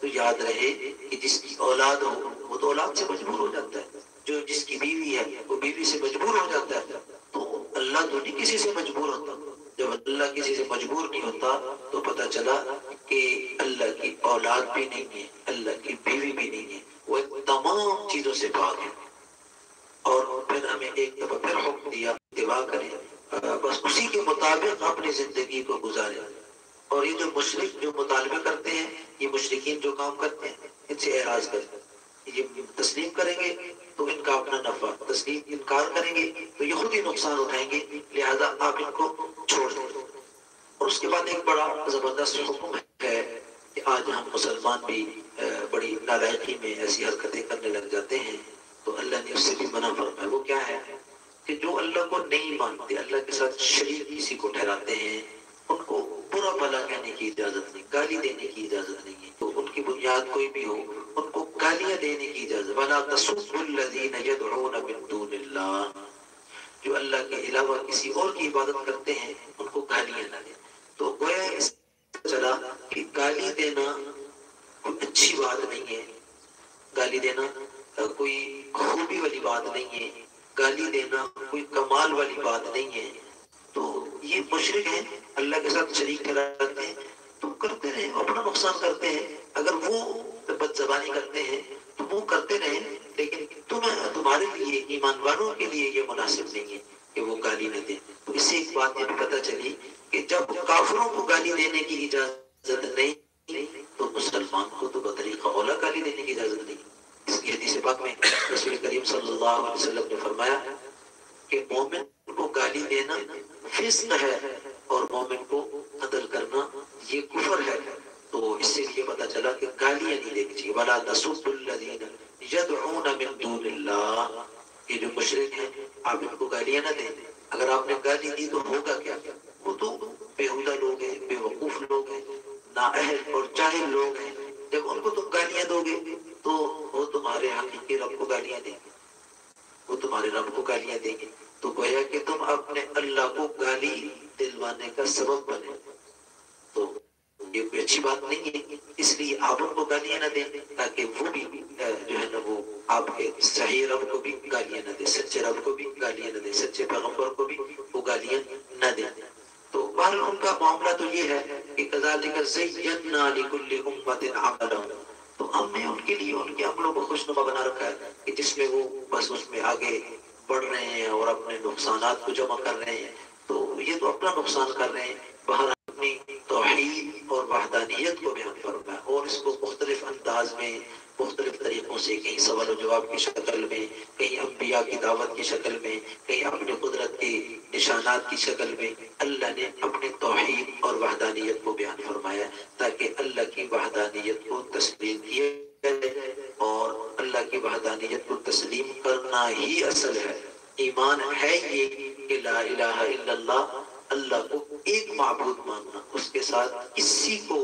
تو یاد رہے کہ جس کی اولاد ہو وہ تو اولاد سے مجبور ہو جاتا ہے، جو جس کی بیوی ہے وہ بیوی سے مجبور ہو جاتا ہے۔ تو اللہ تو نہیں کسی سے مجبور ہوتا۔ جب اللہ کسی سے مجبور نہیں ہوتا تو پتہ چلا کہ اللہ کی اولاد بھی نہیں ہے، اللہ کی بیوی بھی نہیں ہے، وہ تمام چیزوں سے پاک ہے۔ اور پھر ہمیں ایک دفعہ پھر حکم دیا اتباع کریں، بس اسی کے مطابق اپنی زندگی کو گزاریں۔ اور یہ جو مشرک جو مطالبے کرتے ہیں، یہ مشرکین جو کام کرتے ہیں، ان سے اعراض کریں۔ یہ تسلیم کریں گے تو ان کا اپنا نفع، تسلیم انکار کریں گے تو یہ خود ہی نقصان اٹھائیں گے، لہذا آپ ان کو چھوڑ دیں۔ اور اس کے بعد ایک بڑا زبردست حکم ہے کہ آج ہم مسلمان بھی بڑی نالائقی میں ایسی حرکتیں کرنے لگ جاتے ہیں، تو اللہ نے اس سے بھی منع فرمایا۔ وہ کیا ہے کہ جو اللہ کو نہیں مانتے، اللہ کے ساتھ شریک کسی کو ٹھہراتے ہیں، ان کو برا بھلا کہنے کی اجازت نہیں، گالی دینے کی اجازت نہیں ہے۔ تو ان کی بنیاد کوئی بھی ہو، ان کو گالیاں دینے کی اجازت۔ وَلَا تَسُبُّوا الَّذِينَ يَدْعُونَ مِن دُونِ اللَّهِ، جو اللہ کے علاوہ کسی اور کی عبادت کرتے ہیں ان کو گالیاں نہ دیں۔ تو گویا اس چلا کہ گالی دینا کوئی اچھی بات نہیں ہے، گالی دینا کوئی خوبی والی بات نہیں ہے، گالی دینا کوئی کمال والی بات نہیں ہے۔ تو یہ مشرک ہیں، اللہ کے ساتھ شریک ٹھہراتے ہیں، تو کرتے رہیں، اپنا نقصان کرتے ہیں۔ اگر وہ بد زبانی کرتے ہیں تو وہ کرتے رہیں، لیکن تمہارے لیے، ایمان والوں کے لیے یہ مناسب نہیں ہے کہ وہ گالی نہ دیں۔ تو اس سے ایک بات یہ بھی پتہ چلی کہ جب کافروں کو گالی دینے کی اجازت نہیں تو مسلمان کو تو بطریقہ اولا گالی دینے کی اجازت نہیں۔ اس کی حدیث پاک میں رسول کریم صلی اللہ علیہ وسلم نے فرمایا کہ مومن کو گالی دینا فسق ہے اور مومن کو قتل کرنا یہ کفر ہے۔ تو اس سے یہ پتہ چلا کہ گالیاں نہیں دینی چاہیے۔ وَلَا تَسُبُّوا الَّذِينَ يَدْعُونَ مِن دُونِ اللَّهِ، یہ جو مشرک ہیں آپ ان کو گالیاں نہ دیں۔ اگر آپ نے گالی دی تو ہوگا کیا؟ وہ تو بیہودہ لوگ ہیں، بے وقوف لوگ ہیں، نااہل اور جاہل لوگ ہیں۔ جب ان کو تم گالیاں دو گے تو وہ تمہارے حقیقی رب کو گالیاں دیں گے، وہ تمہارے رب کو گالیاں دیں گے۔ تو گویا کہ تم اپنے اللہ کو گالی دلوانے کا سبب بنے، تو یہ کوئی اچھی بات نہیں ہے۔ اس لیے آپ ان کو گالیاں نہ دیں تاکہ وہ بھی جو ہے نا وہ آپ کے صحیح رب کو بھی گالیاں نہ دیں، سچے رب کو بھی گالیاں نہ دیں، سچے پیغمبر کو بھی وہ گالیاں نہ دیں۔ تو بہرحال ان کا معاملہ تو یہ ہے کہ كَذَلِكَ زَيَّنَّا لِكُلِّ أُمَّةٍ عَمَلَهُمْ، تو ہم نے ان کے لیے ان کے عملوں کو خوشنما بنا رکھا ہے کہ جس میں وہ بس اس میں آگے بڑھ رہے ہیں اور اپنے نقصانات کو جمع کر رہے ہیں۔ تو یہ تو اپنا نقصان کر رہے ہیں۔ بہرحال اپنی توحید اور وحدانیت کو بیان فرمایا اور اس کو مختلف انداز میں، مختلف طریقوں سے، کہیں سوال و جواب کی شکل میں، کہیں انبیاء کی دعوت کی شکل میں، کہیں اپنی قدرت کے نشانات کی شکل میں اللہ نے اپنی توحید اور وحدانیت کو بیان فرمایا تاکہ اللہ کی وحدانیت کو تسلیم کیا جائے۔ اور اللہ کی وحدانیت کو تسلیم کرنا ہی اصل ہے۔ ایمان ہے یہ کہ لا الہ الا اللہ، اللہ کو ایک معبود ماننا، اس کے ساتھ کسی کو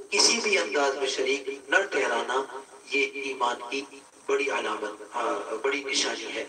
کسی بھی انداز میں شریک نہ ٹھہرانا، یہ ایمان کی بڑی علامت، بڑی نشانی ہے۔